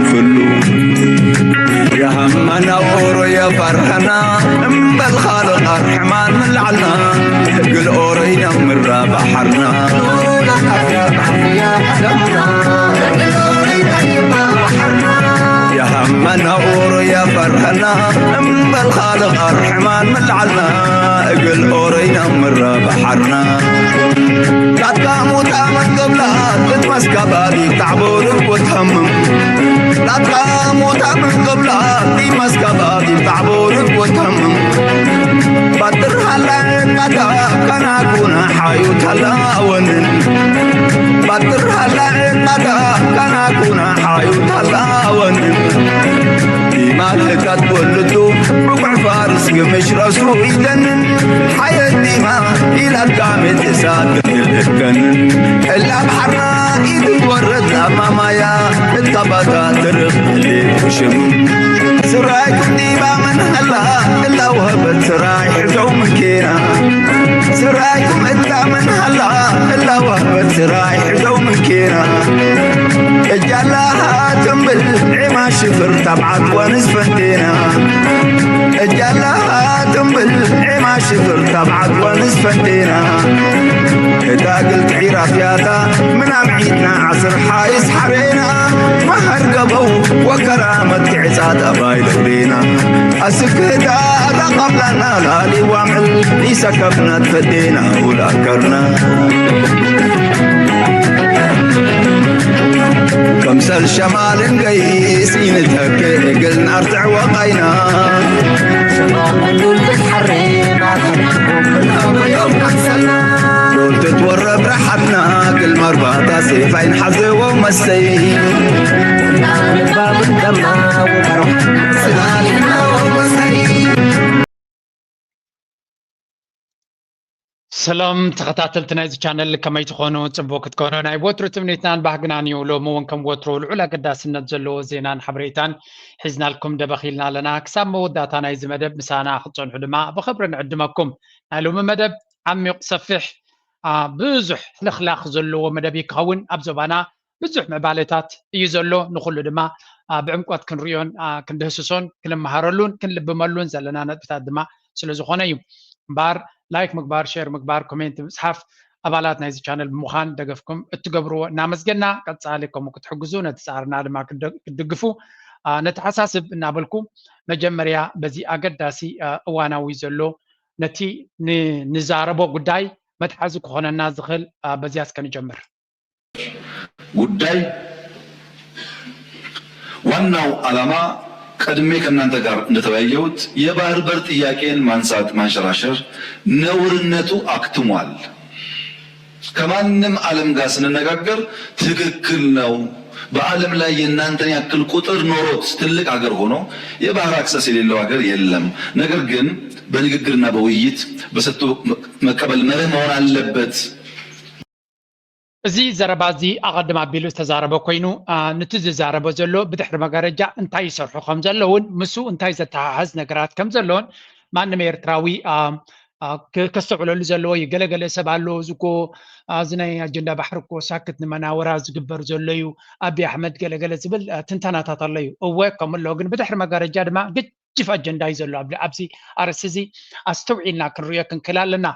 فلو يا همنا أورو يا فرحنا بالخالق الرحمن من العلنا قل أورينا من بحرنا يا همنا أورو يا فرحنا بالخالق الرحمن من العلنا قل أورينا من بحرنا لا تقاموا تامن قبلها تتمسك بابي تعبورك وتهمم لا تقاموا تامن قبلها تتمسك بابي تعبورك وتهمم بدر هلا مدى كان أكون حيوت هلا ونن بدر هلا مدى كان أكون حيوت هلا ونن مالك تولدو ربع فارس قمش رسو يدنن حياة ديما إلى القامة ساد الكنن إلا بحرنا يتورد أماما يا الطبطة ترق اللي تشم سرايكم ديما من هلا إلا وهبت سراي حزو مكينا سرايكم إلا من هلا إلا وهبت سراي حزو مكينا اجالها تنبل عما شفر تبعت ونسفتنا اجالها تنبل عما شفر تبعت ونسفتنا اذا قلت عراف ياتا من عميتنا عصر حايس حرينا مهر قبو وكرامة عزاد اباي لورينا اسكتا قبلنا لالي وعمل يسكبنا تفدينا ولا كرنا كمسل شمال نقيس ينتهك قلنا ارتع وقينا شمال نقول بتحرينا يوم نحسنا دول تتورب رحتنا كل مرباطة سيفين حظي ومسين باب الدمنا وبروح سلالنا ومسين سلام تخطاتلتنا إذا channel كما يتخونوا تبوك تكونوا ناي وترو تمنيتان بحقناني ولو مو كم وترو العلا قداس نتجلو زينان حبريتان حزنا لكم دبخيلنا لنا كسام موداتنا إذا مدب مسانا حطون حدما بخبر نعدمكم نالو من مدب عمي قصفح بزح الأخلاق زلو ومدب يكون أبزبانا بزح مبالتات يزلو نخلو دما بعمقوات كنريون كندهسسون كلم مهارلون كنلب ملون زلنا نتبتات دما سلوزخونا يوم بار لايك مقبار شير مقبار كومنت مصحف أبالات نايزي channel بمخان دقفكم اتقبروا نامزقنا قد سالكم وكتحقزونا تسعرنا لما كدقفوا نتحساسب نابلكم مجمريا بزي أقداسي وانا ويزلو نتي نزاربو قداي متحازو كخونا الناس دخل بزي أسكن جمر قداي وانو علما ቀድሜ ከእናንተ ጋር እንደተወያየሁት የባህር በር ጥያቄን ማንሳት ማንሸራሸር ነውርነቱ አክትሟል። ከማንም ዓለም ጋር ስንነጋገር ትክክል ነው። በዓለም ላይ የእናንተን ያክል ቁጥር ኖሮት ትልቅ ሀገር ሆኖ የባህር አክሰስ የሌለው ሀገር የለም። ነገር ግን በንግግርና በውይይት በሰጥቶ መቀበል መርህ መሆን አለበት። زي زربازي أقدم عبيلو تزاربو كوينو نتز زاربو زلو بدحر مقارجة انتاي سرحو خمزلون مسو انتاي زتاعز نقرات كمزلون ما انما يرتراوي كستعلو لزلو يقلقل سبالو زكو زناي أجندا بحركو ساكت نمانا وراز قبر زلو أبي أحمد قلقل زبل تنتانا تطليو اوه كملوغن بدحر مقارجة ما قد جف أجندا يزلو أبسي أرسزي أستوعينا كنريا كنكلالنا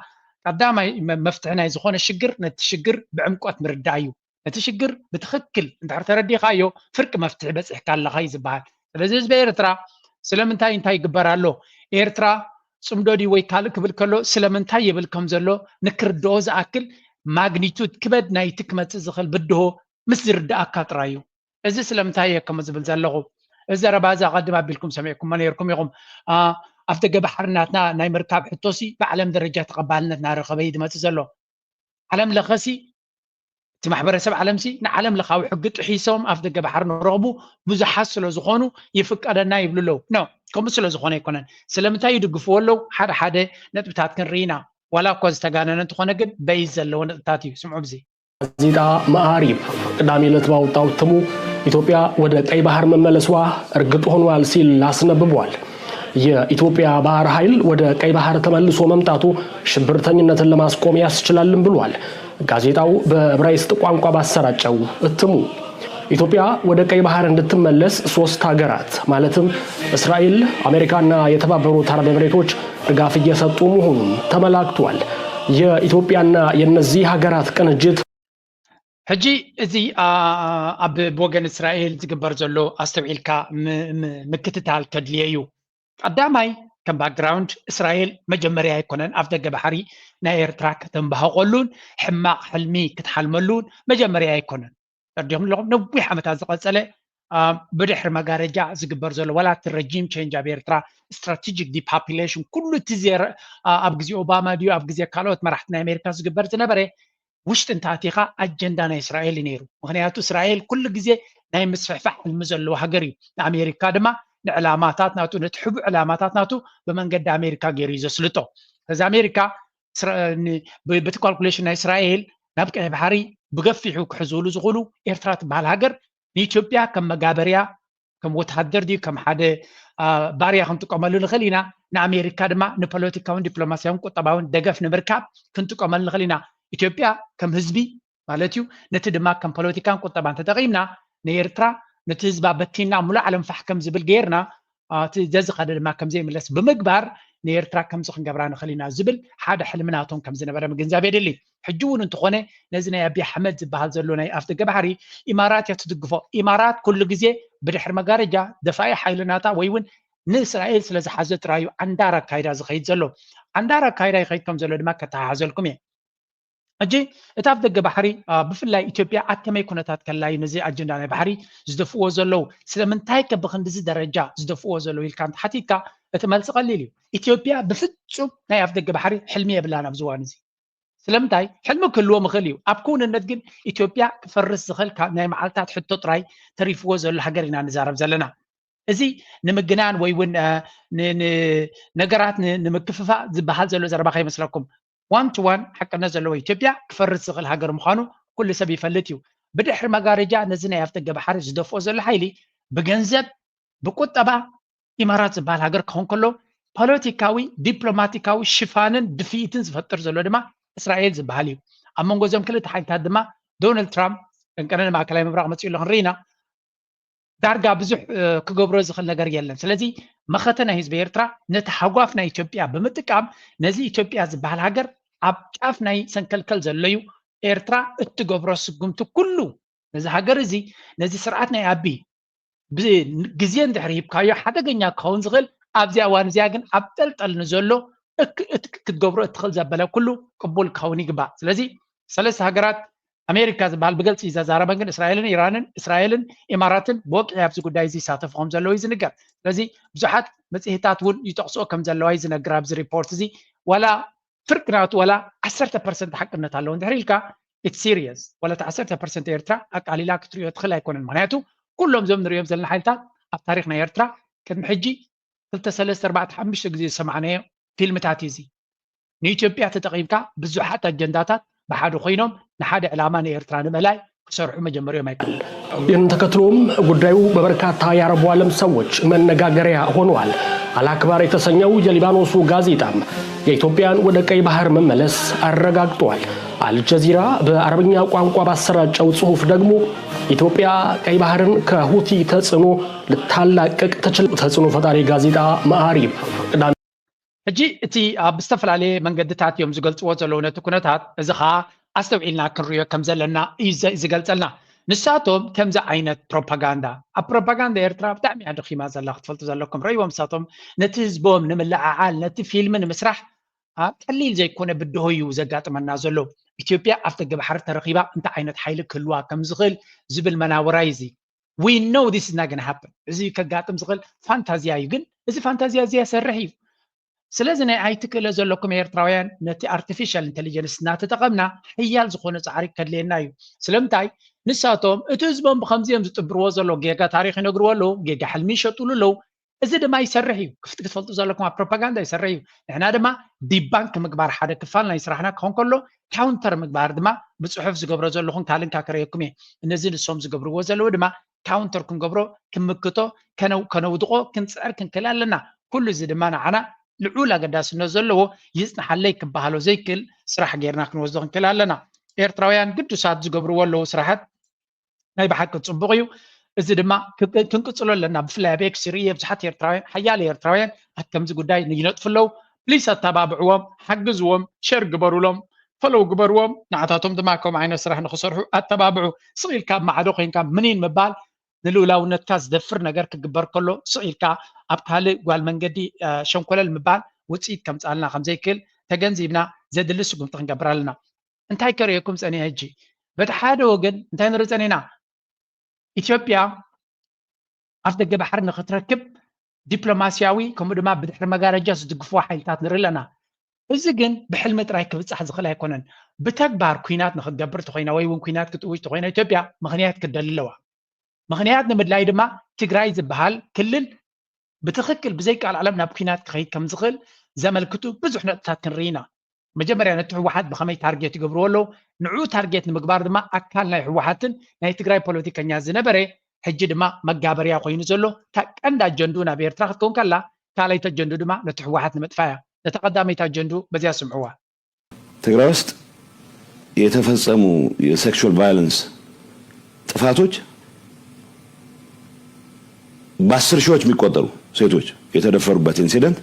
قدامي مفتحنا يزخون الشجر نتشجر بعمقات مردايو نتشجر بتخكل انت عرفت ردي خايو فرق مفتح بس احكي الله خايز بحال لذيذ بإيرترا سلمنتاي انتاي قبرالو إيرترا صمدودي ويكالك بالكلو سلمنتاي يبلكم زلو نكر دوز أكل ماغنيتود كبد نايتك ما تزخل بدهو مسر داكات رايو إذا سلمنتاي كم زبل زلغو إذا ربازا قدم بالكم سمعكم من يركم يقوم أفتق بحرناتنا ناي مركب حتوسي بعلم درجات قبالنا نارقبي دما تزلو علم لخسي تمحبر سب علمسي نعلم لخاوي حقت حيسوم أفتق بحرنا رغبو بزحس لو زخونو يفك أدنا يبلو نو كم سلو زخونه يكونن سلمتا يدقفوا له حدا نتبتات كن رينا ولا كوز تجانا نتخونه قد بيزل لو نتاتي سمعوا بزي زيدا معاريب قدامي لتباو تاوتمو ኢትዮጵያ ወደ ቀይ ባህር መመለስዋ እርግጥ ሆኗል ሲል አስነብቧል። የኢትዮጵያ ባህር ኃይል ወደ ቀይ ባህር ተመልሶ መምጣቱ ሽብርተኝነትን ለማስቆም ያስችላልም ብሏል። ጋዜጣው በዕብራይስጥ ቋንቋ ባሰራጨው እትሙ ኢትዮጵያ ወደ ቀይ ባህር እንድትመለስ ሶስት ሀገራት ማለትም እስራኤል፣ አሜሪካና የተባበሩት አረብ ኤምሬቶች ድጋፍ እየሰጡ መሆኑን ተመላክቷል። የኢትዮጵያና የነዚህ ሀገራት ቅንጅት ሕጂ እዚ ኣብ ወገን እስራኤል ዝግበር ዘሎ ኣስተውዒልካ ምክትታል ከድልየ እዩ። ቀዳማይ ከም ባክግራውንድ እስራኤል መጀመርያ ኣይኮነን ኣብ ደገ ባሕሪ ናይ ኤርትራ ከተንባሃቆሉን ሕማቅ ሕልሚ ክትሓልመሉን መጀመርያ ኣይኮነን። ረዲኹም ኣለኹም ነዊሕ ዓመታት ዝቐፀለ ብድሕሪ መጋረጃ ዝግበር ዘሎ ዋላ እቲ ረጂም ቼንጅ ኣብ ኤርትራ ስትራቴጂክ ዲፖፑሌሽን ኩሉ እቲ ኣብ ግዜ ኦባማ ድዩ ኣብ ግዜ ካልኦት መራሕቲ ናይ ኣሜሪካ ዝግበር ዝነበረ ውሽጢ እንታእቲኻ ኣጀንዳ ናይ እስራኤል ነይሩ። ምክንያቱ እስራኤል ኩሉ ግዜ ናይ ምስፍሕፋሕ ሕልሚ ዘለዎ ሃገር እዩ። ንኣሜሪካ ድማ ንዕላማታት ናቱ ነቲ ሕቡዕ ዕላማታት ናቱ ብመንገዲ ኣሜሪካ ገይሩ እዩ ዘስልጦ። እዚ ኣሜሪካ በቲ ካልኩሌሽን ናይ እስራኤል ናብ ቀይ ባሕሪ ብገፊሑ ክሕዝብሉ ዝኽእሉ ኤርትራ ትበሃል ሃገር ንኢትዮጵያ ከም መጋበርያ ከም ወታደር ድዩ ከም ሓደ ባርያ ክንጥቀመሉ ንኽእል ኢና። ንኣሜሪካ ድማ ንፖለቲካውን ዲፕሎማስያውን ቁጠባውን ደገፍ ንምርካብ ክንጥቀመሉ ንኽእል ኢና። ኢትዮጵያ ከም ህዝቢ ማለት እዩ ነቲ ድማ ከም ፖለቲካን ቁጠባን ተጠቒምና ንኤርትራ ነቲ ህዝባ በቲና ሙሉእ ዓለም ፋሕ ከም ዝብል ገይርና እቲ ዘዝኸደ ድማ ከም ዘይምለስ ብምግባር ንኤርትራ ከምዚ ክንገብራ ንኽእል ኢና ዝብል ሓደ ሕልምናቶም ከም ዝነበረ ምግንዛብ የድሊ። ሕጂ እውን እንትኾነ ነዚ ናይ ኣብዪ ኣሕመድ ዝበሃል ዘሎ ናይ ኣፍ ደገ ባሕሪ ኢማራት እያ ትድግፎ። ኢማራት ኩሉ ግዜ ብድሕሪ መጋረጃ ደፋኢ ሓይልናታ ወይ እውን ንእስራኤል ስለ ዝሓዘት ራእዩ ዓንዳር ኣካይዳ ዝኸይድ ዘሎ ዓንዳር ኣካይዳ ይኸይድ ከም ዘሎ ድማ ከተሓሓዘልኩም እየ። ሕጂ እቲ ኣብ ደገ ባሕሪ ብፍላይ ኢትዮጵያ ኣብ ከመይ ኩነታት ከላ እዩ ነዚ ኣጀንዳ ናይ ባሕሪ ዝደፍእዎ ዘለው ስለምንታይ ብክንዲዚ ደረጃ ዝደፍእዎ ዘለው ኢልካ እንተሓቲትካ እቲ መልሲ ቀሊል እዩ። ኢትዮጵያ ብፍፁም ናይ ኣፍ ደገ ባሕሪ ሕልሚ የብላን ኣብዚ እዋን እዚ። ስለምንታይ ሕልሚ ክህልዎ ምኽእል እዩ። ኣብ ክውንነት ግን ኢትዮጵያ ክፈርስ ዝኽእል ናይ መዓልታት ሕቶ ጥራይ ተሪፍዎ ዘሎ ሃገር ኢና ንዛረብ ዘለና። እዚ ንምግናን ወይ እውን ነገራት ንምክፍፋእ ዝበሃል ዘሎ ዘረባ ከይመስለኩም ዋን ቱ ዋን ሓቅነት ዘለዎ ኢትዮጵያ ክፈርስ ዝኽእል ሃገር ምዃኑ ኩሉ ሰብ ይፈልጥ እዩ። ብድሕሪ መጋረጃ ነዚ ናይ ኣፍ ደገ ባሕሪ ዝደፍኦ ዘሎ ሓይሊ ብገንዘብ ብቁጠባ ኢማራት ዝበሃል ሃገር ክኾን ከሎ ፖለቲካዊ ዲፕሎማቲካዊ ሽፋንን ድፊኢትን ዝፈጥር ዘሎ ድማ እስራኤል ዝበሃል እዩ። ኣብ መንጎ እዞም ክልተ ሓይልታት ድማ ዶናልድ ትራምፕ ቀንቀነ ማእከላይ ምብራቅ መፅኡ ኣሎ ክንርኢና ዳርጋ ብዙሕ ክገብሮ ዝኽእል ነገር የለን። ስለዚ መኸተ ናይ ህዝቢ ኤርትራ ነቲ ሓጓፍ ናይ ኢትዮጵያ ብምጥቃም ነዚ ኢትዮጵያ ዝበሃል ሃገር ኣብ ጫፍ ናይ ሰንከልከል ዘሎ እዩ። ኤርትራ እትገብሮ ስጉምቲ ኩሉ ነዚ ሃገር እዚ ነዚ ስርዓት ናይ ኣቢ ብግዜ እንድሕሪ ሂብካዮ ሓደገኛ ክኸውን ዝኽእል ኣብዚኣ እዋን እዚኣ ግን ኣብ ጠልጠል ንዘሎ ክትገብሮ እትኽእል ዘበለ ኩሉ ቅቡል ክኸውን ይግባእ። ስለዚ ሰለስተ ሃገራት ኣሜሪካ ዝበሃል ብገልፂ ዘዛረበን ግን እስራኤልን ኢራንን እስራኤልን ኢማራትን ብወቅዒ ኣብዚ ጉዳይ እዚ ይሳተፉ ከም ዘለዎ እዩ ዝንገር። ስለዚ ብዙሓት መፅሄታት እውን ይጠቕስኦ ከም ዘለዋ እዩ ዝነግር ኣብዚ ሪፖርት እዚ ዋላ ፍርቂ ናቱ ዋላ 10% ሓቅነት ኣለዎ እንድሕር ኢልካ ኢትስ ሲሪየስ ዋላ 10% ኤርትራ ኣቃሊላ ክትሪኦ ትኽእል ኣይኮነን። ምክንያቱ ኩሎም ዞም ንሪኦም ዘለና ሓይልታት ኣብ ታሪክ ናይ ኤርትራ ቅድሚ ሕጂ 2-3-4-5 ግዜ ዝሰማዕናዮ ፊልምታት እዩ እዚ ንኢትዮጵያ ተጠቒምካ ብዙሓት አጀንዳታት በሓዱ ኮይኖም ንሓደ ዕላማ ንኤርትራ ንምዕላይ ክሰርሑ መጀመሪያም አይቀርም። ይህን ተከትሎም ጉዳዩ በበርካታ የአረቡ ዓለም ሰዎች መነጋገሪያ ሆኗል። አልአክባር የተሰኘው የሊባኖሱ ጋዜጣም የኢትዮጵያን ወደ ቀይ ባህር መመለስ አረጋግጧል። አልጀዚራ በአረብኛ ቋንቋ ባሰራጨው ጽሑፍ ደግሞ ኢትዮጵያ ቀይ ባህርን ከሁቲ ተጽዕኖ ልታላቅቅ ትችል። ተጽዕኖ ፈጣሪ ጋዜጣ ማዕሪብ ሕጂ እቲ ኣብ ዝተፈላለየ መንገድታት እዮም ዝገልጽዎ ዘለዉ ነቲ ኩነታት እዚ ኸዓ ኣስተውዒልና ክንሪኦ ከም ዘለና እዩ ዝገልጸልና። ንሳቶም ከምዚ ዓይነት ፕሮፓጋንዳ ኣብ ፕሮፓጋንዳ ኤርትራ ብጣዕሚ እያ ድኺማ ዘላ ክትፈልጡ ዘለኩም ርኢዎም። ንሳቶም ነቲ ህዝቦም ንምልዓዓል ነቲ ፊልሚ ንምስራሕ ቀሊል ዘይኮነ ብድሆ እዩ ዘጋጥመና ዘሎ። ኢትዮጵያ ኣብ ደገ ባሕሪ ተረኺባ እንታይ ዓይነት ሓይሊ ክህልዋ ከም ዝኽእል ዝብል መናወራ እዚ we know this is not going to happen እዚ ከጋጥም ዝኽእል ፋንታዝያ እዩ። ግን እዚ ፋንታዝያ እዚ ያሰርሕ እዩ። ስለዚ ናይ ኣይቲ ክእለ ዘለኩም ኤርትራውያን ነቲ ኣርቲፊሻል ኢንተሊጀንስ እናተጠቐምና ሕያል ዝኾነ ፃዕሪ ከድልየና እዩ። ስለምንታይ ንሳቶም እቲ ህዝቦም ብከምዚኦም ዝጥብርዎ ዘሎ ጌጋ ታሪክ ይነግርዎ ኣለዉ፣ ጌጋ ሕልሚ ይሸጥሉ ኣለዉ። እዚ ድማ ይሰርሕ እዩ። ክትፈልጡ ዘለኩም ኣብ ፕሮፓጋንዳ ይሰርሕ እዩ። ንሕና ድማ ዲባንክ ምግባር ሓደ ክፋል ናይ ስራሕና ክኾን ከሎ ካውንተር ምግባር ድማ ብፅሑፍ ዝገብሮ ዘለኹም ካልንካ ክረየኩም እየ። እነዚ ንሶም ዝገብርዎ ዘለዉ ድማ ካውንተር ክንገብሮ ክንምክቶ ከነውድቆ ክንፅዕር ክንክእል ኣለና። ኩሉ እዚ ድማ ንዓና ልዑል ኣገዳስነት ዘለዎ ይፅናሓለይ ክበሃሎ ዘይክእል ስራሕ ጌርና ክንወስዶ ክንክእል ኣለና። ኤርትራውያን ቅዱሳት ዝገብርዎ ኣለዉ ስራሓት ናይ ብሓቂ ጽቡቕ እዩ እዚ ድማ ክንቅጽሎ ኣለና ብፍላይ ኣብ ኤክስሪየ ብዙሓት ኤርትራውያን ሓያሎ ኤርትራውያን ኣብ ከምዚ ጉዳይ ይነጥፉ ኣለዉ ፕሊስ ኣተባብዕዎም ሓግዝዎም ሸር ግበሩሎም ፈለው ግበርዎም ንዓታቶም ድማ ከምኡ ዓይነት ስራሕ ንኽሰርሑ ኣተባብዑ ስኢልካ ኣብ ማዕዶ ኮንካ ምኒን ምባል ንልኡላውነትካ ዝደፍር ነገር ክግበር ከሎ ስኢልካ ኣብ ካልእ ጓል መንገዲ ሸንኮለል ምባል ውፅኢት ከምፃልና ከምዘይክእል ተገንዚብና ዘድሊ ስጉምቲ ክንገብር ኣለና እንታይ ከርእየኩም ፀኒሐ ሕጂ በቲ ሓደ ወገን እንታይ ንርኢ ፀኒሕና ኢትዮጵያ ኣብ ደገ ባሕሪ ንኽትረክብ ዲፕሎማስያዊ ከምኡ ድማ ብድሕሪ መጋረጃ ዝድግፍዎ ሓይልታት ንርኢ ኣለና እዚ ግን ብሕልሚ ጥራይ ክብፃሕ ዝኽእል ኣይኮነን ብተግባር ኩናት ንኽትገብር ተኮይና ወይ እውን ኩናት ክትውጅ ተኮይና ኢትዮጵያ ምክንያት ክደሊ ኣለዋ ምክንያት ንምድላይ ድማ ትግራይ ዝበሃል ክልል ብትኽክል ብዘይከኣል ዓለም ናብ ኩናት ክኸይድ ከም ዝኽእል ዘመልክቱ ብዙሕ ነጥብታት ክንርኢ ኢና መጀመርያ ነቲ ህወሓት ብኸመይ ታርጌት ይገብርዎ ኣለዉ ንዕኡ ታርጌት ንምግባር ድማ ኣካል ናይ ህወሓትን ናይ ትግራይ ፖለቲከኛ ዝነበረ ሕጂ ድማ መጋበርያ ኮይኑ ዘሎ ቀንዲ ኣጀንዱ ናብ ኤርትራ ክትከውን ከላ ካልኣይቲ ኣጀንዱ ድማ ነቲ ህወሓት ንምጥፋእ እያ ለተቀዳሚት አጀንዱ በዚያ ስምዑዋ ትግራይ ውስጥ የተፈጸሙ የሴክሹዋል ቫዮለንስ ጥፋቶች በ10 ሺዎች የሚቆጠሩ ሴቶች የተደፈሩበት ኢንሲደንት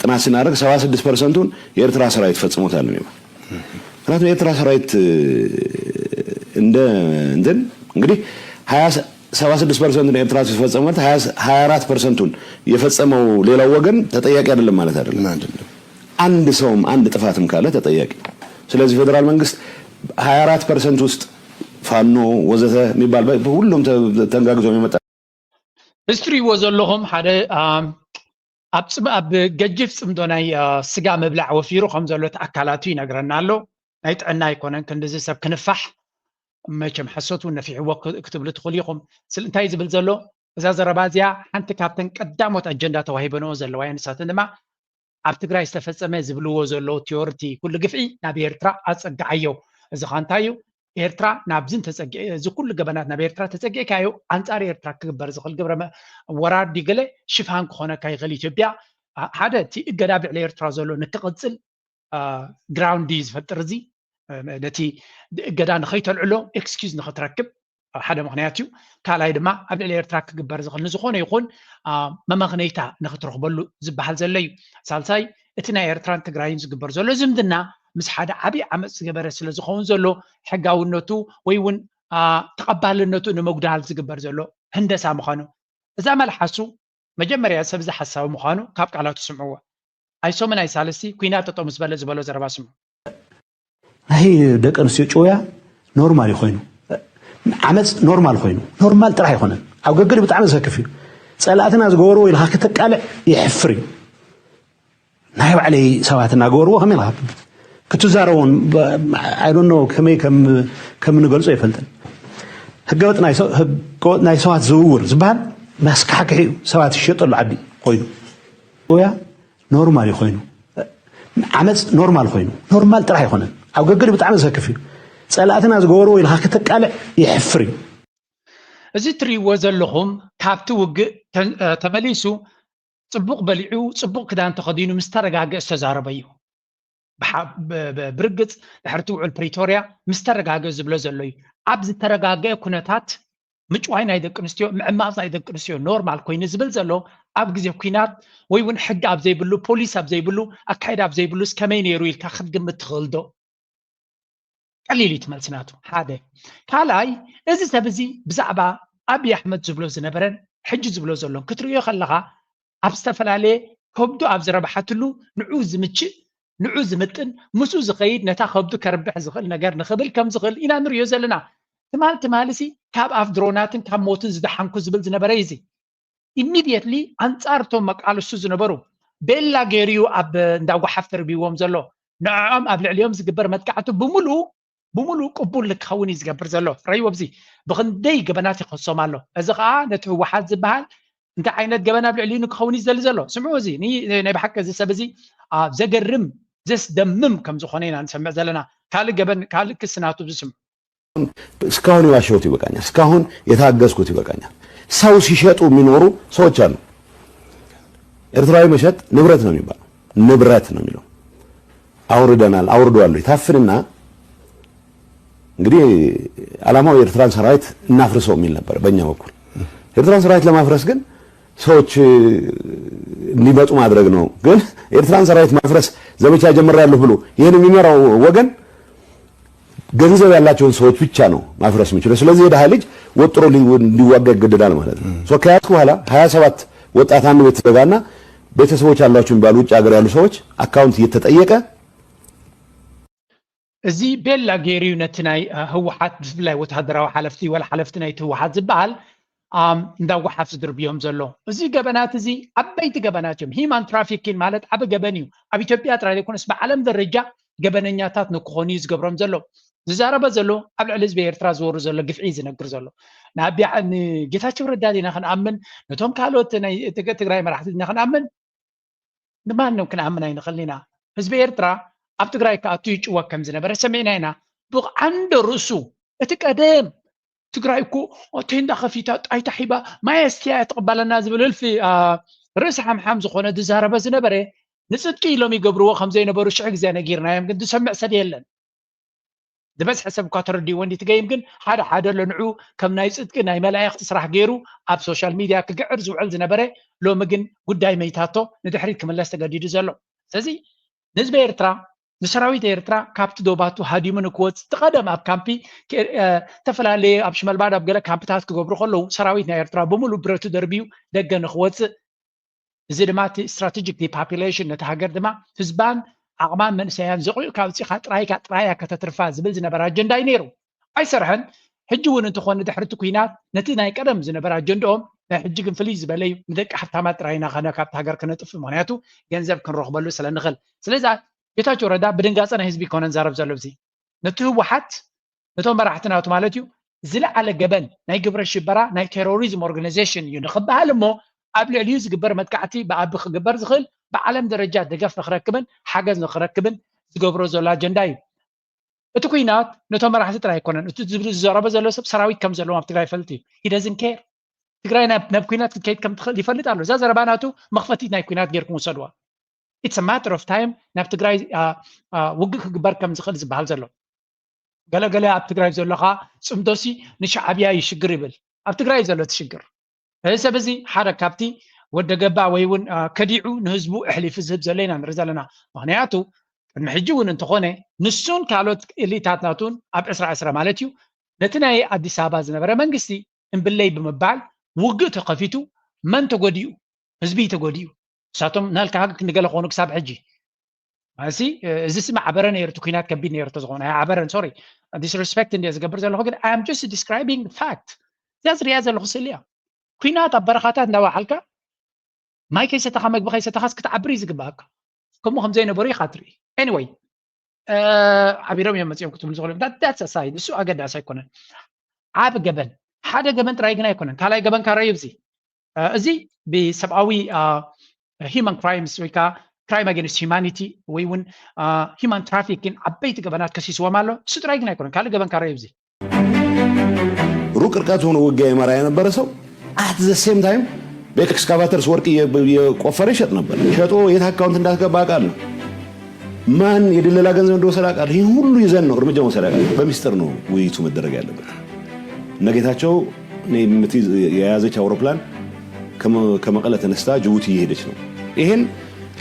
ጥናት ስናደርግ 76%ን የኤርትራ ሰራዊት ፈጽሞታል ነው ምክንያቱም የኤርትራ ሰራዊት እንግዲህ 76% ኤርትራ ሲፈጸሙ ማለት 24%ን የፈጸመው ሌላው ወገን ተጠያቂ አይደለም ማለት አይደለም አንድ ሰውም አንድ ጥፋትም ካለ ተጠያቂ ስለዚህ ፌደራል መንግስት 24% ውስጥ ፋኖ ወዘተ የሚባል ሁሉም ተንጋግዞ የሚመጣ history ወዘለኹም ሓደ ኣብ ገጅፍ ጽምዶ ናይ ስጋ መብላዕ ወፊሩ ከም ዘሎ ተኣካላቱ ይነግረና ኣሎ ናይ ጥዕና ኣይኮነን ክንዲዚ ሰብ ክንፋሕ መቸም ሓሶቱ ነፊሕዎ ክትብሉ ትኽእሉ ኢኹም ስለንታይ ዝብል ዘሎ እዛ ዘረባ እዚኣ ሓንቲ ካብተን ቀዳሞት ኣጀንዳ ተዋሂበንኦ ዘለዋ እያ ንሳተን ድማ ኣብ ትግራይ ዝተፈፀመ ዝብልዎ ዘለዉ ቲዮርቲ ኩሉ ግፍዒ ናብ ኤርትራ ኣፀጋዓዮ እዚ ኸ እንታይ እዩ ኤርትራ ናብዝን ተፀጊዕ እዚ ኩሉ ገበናት ናብ ኤርትራ ተፀጊዕካዮ ኣንጻር ኤርትራ ክግበር ዝኽእል ግብረ ወራዲ ገለ ሽፋን ክኾነካ ይኽእል ኢትዮጵያ ሓደ እቲ እገዳ ብዕሊ ኤርትራ ዘሎ ንክቕፅል ግራውንዲ ዝፈጥር እዚ ነቲ እገዳ ንኸይተልዕሎ ኤክስኪዝ ንኽትረክብ ሓደ ምክንያት እዩ ካልኣይ ድማ ኣብ ልዕሊ ኤርትራ ክግበር ዝኽእል ንዝኾነ ይኹን መመኽነይታ ንኽትረኽበሉ ዝበሃል ዘሎ እዩ ሳልሳይ እቲ ናይ ኤርትራን ትግራይን ዝግበር ዘሎ ዝምድና ምስ ሓደ ዓብዪ ዓመፅ ዝገበረ ስለ ዝኸውን ዘሎ ሕጋውነቱ ወይ እውን ተቐባልነቱ ንምጉዳል ዝግበር ዘሎ ህንደሳ ምዃኑ እዛ መልሓሱ መጀመርያ ሰብ ዝሓሳብ ምዃኑ ካብ ቃላቱ ስምዕዎ ኣይሶምን ኣይ ሳለስቲ ኩናት ጠጠው ምስ በለ ዝበሎ ዘረባ ስምዑ ናይ ደቂ ኣንስትዮ ጮያ ኖርማል ኮይኑ ዓመፅ ኖርማል ኮይኑ ኖርማል ጥራሕ ኣይኮነን ኣብ ገገድ ብጣዕሚ ዘሰክፍ እዩ ፀላእትና ዝገበርዎ ኢልካ ክትቃልዕ ይሕፍር እዩ ናይ ባዕለይ ሰባት እናገበርዎ ከመይ ኢልካ ክትዛረቡን ኣይ ዶንት ኖ ከመይ ከም ንገልፆ ይፈልጥን ህገወጥ ናይ ሰባት ዝውውር ዝበሃል መስካሕክሒ ሰባት ይሸጠሉ ዓዲ ኮይኑ ጮያ ኖርማል ኮይኑ ዓመፅ ኖርማል ኮይኑ ኖርማል ጥራሕ ኣይኮነን ኣብ ገገድ ብጣዕሚ ዘሰክፍ እዩ ፀላእትና ዝገበርዎ ኢልካ ክትቃልዕ ይሕፍር እዩ እዚ ትሪእዎ ዘለኹም ካብቲ ውግእ ተመሊሱ ፅቡቕ በሊዑ ፅቡቕ ክዳን ተኸዲኑ ምስ ተረጋግአ ዝተዛረበ እዩ ብርግፅ ድሕሪ ትውዕል ፕሪቶርያ ምስ ተረጋግአ ዝብሎ ዘሎ እዩ ኣብ ዝተረጋግአ ኩነታት ምጭዋይ ናይ ደቂ ኣንስትዮ ምዕማፅ ናይ ደቂ ኣንስትዮ ኖርማል ኮይኑ ዝብል ዘሎ ኣብ ግዜ ኩናት ወይ እውን ሕጊ ኣብ ዘይብሉ ፖሊስ ኣብ ዘይብሉ ኣካይዳ ኣብ ዘይብሉስ ከመይ ነይሩ ኢልካ ክትግምት ትኽእል ዶ ቀሊል እዩ ትመልስናቱ ሓደ ካልኣይ እዚ ሰብ እዚ ብዛዕባ ኣብዪ ኣሕመድ ዝብሎ ዝነበረን ሕጂ ዝብሎ ዘሎን ክትሪኦ ከለኻ ኣብ ዝተፈላለየ ከብዱ ኣብ ዝረባሓትሉ ንዑ ዝምችእ ንዑ ዝምጥን ምስኡ ዝኸይድ ነታ ከብዱ ከርብሕ ዝኽእል ነገር ንኽብል ከም ዝኽእል ኢና ንሪኦ ዘለና ትማልሲ ካብ ኣፍ ድሮናትን ካብ ሞትን ዝደሓንኩ ዝብል ዝነበረ እዚ ኢሚድየትሊ ኣንጻር እቶም መቃልሱ ዝነበሩ ቤላ ገይርዩ ኣብ እንዳጓሓፍ ተርቢዎም ዘሎ ንዕኦም ኣብ ልዕሊኦም ዝግበር መጥቃዕቲ ብምሉእ ቅቡል ክኸውን እዩ ዝገብር ዘሎ ረይዎ ብዚ ብክንደይ ገበናት ይኸሶም ኣሎ እዚ ከዓ ነቲ ህወሓት ዝበሃል እንታይ ዓይነት ገበና ኣብ ልዕሊኡ ንክኸውን እዩ ዝደሊ ዘሎ ስምዑ እዚ ናይ ብሓቂ እዚ ሰብ እዚ ዘገርም ዘስደምም ከም ዝኾነ ኢና ንሰምዕ ዘለና ካልእ ክስናቱ ዝስምዑ እስካሁን የዋሸሁት ይበቃኛል እስካሁን የታገዝኩት ይበቃኛል ሰው ሲሸጡ የሚኖሩ ሰዎች አሉ ኤርትራዊ መሸጥ ንብረት ነው የሚባለው ንብረት ነው የሚለው አውርደናል አውርደዋል ይታፍንና እንግዲህ ዓላማው የኤርትራን ሰራዊት እናፍርሰው የሚል ነበር በእኛ በኩል። ኤርትራን ሰራዊት ለማፍረስ ግን ሰዎች እንዲመጡ ማድረግ ነው። ግን ኤርትራን ሰራዊት ማፍረስ ዘመቻ ጀምሬያለሁ ብሎ ይሄን የሚመራው ወገን ገንዘብ ያላቸውን ሰዎች ብቻ ነው ማፍረስ የሚችለው። ስለዚህ የደሃ ልጅ ወጥሮ እንዲዋጋ ይገደዳል ማለት ነው። ከያዝኩ በኋላ 27 ወጣት አንድ ቤት ተዘጋና ቤተሰቦች ያላችሁ የሚባሉ ውጭ ሀገር ያሉ ሰዎች አካውንት እየተጠየቀ እዚ ቤላ ጌሪዩ ነቲ ናይ ህወሓት ብፍላይ ወተሃደራዊ ሓለፍቲ ወላ ሓለፍቲ ናይቲ ህወሓት ዝበሃል እንዳጓሓፍ ዝድርብዮም ዘሎ እዚ ገበናት እዚ ዓበይቲ ገበናት እዮም። ሂማን ትራፊኪንግ ማለት ዓበ ገበን እዩ። ኣብ ኢትዮጵያ ጥራይ ዘይኮነስ ብዓለም ደረጃ ገበነኛታት ንክኾኑ እዩ ዝገብሮም ዘሎ። ዝዛረበ ዘሎ ኣብ ልዕሊ ህዝቢ ኤርትራ ዝወሩ ዘሎ ግፍዒ ዝነግር ዘሎ ንጌታቸው ረዳ ኢና ክንኣምን ነቶም ካልኦት ናይ ትግራይ መራሕቲ ኢና ክንኣምን ንማንም ክንኣምን ኣይንኽእልን ኢና። ህዝቢ ኤርትራ ኣብ ትግራይ ከኣቱ ይጭወት ከም ዝነበረ ሰሚዕና ኢና። ብዓንዲ ርእሱ እቲ ቀደም ትግራይ እኮ ቴንዳ ከፊታ ጣይታ ሒባ ማይ ኣስትያ ተቐበለና ዝብል እልፊ ርእሲ ሓምሓም ዝኾነ ዝዛረበ ዝነበረ ንፅድቂ ኢሎም ይገብርዎ ከምዘይነበሩ ሽዑ ግዜ ነጊርናዮም፣ ግን ዝሰምዕ ሰብ የለን። ዝበዝሐ ሰብ እኳ ተረዲእዎ እንዲ ትገይም፣ ግን ሓደ ሓደ ለንዑ ከም ናይ ፅድቂ ናይ መላእኽቲ ስራሕ ገይሩ ኣብ ሶሻል ሚድያ ክግዕር ዝውዕል ዝነበረ ሎሚ ግን ጉዳይ መይታቶ ንድሕሪት ክምለስ ተገዲዱ ዘሎ። ስለዚ ንህዝቢ ኤርትራ ንሰራዊት ኤርትራ ካብቲ ዶባቱ ሃዲሙ ንክወፅ ተቐደም ኣብ ካምፒ ዝተፈላለየ ኣብ ሽመልባድ ኣብ ገለ ካምፕታት ክገብሩ ከለዉ ሰራዊት ናይ ኤርትራ ብምሉእ ብረቱ ደርቢዩ ደገ ንክወፅእ እዚ ድማ እቲ ስትራቴጂክ ዲፖፑሌሽን ነቲ ሃገር ድማ ህዝባን ዓቕማን መንእሰያን ዘቑዑ ካብ ፅኻ ጥራያ ከተትርፋ ዝብል ዝነበረ ኣጀንዳ እዩ ነይሩ። ኣይሰርሐን። ሕጂ እውን እንትኾን ድሕሪ እቲ ኩናት ነቲ ናይ ቀደም ዝነበረ ኣጀንዳኦም ናይ ሕጂ ግን ፍልይ ዝበለ እዩ። ንደቂ ሃብታማት ጥራይና ኸነ ካብቲ ሃገር ክነጥፍ፣ ምክንያቱ ገንዘብ ክንረኽበሉ ስለንኽእል። ስለዚ ጌታቸው ረዳ ብድንጋፀ ናይ ህዝቢ ኮነ ንዛረብ ዘሎ እዚ ነቲ ህወሓት ነቶም መራሕቲ ናቱ ማለት እዩ ዝለዓለ ገበን ናይ ግብረ ሽበራ ናይ ቴሮሪዝም ኦርጋናይዜሽን እዩ ንክበሃል እሞ ኣብ ልዕሊኡ ዝግበር መጥቃዕቲ ብኣቢ ክግበር ዝኽእል ብዓለም ደረጃ ደገፍ ንክረክብን ሓገዝ ንክረክብን ዝገብሮ ዘሎ ኣጀንዳ እዩ። እቲ ኩናት ነቶም መራሕቲ ጥራይ ኣይኮነን። እቲ ዝዘረበ ዘሎ ሰብ ሰራዊት ከም ዘለዎም ኣብ ትግራይ ይፈልጥ እዩ። ሂደዝን ኬር ትግራይ ናብ ኩናት ክትከይድ ከም ትኽእል ይፈልጥ ኣሎ። እዛ ዘረባ ናቱ መኽፈቲት ናይ ኩናት ጌርኩም ውሰድዋ። ኢትስ ማተር ኦፍ ታይም ናብ ትግራይ ውግእ ክግበር ከም ዝኽእል ዝበሃል ዘሎ ገለገለ ኣብ ትግራይ ዘለኻ ፅምዶሲ ንሻዕብያ ይሽግር ይብል። ኣብ ትግራይ ዘሎ ትሽግር እዚ ሰብ እዚ ሓደ ካብቲ ወደ ገባ ወይ እውን ከዲዑ ንህዝቡ እሕሊፉ ዝህብ ዘሎ ኢና ንርኢ ዘለና። ምክንያቱ ቅድሚ ሕጂ እውን እንተኾነ ንሱን ካልኦት ኤሊታት ናቱን ኣብ 2020 ማለት እዩ ነቲ ናይ ኣዲስ ኣበባ ዝነበረ መንግስቲ እምብለይ ብምባል ውግእ ተኸፊቱ መን ተጎዲኡ? ህዝቢ ተጎዲኡ። ንሳቶም ናልካ ክንገለ ኮኑ ክሳብ ሕጂ ማሲ እዚ ስም ዓበረ ነይሩ። ኩናት ከቢድ ነይሩ ተዝኾነ ዓበረን ሶሪ ዲስሪስፔክት እንደ ዝገብር ዘለኹ ግን አይ አም ጀስት ዲስክራይቢንግ ፋክት። እዚያ ዝርያ ዘለኹ ስእሊ እያ። ኩናት ኣብ በረኻታት እንዳባሓልካ ማይ ከይሰተኻ መግቢ ከይሰተኻስ ክትዓብር እዩ ዝግባእካ። ከምኡ ከምዘይነበሩ ኢኻ ትርኢ። ኤኒዌይ ዓቢሮም እዮም መፅኦም ክትብሉ ዝኽእሉ ዳትስ ኣሳይድ እሱ ኣገዳሲ ኣይኮነን። ዓብ ገበን ሓደ ገበን ጥራይ ግን ኣይኮነን። ካልኣይ ገበን ካረዩ እዚ ብሰብኣዊ ሂማን ክራይምስ ወይ ከዓ ክራይም ኣጌንስት ሂማኒቲ ወይ እውን ሂማን ትራፊኪንግ ዓበይቲ ገበናት ከሲስዎም ኣሎ። እሱ ጥራይ ግን ኣይኮነን። ካልእ ገበን ካረዩ ሩቅ ርቀት ሆኖ ውጊያ ይመራ የነበረ ሰው አት ዘ ሴም ታይም በኤክስካቫተርስ ወርቅ የቆፈረ ይሸጥ ነበር። ሸጦ የት አካውንት እንዳስገባ አውቃለሁ። ማን የድለላ ገንዘብ እንደወሰደ አውቃለሁ። ይህ ሁሉ ይዘን ነው እርምጃ መውሰድ አውቃለሁ። በሚስጥር ነው ውይይቱ መደረግ ያለበት። እነ ጌታቸው የያዘች አውሮፕላን ከመቀለ ተነስታ ጅቡቲ እየሄደች ነው። ይሄን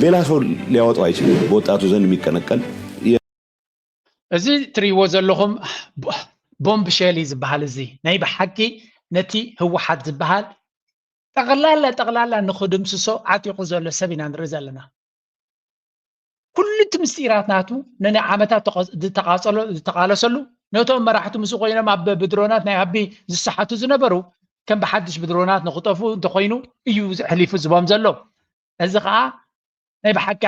ሌላ ሰው ሊያወጣው አይችልም። በወጣቱ ዘንድ የሚቀነቀል እዚ ትሪዎ ዘለኹም ቦምብ ሼል ዝበሃል እዚ ናይ ብሓቂ ነቲ ህወሓት ዝበሃል ጠቕላላ ንክድምስሶ ዓጢቑ ዘሎ ሰብ ኢና ንርኢ ዘለና። ኩሉ እቲ ምስጢራት ናቱ ነናይ ዓመታት ዝተቃለሰሉ ነቶም መራሕቲ ምስ ኮይኖም ኣብ ብድሮናት ናይ ኣቢ ዝሰሓቱ ዝነበሩ ከም ብሓድሽ ብድሮናት ንክጠፉ እንተኮይኑ እዩ ሕሊፉ ዝቦም ዘሎ። እዚ ከዓ ናይ ብሓቂ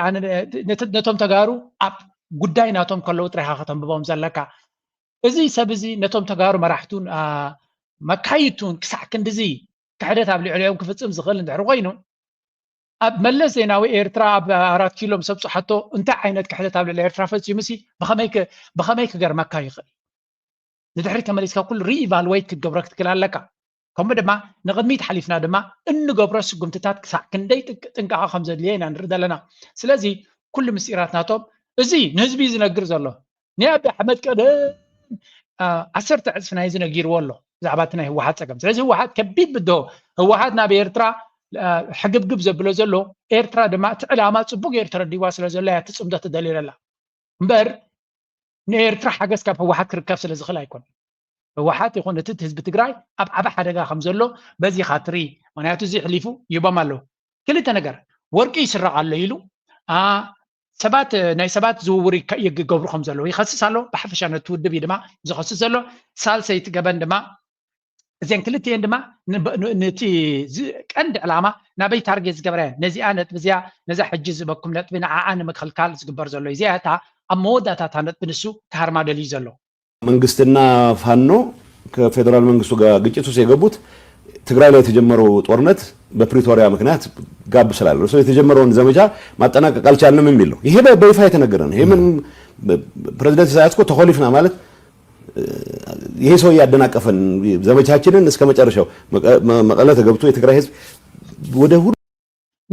ነቶም ተጋሩ ኣብ ጉዳይ ናቶም ከለዉ ጥራይካ ከተንብቦም ዘለካ። እዚ ሰብ እዚ ነቶም ተጋሩ መራሕቱን መካይቱን ክሳዕ ክንድዚ ክሕደት ኣብ ልዕሊኦም ክፍፅም ዝኽእል እንድሕሪ ኮይኑ ኣብ መለስ ዜናዊ ኤርትራ ኣብ 4 ኪሎ ምስ ኣብፅሓቶ እንታይ ዓይነት ክሕደት ኣብ ልዕሊ ኤርትራ ፈፂሙሲ ብኸመይ ክገርመካ ይኽእል? ንድሕሪ ተመሊስካ ኩሉ ሪኢቫልዌት ክትገብሮ ክትክእል ኣለካ። ከምኡ ድማ ንቅድሚት ሓሊፍና ድማ እንገብሮ ስጉምትታት ክሳዕ ክንደይ ጥንቃቐ ከም ዘድልየ ኢና ንርኢ ዘለና። ስለዚ ኩሉ ምስጢራት ናቶም እዚ ንህዝቢ ዝነግር ዘሎ ናይ ኣቢ ኣሕመድ ቀደም 10 ዕፅፍ ናይ ዝነጊርዎ ኣሎ ዛዕባት ናይ ህወሓት ፀገም ስለዚ ህወሓት ከቢድ ብድሆ ህወሓት ናብ ኤርትራ ሕግብግብ ዘብሎ ዘሎ ኤርትራ ድማ እቲ ዕላማ ፅቡቅ ጌር ተረዲዋ ስለ ዘሎ ያ ትፅምዶ ትደሊለላ እምበር ንኤርትራ ሓገዝ ካብ ህወሓት ክርከብ ስለ ዝኽእል ኣይኮን ህወሓት ይኹን እቲ ህዝቢ ትግራይ ኣብ ዓበ ሓደጋ ከም ዘሎ በዚ ኻትሪ ምክንያቱ እዚ ሕሊፉ ይቦም ኣለዉ ክልተ ነገር ወርቂ ይስረቕ ኣሎ ኢሉ ሰባት ናይ ሰባት ዝውውር ይገብሩ ከም ዘሎ ይኸስስ ኣሎ ብሓፈሻ ነቲ ውድብ ድማ ዝኸስስ ዘሎ ሳልሰይቲ ገበን ድማ እዘን ክልቲአን ድማ ነቲ ቀንዲ ዕላማ ናበይ ታርጌት ዝገበረ ነዚኣ ነጥብዚያ ነዛ ሕጂ ዝበኩም ነጥቢ ንዓዓ ንምክልካል ዝግበር ዘሎ እዚኣ እታ ኣብ መወዳእታ ነጥቢ ንሱ ካሃርማ ደልዩ ዘሎ መንግስትና ፋኖ ከፌደራል መንግስቱ ጋር ግጭት ውስጥ የገቡት ትግራይ ላይ የተጀመረው ጦርነት በፕሪቶሪያ ምክንያት ጋብ ስላለ ነው የተጀመረውን ዘመቻ ማጠናቀቅ አልቻልንም የሚል ነው። ይሄ በይፋ የተነገረ ነው። ይሄ ምን ፕሬዝዳንት ኢሳያስ እኮ ተኮሊፍና ማለት ይሄ ሰው ያደናቀፈን ዘመቻችንን እስከ መጨረሻው መቀለ ተገብቶ የትግራይ ህዝብ ወደ ሁሉ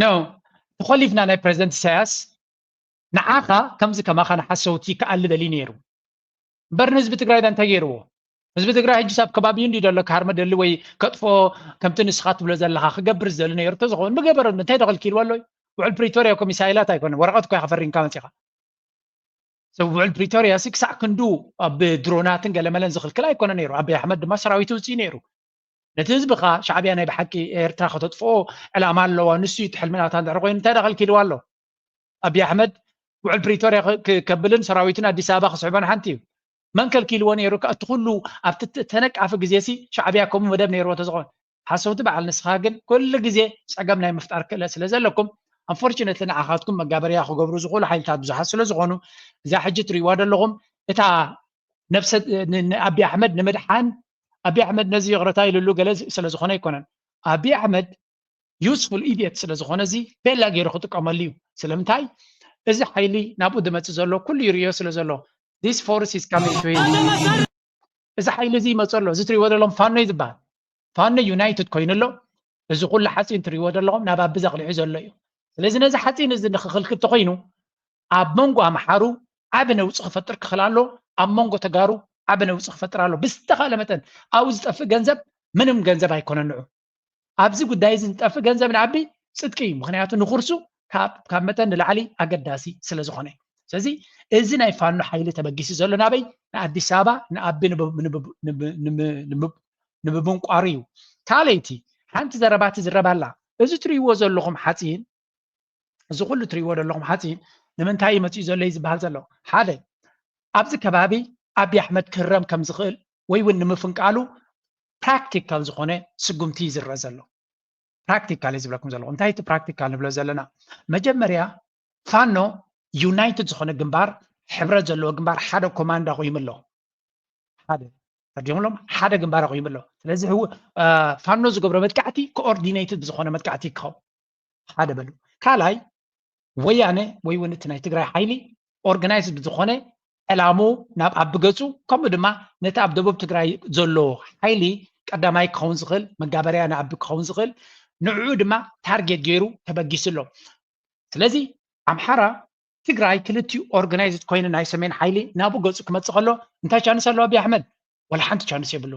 ነው ተኮሊፍና ናይ ፕሬዝዳንት ኢሳያስ ንዓኻ ከምዚ ከማኻ ንሓሰውቲ ከኣል ደሊ ነይሩ በርን ህዝቢ ትግራይ ዳን ተገይርዎ ህዝቢ ትግራይ ሕጂ ሳብ ከባቢኡ እንዲ ደሎ ካርመ ደሊ ወይ ከጥፎ ከምቲ ንስኻ ትብሎ ዘለኻ ክገብር ዝደሊ ነይሩ ተዝኾን ብገበረ እንታይ ተኸልኪልዎ ኣሎ ውዕል ፕሪቶሪያ ኮ ሚሳይላት ኣይኮነን ወረቐት ኮ ከፈሪንካ መፂኻ ውዕል ፕሪቶሪያ ክሳዕ ክንዱ ብድሮናትን ገለመለን ዝኽልክል ኣይኮነ ነይሩ ኣብይ ኣሕመድ ድማ ሰራዊቱ ውፅኢ ነይሩ ነቲ ህዝብኻ ሻዕብያ ናይ ብሓቂ ኤርትራ ከተጥፍኦ ዕላማ ኣለዋ ንሱ ትሕልምናታ እንድሕር ኮይኑ እንታይ ተኸልኪልዎ ኣሎ ኣብይ ኣሕመድ ውዕል ፕሪቶሪያ ከብልን ሰራዊቱን ኣዲስ ኣበባ ክስዕቦን ሓንቲ እዩ من كلكيل وني روك أتخلو أبتتنك عف جزيسي شعبية كم مدب نيرو تزغون حسوت بعل نسخاجن كل جزء سعجبنا مفتار كلا سلزلكم unfortunately نعاقدكم مجابريا خو جبرو زغول حيل تاد بزح سلزغونو إذا حجت ريواد اللغم إتا نفس أبي أحمد نمدحان أبي أحمد نزي غرتاي للو جلز سلزغونه يكونن أبي أحمد useful idiot سلزغونه زي بلا غير خطك عمليو سلمتاي إذا حيلي نابود ما تزلو كل يريو سلزلو This force is coming to him. إذا حيل زي ما صار له زي تريواد لهم فان يزبان فان يونايتد كوين له إذا كل حسين تريواد لهم نبى بزغ لعزل له لازم إذا حسين إذا نخلك تقينه عب مونجو عم حارو عبنا وسخ فترة خلاله عب مونجو تجارو عبنا وسخ فترة له بس تخيل مثلا عاوز تأفق جنزب منهم جنزب هيكون النوع عبزي قد دايز تأفق جنزب نعبي صدقي مخنياته نخرسو كاب مثلا العلي أقداسي سلزخانه ስለዚህ እዚ ናይ ፋኖ ሓይሊ ተበጊሲ ዘሎ ናበይ ንኣዲስ ኣበባ ንኣቢ ንብምንቋር እዩ ካልይቲ ሓንቲ ዘረባት ዝረባላ እዚ ትሪእዎ ዘለኹም ሓፂን እዚ ኩሉ ትሪእዎ ዘለኹም ሓፂን ንምንታይ መፅኡ ዘሎ ዝበሃል ዘሎ ሓደ ኣብዚ ከባቢ ኣብይ ኣሕመድ ክረም ከም ዝኽእል ወይ እውን ንምፍንቃሉ ፕራክቲካል ዝኾነ ስጉምቲ ዝረአ ዘሎ ፕራክቲካል ዝብለኩም ዘለኹም እንታይ እቲ ፕራክቲካል ንብሎ ዘለና መጀመርያ ፋኖ ዩናይትድ ዝኾነ ግንባር ሕብረት ዘለዎ ግንባር ሓደ ኮማንዳ ቆይም ኣሎ ሓደ ተዲምሎም ሓደ ግንባር ቆይም ኣሎ ስለዚ ፋኖ ዝገብሮ መጥቃዕቲ ኮኦርዲኔትድ ዝኾነ መጥቃዕቲ ይከው ሓደ በሉ ካልኣይ ወያነ ወይ እውን እቲ ናይ ትግራይ ሓይሊ ኦርጋናይዝድ ዝኾነ ዕላሙ ናብ ኣብ ገፁ ከምኡ ድማ ነቲ ኣብ ደቡብ ትግራይ ዘሎ ሓይሊ ቀዳማይ ክኸውን ዝኽእል መጋበርያ ንኣቢ ክኸውን ዝኽእል ንዕኡ ድማ ታርጌት ገይሩ ተበጊስሎ ስለዚ ኣምሓራ ትግራይ ክልቲኡ ኦርጋናይዝድ ኮይኑ ናይ ሰሜን ሓይሊ ናብኡ ገፁ ክመፅእ ከሎ እንታይ ቻንስ ኣሎ ኣብይ ኣሕመድ ወላ ሓንቲ ቻንስ የብሉ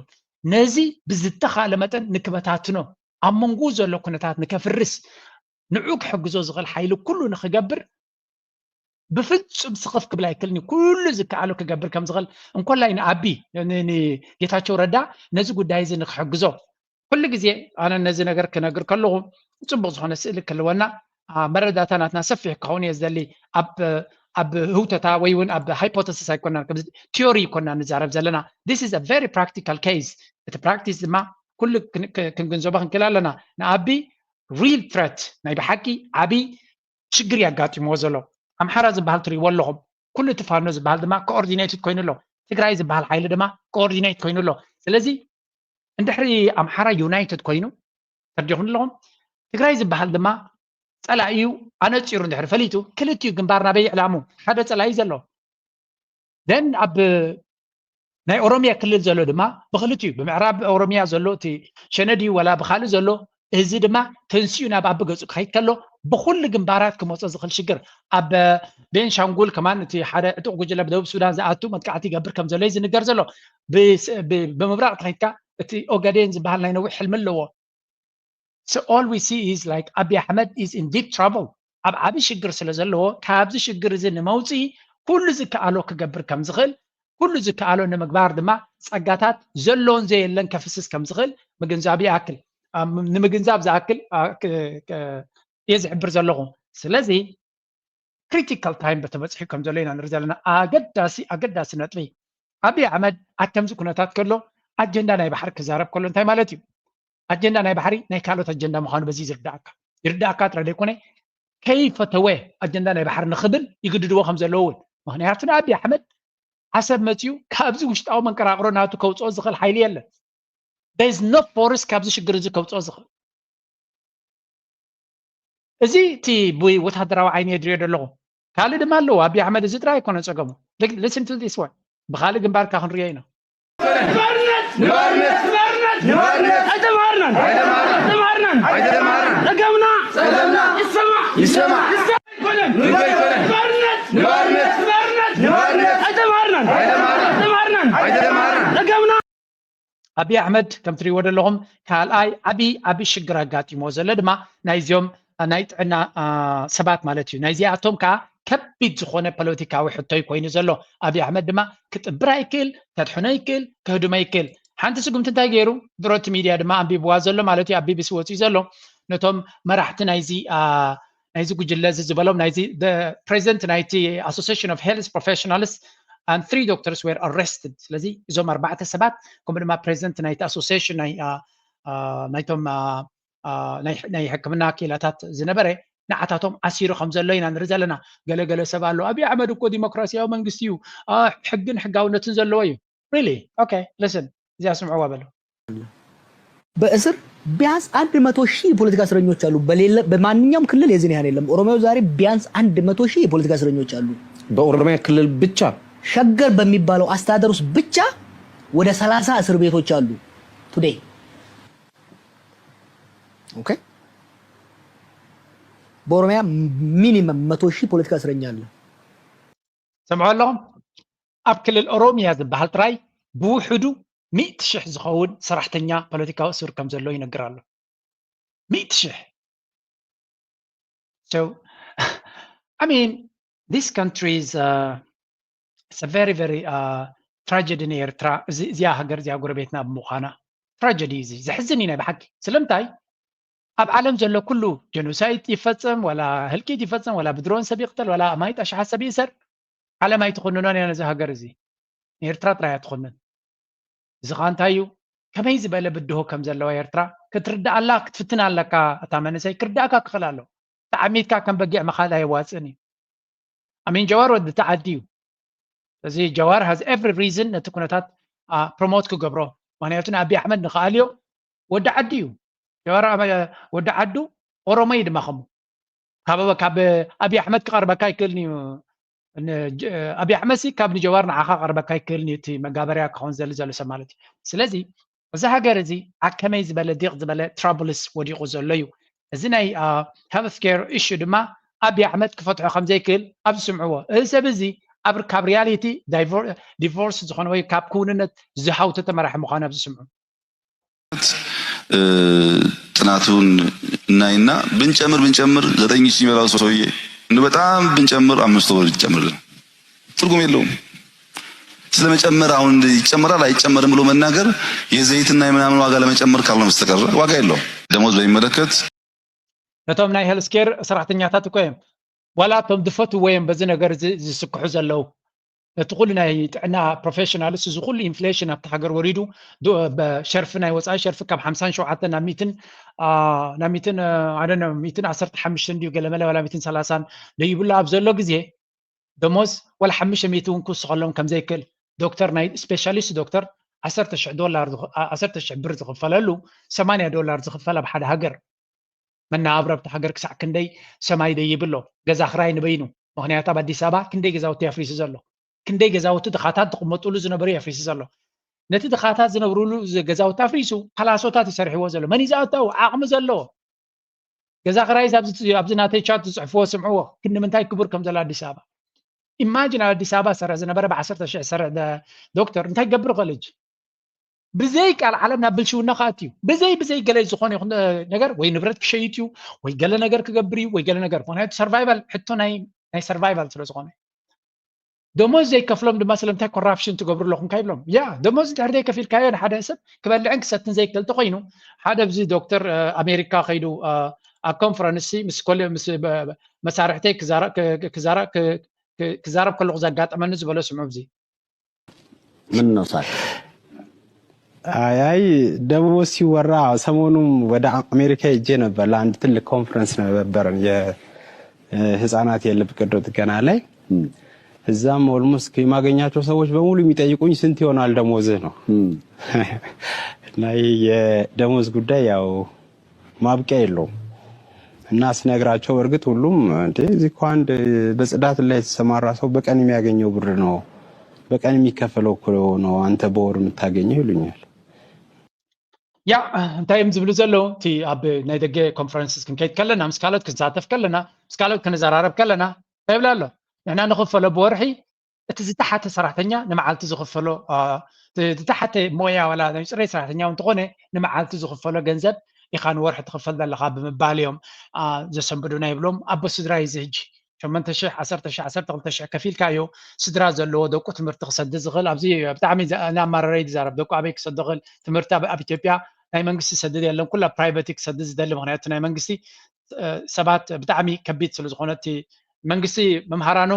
ነዚ ብዝተኻለ መጠን ንክበታትኖ ኣብ መንጎ ዘሎ ኩነታት ንከፍርስ ንዕኡ ክሕግዞ ዝኽእል ሓይሊ ኩሉ ንክገብር ብፍጹም ስኽፍ ክብል ኣይክልኒ ኩሉ ዝከኣሉ ክገብር ከም ዝኽእል እንኮላይ ንኣቢ ጌታቸው ረዳ ነዚ ጉዳይ እዚ ንክሕግዞ ኩሉ ግዜ ኣነ ነዚ ነገር ክነግር ከለኹ ፅቡቅ ዝኾነ ስእሊ ክህልወና መረዳእታናትና ሰፊሕ ክኸውን እየ ዝደሊ ኣብ ህውተታ ወይ እውን ኣብ ሃይፖተሲስ ኣይኮና ቲዮሪ ይኮና ንዛረብ ዘለና this is a very practical case እቲ ፕራክቲስ ድማ ኩሉ ክንግንዘቦ ክንክእል ኣለና ንኣቢ real threat ናይ ብሓቂ ዓብይ ችግር ያጋጥምዎ ዘሎ ኣምሓራ ዝበሃል ትሪእዎ ኣለኹም ኩሉ እቲ ፋኖ ዝበሃል ድማ ኮኦርዲኔትድ ኮይኑ ኣሎ ትግራይ ዝበሃል ሓይሊ ድማ ኮኦርዲኔት ኮይኑ ኣሎ ስለዚ እንድሕሪ ኣምሓራ ዩናይትድ ኮይኑ ተርዲኹም ኣለኹም ትግራይ ዝበሃል ድማ ፀላእዩ ኣነፂሩ እንድሕሪ ፈሊጡ ክልቲኡ ግንባር ናበይ ይዕላሙ ሓደ ፀላኢ ዘሎ ደን ኣብ ናይ ኦሮሚያ ክልል ዘሎ ድማ ብክልቲኡ ብምዕራብ ኦሮሚያ ዘሎ እቲ ሸነዲ ወላ ብካልእ ዘሎ እዚ ድማ ተንስኡ ናብ ኣብ ገፁ ክኸይድ ከሎ بكل جنبارات كموصل زخل شجر أب بين شانقول كمان تي حدا تقول جل بدو السودان زعتو متقعتي قبر كم زلي زنقر زلو بمبرق تحيكا تي أوغادين زبهال لينو حلم اللو. So all we see is like Abiy Ahmed is in deep trouble. أبي شجر سلزلو كابز شجر زين موتي كل زك على كجبر كم زغل كل زك على نمجبار دماء سقطات زلون زي اللي كفسس كم زغل مجنزابي أكل نمجنزاب زأكل يزعبر زلهم سلزي critical time بتبصح كم زلينا نرجعنا أقداسي نتبي أبي أحمد أتمز كناتات كله أجندة ناي بحر كزارب كله انتهي مالتي أجندة ناي بحري ناي كالو أجندة مخانو بزيز يرداك ترى يكونه كيف توه أجندة ناي بحر نخدم يقدروا خمسة لون ما نعرفنا أبي أحمد حسب ماتيو كابز وشت أو من كراغرو ناتو كوتس أزخل حيلي يلا there is no forest كابز شجرز كوتس أزخل إزي تي بوي وتهدروا عيني يدري دلهم خالد مالو أبي أحمد إزي ترى يكون أشجعهم listen to this one بخالد جنبار كهن ريانا أبي أحمد كم تري ورد لهم قال أبي شجرة قاتي موزل لما نايزيوم نايت عنا سبات مالتي نايزياتهم كبيت زخونة بوليتيكا وحتى يكون زلوا أبي أحمد دما كتبرايكل تدحنايكل كهدمايكل حانت سقوم تنتاجرو دروت ميديا دما أبي بوازلوا مالتي أبي بسوتي زلوا نتوم مرحت نايزي كجلز زبالهم نايزي the president نايتي Association of Health Professionals and 3 doctors were arrested لذي زوم 4 سبات كم لما president نايتي association نايتهم ناي حكمنا كيلاتات زنبرة نعتاتهم أسيرو خمسة لينا نرزلنا قال سبالو أبي أحمد كو ديمقراطية ومنجستيو حقاو نتنزلوا really okay listen زي أسمعوا وابلو በእስር ቢያንስ 100,000 የፖለቲካ እስረኞች አሉ። በማንኛውም ክልል የዚህ ያህል የለም። ኦሮሚያው ዛሬ ቢያንስ 100,000 የፖለቲካ እስረኞች አሉ። በኦሮሚያ ክልል ብቻ ሸገር በሚባለው አስተዳደር ውስጥ ብቻ ወደ 30 እስር ቤቶች አሉ ቱዴይ ኦኬ። በኦሮሚያ ሚኒመም 100,000 ፖለቲካ እስረኛ አለ። سمعوا لهم أب كل الأوروميا زبالت راي بوحدو 100,000 زخون صراحتنيا بوليتيكا أسر كم زلوا ينقرالو 100,000 so I mean this country is it's a very very tragedy in Eritrea زي هاجر زي قربيتنا بمخانا tragedy زي حزنينا بحكي سلمتاي أب عالم زلوا كله جنوسايد يفتصم ولا هلكيت يفتصم ولا بدرون سبيقتل ولا ما يتأشح سبيسر على ما يتخننون أنا زي هاجر زي إيرترا ترى يتخنن زغانتايو كم يزي بلا بده كم زلوا إيرترا كترد الله كتفتن الله كا أتامن سي كرداك خلالو تعميد كا كم بقيع مخالا يواسني أمين جوار ود تعديو زي جوار has every reason نتكونتات promote كو قبرو معناتنا أبي أحمد نخاليو ود عديو جوار ود عدو أورومي دمخمو كاب أبي أحمد كقربكاي كلني أبي أحمد سي كابني جوارنا عخا قربكاي كلني تي مقابريا كون زل سمالتي سلازي إذا هاجر زي أكمل زبالة ديق زبالة troubles وديق زليو زيناي health care issue دما أبي أحمد كفتح خمسة كل أب سمعوه إذا بزي أبر كاب reality divorce زخون ويا كاب كوننت زحاو تتمرح مخانا بسمعه ጥናቱን እናይና ብንጨምር 9 ሺህ የሚበላው ሰውዬ እንደ በጣም ብንጨምር 5 ወር ይጨምርልን ትርጉም የለውም። ስለመጨመር አሁን ይጨምራል አይጨመርም ብሎ መናገር የዘይትና የምናምን ዋጋ ለመጨመር ካልሆነ በስተቀር ዋጋ የለውም። ደሞዝ በሚመለከት ነቶም ናይ ሄልስ ኬር ሰራሕተኛታት እኮ እዮም ዋላ ቶም ድፈቱ ወይም በዚ ነገር ዝስክሑ ዘለው እቲ ኩሉ ናይ ጥዕና ፕሮፌሽናልስ እዚ ኩሉ ኢንፍሌሽን ኣብቲ ሃገር ወሪዱ በሸርፊ ናይ ወፃኢ ሸርፊ ካብ 57 ናብ 115 ድዩ ገለመለ ወላ 130 ደይብሉ ኣብ ዘሎ ግዜ ደሞዝ ወላ 500 እውን ክውስኸሎም ከም ዘይክእል ዶክተር ናይ ስፔሻሊስት ዶክተር $10,000 ብር ዝኽፈለሉ $80 ዝኽፈል ኣብ ሓደ ሃገር መናብር ኣብቲ ሃገር ክሳዕ ክንደይ ሰማይ ደይብሎ ገዛ ክራይ ንበይኑ ምክንያቱ ኣብ ኣዲስ ኣበባ ክንደይ ገዛውቲ ኣፍሪሱ ዘሎ ክንደይ ገዛውቲ ድኻታት ዝቕመጡሉ ዝነበሩ ኣፍሪሱ ዘሎ ነቲ ድኻታት ዝነብሩሉ ገዛውቲ ኣፍሪሱ ፓላሶታት ይሰርሕዎ ዘሎ መን ይዛእተው ዓቕሚ ዘለዎ ገዛ ክራይ ኣብዚ ናተይ ቻት ዝፅሕፍዎ ስምዕዎ ክንምንታይ ክቡር ከም ዘላ ኣዲስ ኣበባ ኢማጂን ኣዲስ ኣበባ ሰረ ዝነበረ ብ10,000 ሰረ ዶክተር እንታይ ገብር ኸልጅ ብዘይ ቃል ዓለምና ብልሽውና ካትዩ ብዘይ ገለ ዝኾነ ይኹን ነገር ወይ ንብረት ክሸይጥ እዩ ወይ ገለ ነገር ክገብር እዩ ወይ ገለ ነገር ምክንያቱ ሰርቫይቫል ሕቶ ናይ ሰርቫይቫል ስለ ዝኾነ ደሞዝ ዘይከፍሎም ድማ ስለምንታይ ኮራፕሽን ትገብሩ ኣለኹም ካይብሎም ያ ደሞዝ ድሕር ዘይከፊልካዮ ንሓደ ሰብ ክበልዕን ክሰትን ዘይክእል ተኮይኑ ሓደ ብዚ ዶክተር ኣሜሪካ ከይዱ ኣብ ኮንፈረንስ ምስ መሳርሕተይ ክዛረብ ከለኹ ዘጋጠመኒ ዝበሎ ስምዑ ብዚ ምን ነው ሳቅ አይ ደሞዝ ሲወራ ሰሞኑን ወደ አሜሪካ ሄጄ ነበር ለአንድ ትልቅ ኮንፈረንስ ነበረን የህፃናት የልብ ቀዶ ጥገና ላይ እዛም ኦልሞስት ከማገኛቸው ሰዎች በሙሉ የሚጠይቁኝ ስንት ይሆናል ደሞዝህ ነው እና የደሞዝ ጉዳይ ያው ማብቂያ የለውም እና ስነግራቸው እርግጥ ሁሉም እንዴ እዚህ እኮ አንድ በጽዳት ላይ የተሰማራ ሰው በቀን የሚያገኘው ብር ነው በቀን የሚከፈለው እኮ ነው አንተ በወር የምታገኘው ይሉኛል ያ እንታይም ዝብሉ ዘሎ ቲ ኣብ ናይ ደገ ኮንፈረንስስ ክንከይድ ከለና ምስ ካልኦት ክንሳተፍ ከለና ምስ ካልኦት ክንዘራረብ ከለና ይብላ ኣሎ ንሕና ንኽፈሎ ብወርሒ እቲ ዝተሓተ ሰራሕተኛ ንመዓልቲ ዝኽፈሎ ዝተሓተ ሞያ ወላ ናይ ፅሬት ሰራሕተኛ እንትኾነ ንመዓልቲ ዝኽፈሎ ገንዘብ ኢኻ ንወርሒ ትኽፈል ዘለኻ ብምባል እዮም ዘሰንብዱና ይብሎም ኣቦ ስድራ እዩ ሕጂ 8,000 10,000 12,000 ከፊልካዮ ስድራ ዘለዎ ደቁ ትምህርቲ ክሰድድ ዝኽእል ኣብዚ ብጣዕሚ ናማረረይ ዝዛረብ ደቁ ኣበይ ክሰድድ ዝኽእል ትምህርቲ ኣብ ኢትዮጵያ ናይ መንግስቲ ሰድድ የለን ኩላ ፕራይቬት ክሰድድ ዝደሊ ምክንያቱ ናይ መንግስቲ ሰባት ብጣዕሚ ከቢድ ስለ ዝኾነ እቲ መንግስቲ መምሃራኑ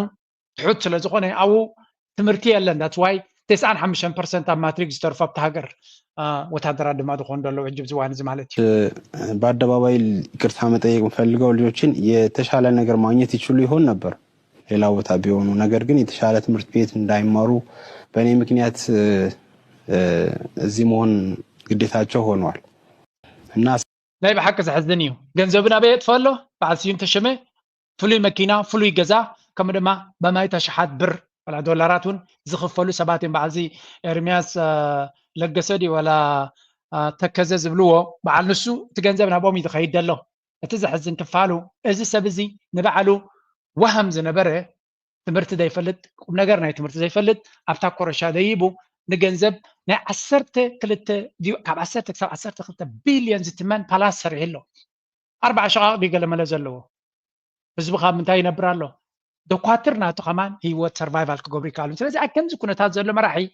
ትሑት ስለ ዝኾነ ኣብኡ ትምህርቲ የለን that's why 95% ኣብ ማትሪክ ዝተርፉ ኣብቲ ሃገር ወታደራት ድማ ዝኾኑ ደለው ዕጅብ ዝዋን እዚ ማለት እዩ በአደባባይ ይቅርታ መጠየቅ ፈልገው ልጆችን የተሻለ ነገር ማግኘት ይችሉ ይሆን ነበር ሌላ ቦታ ቢሆኑ ነገር ግን የተሻለ ትምህርት ቤት እንዳይማሩ በእኔ ምክንያት እዚህ መሆን ግዴታቸው ሆኗል እና ናይ ብሓቂ ዘሕዝን እዩ ገንዘብና በየጥፈሎ በዓል ስዩም ተሸመ ፍሉይ መኪና ፍሉይ ገዛ ከም ድማ በማይ ተሽሓት ብር ወላ ዶላራቱን ዝኽፈሉ ሰባት እዮም በዓል ኤርሚያስ ለገሰዲ ወላ ተከዘ ዝብልዎ በዓል ንሱ እቲ ገንዘብ ናቦም እዩ ዝኸይድ ዘሎ እቲ ዘሕዝን ክፋሉ እዚ ሰብ እዚ ንባዕሉ ወሃም ዝነበረ ትምህርቲ ዘይፈልጥ ቁም ነገር ናይ ትምህርቲ ዘይፈልጥ ኣብታ ኮረሻ ደይቡ ንገንዘብ ናይ 12 ክሳብ 12 ቢልዮን ዝትመን ፓላስ ሰሪሑ ኣሎ 40 ሸቓቕ ገለመለ ዘለዎ ህዝቢ ካብ ምንታይ ይነብር ኣሎ ደኳትር ናቱ ከማን ህይወት ሰርቫይቫል ክገብሩ ይከኣሉ ስለዚ ከምዚ ኩነታት ዘሎ መራሒ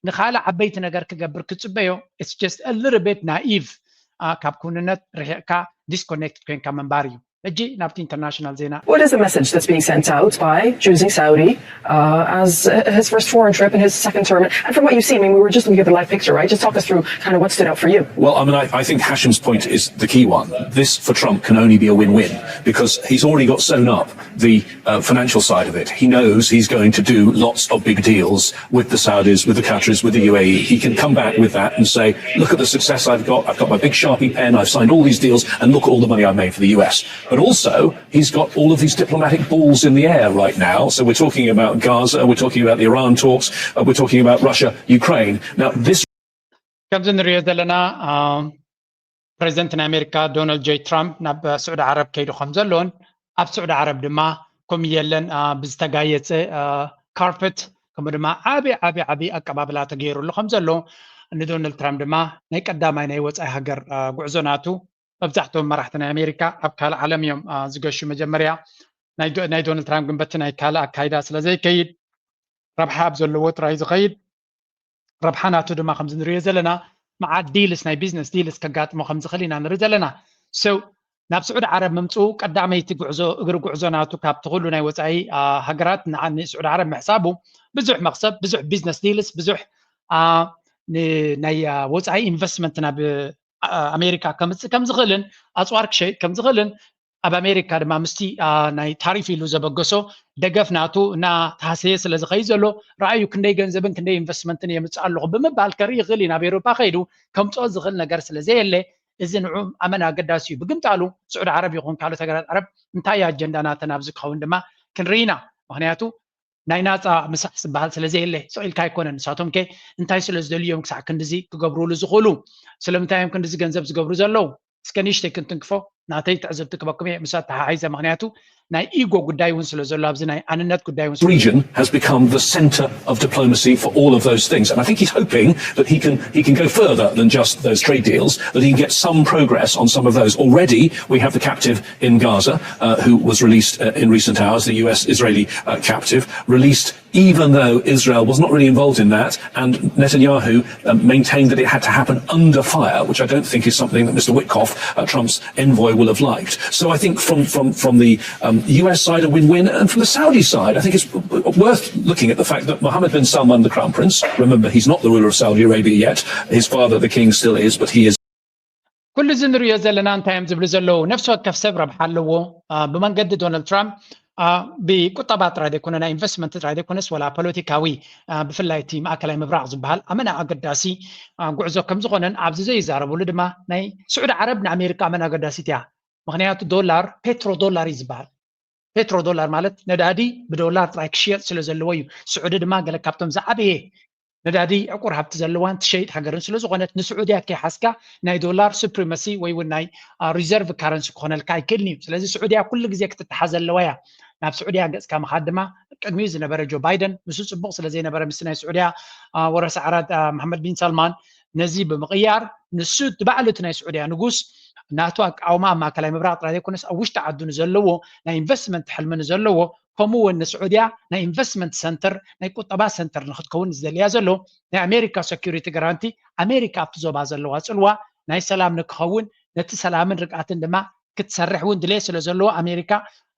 ንኻልእ ዓበይቲ ነገር ክገብር ክፅበዮ it's just a little bit naive ካብ ኩንነት ርሒቕካ disconnected ኮይንካ መንባር እዩ እጂ ናብቲ ኢንተርናሽናል ዜና What is the message that's being sent out by choosing Saudi as his first foreign trip in his second term? And from what you've seen, I mean, we were just looking at the live picture, right? Just talk us through kind of what stood out for you. Well, I mean, I think Hashim's point is the key one. This, for Trump, can only be a win-win because he's already got sewn up the financial side of it. He knows he's going to do lots of big deals with the Saudis, with the Qataris, with the UAE. He can come back with that and say, look at the success I've got. I've got my big Sharpie pen. I've signed all these deals and look at all the money I've made for the US. But also, he's got all of these diplomatic balls in the air right now. So we're talking about Gaza, we're talking about the Iran talks, we're talking about Russia, Ukraine. Now this... ከምዚ ንሪኦ ዘለና ፕሬዚደንት ናይ ኣሜሪካ ዶናልድ ጄ ትራምፕ ናብ ስዑድ ዓረብ ከይዱ ከም ዘሎን ኣብ ስዑድ ዓረብ ድማ ከምኡ የለን ብዝተጋየፀ ካርፔት ከምኡ ድማ ዓብዪ ኣቀባብላ ተገይሩሉ ከም ዘሎ ንዶናልድ ትራምፕ ድማ ናይ ቀዳማይ ናይ ወፃኢ ሃገር ጉዕዞ ናቱ መብዛሕትኦም መራሕቲ ናይ ኣሜሪካ ኣብ ካልእ ዓለም እዮም ዝገሹ መጀመርያ ናይ ዶናልድ ትራምፕ ግን በቲ ናይ ካልእ ኣካይዳ ስለዘይከይድ ረብሓ ኣብ ዘለዎ ጥራይ ዝኸይድ ረብሓ ናቱ ድማ ከምዚ ንሪኦ ዘለና መዓ ዲልስ ናይ ቢዝነስ ዲልስ ከጋጥሞ ከም ዝኽእል ኢና ንርኢ ዘለና ሰው ናብ ስዑድ ዓረብ ምምፅኡ ቀዳመይቲ ጉዕዞ እግሪ ጉዕዞ ናቱ ካብቲ ኩሉ ናይ ወፃኢ ሃገራት ንስዑድ ዓረብ ምሕሳቡ ብዙሕ መክሰብ ብዙሕ ቢዝነስ ዲልስ ብዙሕ ናይ ወፃኢ ኢንቨስትመንት ናብ ኣሜሪካ ከምፅእ ከም ዝኽእልን ኣፅዋር ክሸይጥ ከም ዝኽእልን ኣብ ኣሜሪካ ድማ ምስቲ ናይ ታሪፍ ኢሉ ዘበገሶ ደገፍ ናቱ እና ታህሰየ ስለ ዝኸይድ ዘሎ ረኣዩ ክንደይ ገንዘብን ክንደይ ኢንቨስትመንትን የምፅእ ኣለኹ ብምባል ከርኢ ይኽእል እዩ ናብ ኤሮፓ ከይዱ ከምፅኦ ዝኽእል ነገር ስለዘየለ እዚ ንዑ ኣመን ኣገዳሲ እዩ ብግምጣሉ ስዑድ ዓረብ ይኹን ካልኦት ሃገራት ዓረብ እንታይ ኣጀንዳ ናተን ኣብዚ ክኸውን ድማ ክንርኢ ኢና ምክንያቱ ናይ ናፃ ምሳሕ ዝበሃል ስለዘየለ ስኢልካ ኣይኮነን ንሳቶም ከ እንታይ ስለ ዝደልዮም ክሳዕ ክንዲዚ ክገብርሉ ዝኽእሉ ስለምንታይ እዮም ክንዲዚ ገንዘብ ዝገብሩ ዘለው እስከ ንእሽተይ ክንትንክፎ ናተይ ትዕዘብቲ ክበኩም እየ ምሳት ተሓሒዘ ምክንያቱ ናይ ኢጎ ጉዳይ እውን ስለ ዘሎ ኣብዚ ናይ ኣንነት ጉዳይ እውን region has become the center of diplomacy for all of those things, and I think he's hoping that he can go further than just those trade deals, that he can get some progress on some of those. Already we have the captive in Gaza who was released in recent hours, the US Israeli captive released even though Israel was not really involved in that, and Netanyahu maintained that it had to happen under fire, which I don't think is something that Mr. Witkoff, Trump's envoy, will have liked. So I think from the US side a win-win, and from the Saudi side I think it's worth looking at the fact that Mohammed bin Salman, the Crown Prince, remember he's not the ruler of Saudi Arabia yet, his father the king still is, but he is كل ዝንሪዮ ዘለና እንታይ እዮም ዝብሉ ዘለዉ ነፍሲ ወከፍ ሰብ ረብሓ ኣለዎ ብመንገዲ ዶናልድ ትራምፕ ብቁጠባ ጥራይ ዘይኮነ ናይ ኢንቨስትመንት ጥራይ ዘይኮነስ ወላ ፖለቲካዊ ብፍላይ እቲ ማእከላይ ምብራቅ ዝበሃል ኣመና ኣገዳሲ ጉዕዞ ከም ዝኾነን ኣብዚ ዘይዛረብሉ ድማ ናይ ስዑድ ዓረብ ንኣሜሪካ ኣመና ኣገዳሲት እያ ምክንያቱ ዶላር ፔትሮ ዶላር እዩ ዝበሃል ፔትሮ ዶላር ማለት ነዳዲ ብዶላር ጥራይ ክሽየጥ ስለ ዘለዎ እዩ ስዑድ ድማ ገለ ካብቶም ዝዓበየ ነዳዲ ዕቁር ሃብቲ ዘለዋን ትሸይጥ ሃገርን ስለ ዝኾነት ንስዑድያ ከይሓስካ ናይ ዶላር ሱፕሪማሲ ወይ እውን ናይ ሪዘርቭ ካረንሲ ክኾነልካ ኣይክእልን እዩ ስለዚ ስዑድያ ኩሉ ግዜ ክትተሓዝ ዘለዋ እያ ናብ ስዑድያ ገጽካ ምኻድ ድማ ቅድሚኡ ዝነበረ ጆ ባይደን ምስ ጽቡቕ ስለ ዘይነበረ ምስ ናይ ስዑድያ ወረሳ ዓራት መሐመድ ቢን ሰልማን ነዚ ብምቕያር ንሱ ትባዕሉ እቲ ናይ ስዑድያ ንጉስ ናቱ ኣቃውማ ማእከላይ ምብራቅ ጥራይ ዘይኮነስ ኣብ ውሽጢ ዓዱ ንዘለዎ ናይ ኢንቨስትመንት ሕልሚ ንዘለዎ ከምኡ እውን ንስዑድያ ናይ ኢንቨስትመንት ሰንተር ናይ ቁጠባ ሰንተር ንክትከውን ዝደልያ ዘሎ ናይ ኣሜሪካ ሴኩሪቲ ጋራንቲ ኣሜሪካ ኣብቲ ዞባ ዘለዋ ፅልዋ ናይ ሰላም ንክኸውን ነቲ ሰላምን ርግኣትን ድማ ክትሰርሕ እውን ድሌት ስለ ዘለዎ ኣሜሪካ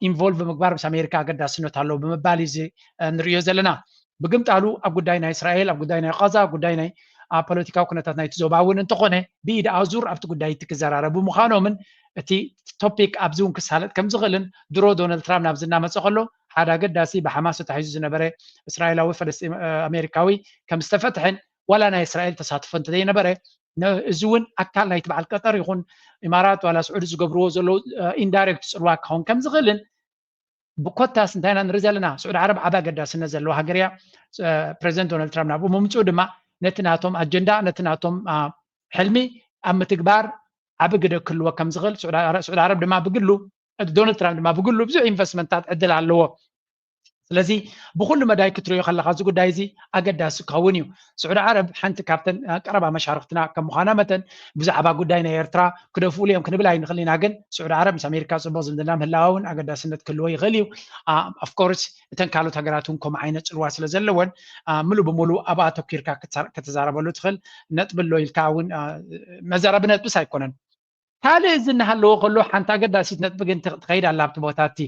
ኢንቮልቭ ምግባር ምስ ኣሜሪካ ኣገዳስነት ኣለዎ ብምባል እዚ ንሪኦ ዘለና ብግምጣሉ ኣብ ጉዳይ ናይ እስራኤል ኣብ ጉዳይ ናይ ጋዛ ኣብ ጉዳይ ናይ ፖለቲካዊ ኩነታት ናይቲ ዞባ እውን እንተኾነ ብኢድ ኣዙር ኣብቲ ጉዳይ እቲ ክዘራረቡ ምዃኖምን እቲ ቶፒክ ኣብዚ እውን ክሳለጥ ከም ዝኽእልን ድሮ ዶናልድ ትራምፕ ናብ ዝናመፀ ከሎ ሓደ ኣገዳሲ ብሓማስ ተታሒዙ ዝነበረ እስራኤላዊ ፈለስጢን ኣሜሪካዊ ከም ዝተፈትሐን ዋላ ናይ እስራኤል ተሳትፎ እንተዘይነበረ እዚ እውን ኣካል ናይቲ በዓል ቀጠር ይኹን ኢማራት ዋላ ስዑድ ዝገብርዎ ዘለዉ ኢንዳይሬክት ፅልዋ ክኸውን ከም ዝኽእልን ብኮታስ እንታይና ንርኢ ዘለና ስዑድ ዓረብ ዓብ ኣገዳስነት ዘለዋ ሃገር እያ ፕሬዚደንት ዶናልድ ትራምፕ ናብኡ ምምፅኡ ድማ ነቲ ናቶም ኣጀንዳ ነቲ ናቶም ሕልሚ ኣብ ምትግባር ዓብ ግደ ክህልዎ ከም ዝኽእል ስዑድ ዓረብ ድማ ብግሉ ዶናልድ ትራምፕ ድማ ብግሉ ብዙሕ ኢንቨስትመንታት ዕድል ኣለዎ ስለዚ ብኩሉ መዳይ ክትሪኦ ከለካ እዚ ጉዳይ እዚ ኣገዳሲ ክኸውን እዩ ስዑድ ዓረብ ሓንቲ ካብተን ቀረባ መሻርክትና ከም ምዃና መጠን ብዛዕባ ጉዳይ ናይ ኤርትራ ክደፍእሉ እዮም ክንብል ኣይንኽእል ኢና ግን ስዑድ ዓረብ ምስ ኣሜሪካ ፅቡቅ ዝምድና ምህላውን ኣገዳስነት ክህልዎ ይኽእል እዩ ኣፍኮርስ እተን ካልኦት ሃገራት እውን ከምኡ ዓይነት ፅልዋ ስለ ዘለወን ሙሉእ ብሙሉእ ኣብኣ ተኪርካ ከተዛረበሉ ትኽእል ነጥብሎ ኢልካ እውን መዛረቢ ነጥብስ ኣይኮነን ካልእ እዚ እናሃለዎ ከሎ ሓንቲ ኣገዳሲት ነጥቢ ግን ትኸይድ ኣላ ኣብቲ ቦታ እቲ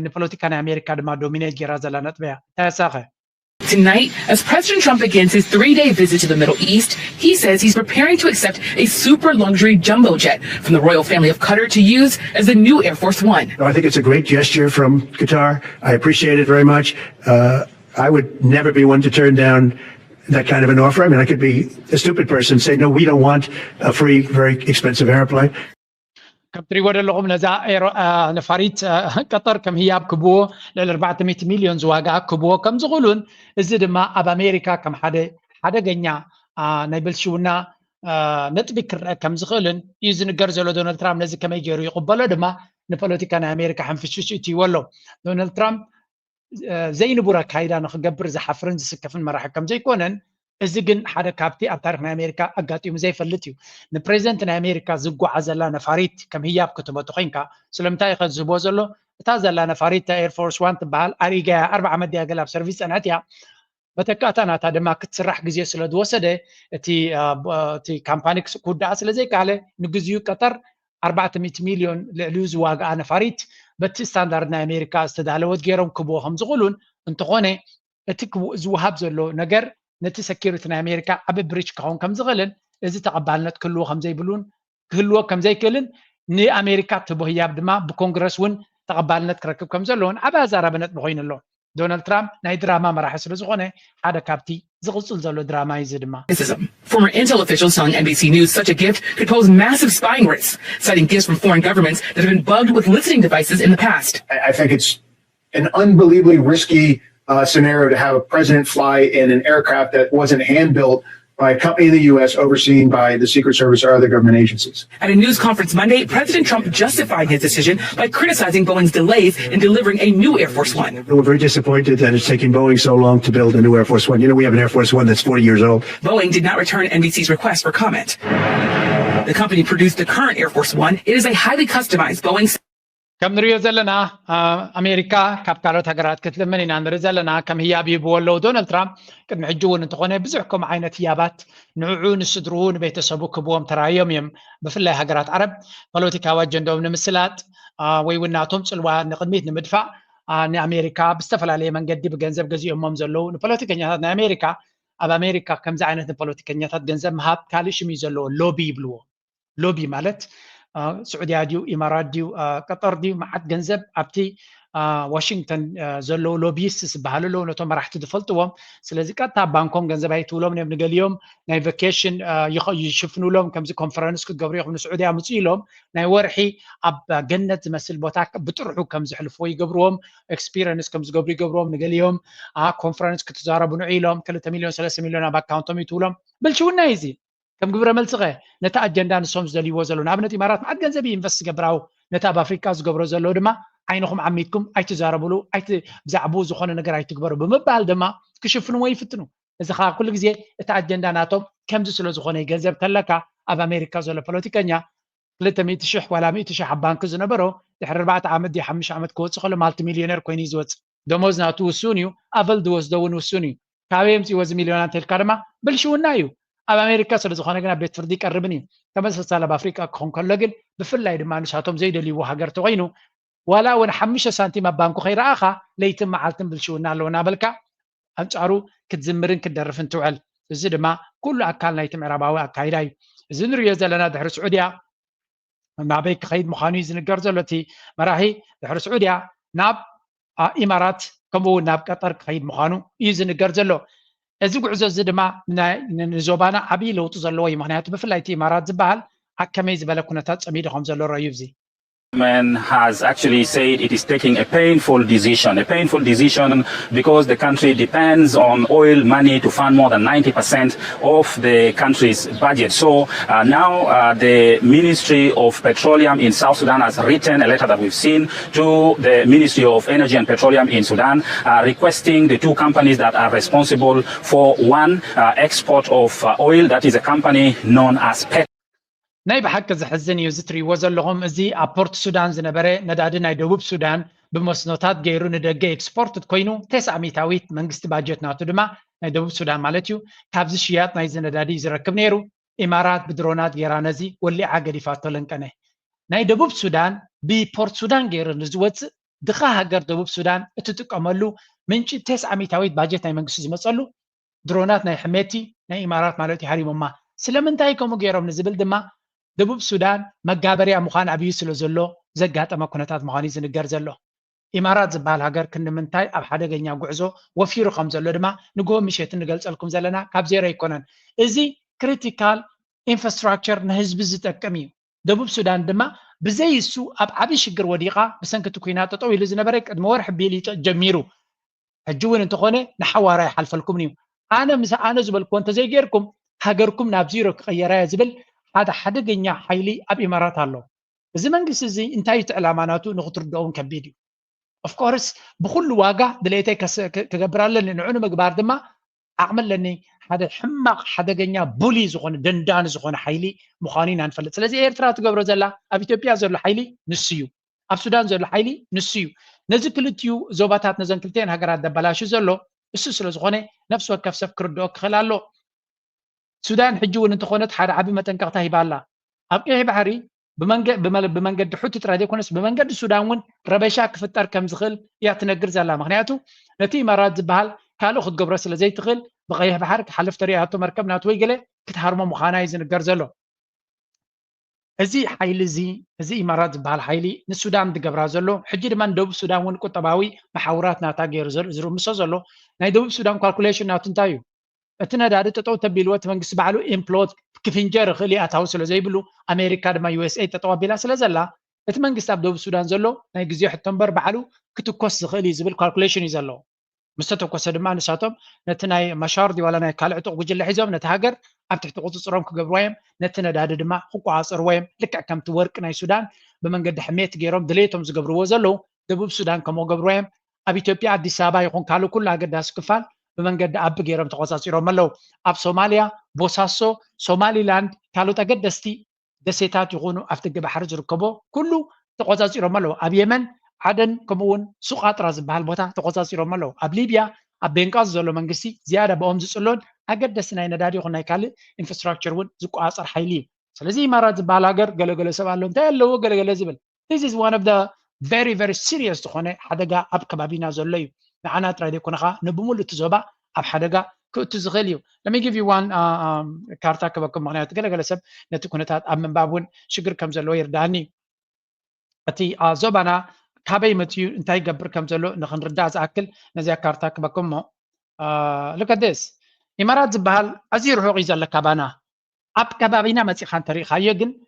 ንፖለቲካ ናይ ኣሜሪካ ድማ ዶሚኔት ጌራ ዘላ ነጥቢ እያ ታያሳኸ Tonight, as President Trump begins his 3-day visit to the Middle East, he says he's preparing to accept a super luxury jumbo jet from the royal family of Qatar to use as the new Air Force One. I think it's a great gesture from Qatar. I appreciate it very much. I would never be one to turn down that kind of an offer. I mean, I could be a stupid person and say, no, we don't want a free, very expensive airplane. كم تريد لهم نزاع نفاريت قطر كم هي كبوه ل 400 مليون زواجا كبوه كم زغلون الزد ما أب أمريكا كم حدا جنيا نبل شونا نتبكر كم زغلون يزن جرزلو دونالد ترامب نزل كم يجري يقبله دما نبوليتيكا أمريكا هم في شو تي ولو دونالد ترامب زي نبورا كايدا نخجبر زحفرن زسكفن مراح كم زي كونن إذن حدا كابتي أبتارك أمريكا أقاتيهم زي فلتيو نبريزنت أمريكا زقوا عزلا نفاريت كم هي بكتبة تخينكا سلمتاي خد زبوزلو تازلا نفاريت اير فورس 1 تبال أريجا 4 مدي أقلاب سيرفيس أناتيا بتكاتنا هذا ما كتسرح جزية سلد وسده تي كامبانيك كودا أصل زي كاله نجزيو قطر 400 مليون لوز واقع نفاريت بتستاندردنا أمريكا استدعوا وتجيرهم كبوهم زغلون انتقونه تكو زوهاب زلو نجر نتي سكيورتنا أمريكا أبي بريتش كهون كم زغلن إذا تقبلنا كله خم زي بلون كله كم زي كلن ني أمريكا تبغى يبدما بكونغرس ون تقبلنا تركب كم زلون أبى زاربنا بغين اللون دونالد ترامب ناي دراما ما راح يصير زغونه هذا كابتي زغل زلو دراما يزدما. Former Intel officials telling NBC News such a gift could pose massive spying risks, citing gifts from foreign governments that have been bugged with listening devices in the past. I think it's an unbelievably risky scenario to have a president fly in an aircraft that wasn't hand-built by a company in the U.S. overseen by the Secret Service or other government agencies. At a news conference Monday, President Trump justified his decision by criticizing Boeing's delays in delivering a new Air Force One. We're very disappointed that it's taking Boeing so long to build a new Air Force One. You know, we have an Air Force One that's 40 years old. Boeing did not return NBC's request for comment. The company produced the current Air Force One. It is a highly customized Boeing. كم نريد زلنا أمريكا كابتالوت هجرات كتلمنينا نريد زلنا كم هي بيبولو دونالد ترامب كم حجون انتقونه بزعكم عينة يابات نوعون السدرون بيتسبو كبوهم ترايم يم بفلا هجرات عرب بوليتيكا وجندوم نمسلات ويوناتهم سلوا نقدميت نمدفع أمريكا بستفل عليه من قد بجنزب جزء أمم زلوا البوليتيكا نهاد أمريكا أب أمريكا كم زعينة البوليتيكا نهاد جنزب مهاب كاليش ميزلوا لوبي بلو لوبي مالت سعودية ديو إمارات ديو قطر ديو معت جنزب أبتي واشنطن زلو لوبيست سبحالو لو نتوما راح تدفلتوهم سلازي كاتا بانكوم جنزب هاي تولوم نبني اليوم ناي فاكيشن يشوفنوا لهم كمزي كونفرنس كتقبريهم من السعودية مصيلهم ناي ورحي أب جنة مثل بوتاك بتروحوا كمزي حلفوا يقبروهم اكسبيرينس كمزي قبري يقبروهم نقال اليوم كونفرنس كتزاربوا نعيلهم 3 مليون 3 مليون باكاونتهم يتولهم بلشو نايزي كم قبره ملصقه نتا اجندا نسوم زلي وزلو نابنت امارات معد ገንዘብ ኢንቨስት ገብራው ነታ በአፍሪካ ዝገብሮ ዘሎ ድማ ዓይንኹም ዓሚትኩም ኣይትዛረብሉ ብዛዕቡ ዝኾነ ነገር ኣይትግበሩ ብምባል ድማ ክሽፍኑ ወይ ይፍትኑ እዚ ኻ ኩሉ ግዜ እቲ አጀንዳ ናቶም ከምዚ ስለ ዝኾነ ገንዘብ ተለካ ኣብ አሜሪካ ዘሎ ፖለቲከኛ 200,000 ወላ 100,000 ኣብ ባንክ ዝነበሮ ድሕሪ 4 ዓመት 5 ዓመት ክወፅእ ከሎ ማልቲ ሚሊዮነር ኮይኑ ይዝወፅ ደሞዝ ናቱ ውሱን እዩ ኣቨል ድወስደውን ውሱን እዩ ካበየም ጽወዝ ሚሊዮናት ተልካ ድማ ብልሽውና እዩ ኣብ አሜሪካ ስለ ዝኾነ ግን ቤት ፍርዲ ይቀርብን እዩ ተመሳሳለ በአፍሪካ ክኾን ከሎ ግን ብፍላይ ድማ ንሳቶም ዘይደልይዎ ሃገር ተኮይኑ ዋላ ወን 5 ሳንቲም ኣብ ባንኩ ከይረኣኻ ለይትን መዓልትን ብልሽውና ኣለውና በልካ አንጻሩ ክትዝምርን ክትደርፍን ትውዕል እዚ ድማ ኩሉ ኣካል ናይቲ ምዕራባዊ ኣካይዳ እዩ እዚ ንሪኦ ዘለና ድሕሪ ስዑድያ ናበይ ክኸይድ ምዃኑ እዩ ዝንገር ዘሎ እቲ መራሒ ድሕሪ ስዑድያ ናብ ኢማራት ከምኡውን ናብ ቀጠር ክኸይድ ምዃኑ እዩ ዝንገር ዘሎ እዚ ጉዕዞ እዚ ድማ ንዞባና ዓብይ ለውጢ ዘለዎ እዩ ምክንያቱ ብፍላይ እቲ ኢማራት ዝበሃል ከመይ ዝበለ ኩነታት ፀሚዱ ከም ዘሎ ረኣዩ እዚ Man has actually said it is taking a painful decision because the country depends on oil money to fund more than 90% of the country's budget. So now the Ministry of Petroleum in South Sudan has written a letter that we've seen to the Ministry of Energy and Petroleum in Sudan requesting the two companies that are responsible for one export of oil, that is a company known as ናይ ብሓቂ ዝሕዝን እዩ ዝትሪእዎ ዘለኹም እዚ ኣብ ፖርት ሱዳን ዝነበረ ነዳዲ ናይ ደቡብ ሱዳን ብመስኖታት ገይሩ ንደገ ኤክስፖርት ኮይኑ 900 መንግስቲ ባጀት ናቱ ድማ ናይ ደቡብ ሱዳን ማለት እዩ ካብዚ ሽያጥ ናይ ነዳዲ ዝረክብ ነይሩ ኢማራት ብድሮናት ጌራ ነዚ ወሊዓ ገዲፋቶ ለንቀነ ናይ ደቡብ ሱዳን ብፖርት ሱዳን ገይሩ ንዝወፅእ ድኻ ሃገር ደቡብ ሱዳን እትጥቀመሉ ምንጭ 900 ባጀት ናይ መንግስቲ ዝመፀሉ ድሮናት ናይ ሕሜቲ ናይ ኢማራት ማለት እዩ ሓሪሞማ ስለምንታይ ከምኡ ገይሮም ንዝብል ድማ ደቡብ ሱዳን መጋበርያ ምዃን ኣብዩ ስለ ዘሎ ዘጋጠመ ኩነታት ምዃኑ ዝንገር ዘሎ ኢማራት ዝበሃል ሃገር ክንምንታይ ኣብ ሓደገኛ ጉዕዞ ወፊሩ ከም ዘሎ ድማ ንጎ ምሸት ንገልጸልኩም ዘለና ካብ ዜሮ ኣይኮነን እዚ ክሪቲካል ኢንፍራስትራክቸር ንህዝቢ ዝጠቅም እዩ ደቡብ ሱዳን ድማ ብዘይ እሱ ኣብ ዓብይ ሽግር ወዲቓ ብሰንኪቲ ኩናት ጠጠው ኢሉ ዝነበረ ቅድሚ ወርሒ ቢል ጀሚሩ ሕጂ እውን እንተኾነ ንሓዋራ ይሓልፈልኩም እዩ ኣነ ዝበልክዎ እንተዘይጌርኩም ሃገርኩም ናብ ዜሮ ክቀየራ ዝብል ሓደገኛ ሓይሊ ኣብ ኢማራት ኣሎ እዚ መንግስቲ እዚ እንታይ እቲ ዕላማ ናቱ ንኽትርድኦም ከቢድ እዩ ኦፍ ኮርስ ብኩሉ ዋጋ ድሌተይ ክገብራለን ንዑ ምግባር ድማ ዓቕመለኒ ሓደ ሕማቕ ሓደገኛ ቡሊ ዝኾነ ደንዳን ዝኾነ ሓይሊ ምዃኑ ኢና ንፈልጥ ስለዚ ኤርትራ ትገብሮ ዘላ ኣብ ኢትዮጵያ ዘሎ ሓይሊ ንሱ እዩ ኣብ ሱዳን ዘሎ ሓይሊ ንሱ እዩ ነዚ ክልቲኡ ዞባታት ነዘን ክልቲአን ሃገራት ደበላሹ ዘሎ እሱ ስለ ዝኾነ ነፍሲ ወከፍ ሰብ ክርድኦ ክኽእል ኣሎ ሱዳን ሕጂ እውን እንተኾነት ሓደ ዓብይ መጠንቀቕታ ሂባላ ኣብ ቀይሕ ባሕሪ ብመንገዲ ሕቱ ጥራይ ዘይኮነስ ብመንገዲ ሱዳን እውን ረበሻ ክፍጠር ከም ዝኽእል እያ ትነግር ዘላ ምክንያቱ ነቲ ኢማራት ዝበሃል ካልእ ክትገብሮ ስለ ዘይትኽእል ብቀይሕ ባሕሪ ክሓልፍ ተሪእያቶ መርከብ ናቱ ወይ ገለ ክትሃርሞ ምዃና እዩ ዝንገር ዘሎ እዚ ሓይሊ እዚ ኢማራት ዝበሃል ሓይሊ ንሱዳን ዝገብራ ዘሎ ሕጂ ድማ ንደቡብ ሱዳን እውን ቁጠባዊ ማሕውራት ናታ ገይሩ ዝርምሶ ዘሎ ናይ ደቡብ ሱዳን ካልኩሌሽን ናቱ እንታይ እዩ እቲ ነዳዲ ጠጠው ተቢልዎ መንግስቲ ባዕሉ ኢምፕሎት ክፍንጀር ክእል ኣታው ስለ ዘይብሉ ኣሜሪካ ድማ ዩኤስኤ ጠጠው ኣቢላ ስለ ዘላ እቲ መንግስቲ ኣብ ደቡብ ሱዳን ዘሎ ናይ ግዜ ሕቶ እምበር ባዕሉ ክትኮስ ዝኽእል እዩ ዝብል ካልኩሌሽን እዩ ዘለዎ مستتوكس دما نساتهم نتناي مشار دي ولا ناي كالعتق وجل حزام نتهاجر أبتح تقصصرهم كجبرويم نتنا داد دما حقوق عصرويم لك كم تورك ناي السودان بمن قد حميت جيرهم دليتهم زجبروا وزلوا دبوب السودان كمو جبرويم أبي توبيا أدي سابا يكون كالو كلها قد أسكفال بمن قد أب جيرهم تقصصرهم ملو أب سوماليا بوساسو سومالي لاند كالو تقدستي دسيتات يغونوا أفتق بحرج ركبو كله تقصصرهم ملو أبي يمن عدن كمون سوقات راز بهالبوتا تقصصيرهم ملو اب ليبيا اب بنقاز زلو منغسي زياده بهم زصلون اقدسنا ينادادي خنا يكال انفراستراكشر ون زقاصر حيلي سلازي امارات بالهاجر غلغل سبالو انت لو غلغل زبل this is one of the very serious تخونه حدغا اب كبابينا زلو معنا ترايد كونخا نبمول تزوبا اب حدغا كنت زغليو let me give you one كارتا كبكم مغنيات غلغل سب نتكونتات اب من بابون شجر كم زلو يرداني اتي زوبانا كابي متيو انتاي قبر كم زلو نخن ردا زاكل نزيا كارتا كبكم look at this امارات زبال ازير حقوق يزل كابانا اب كبابينا متي خان تاريخ هيغن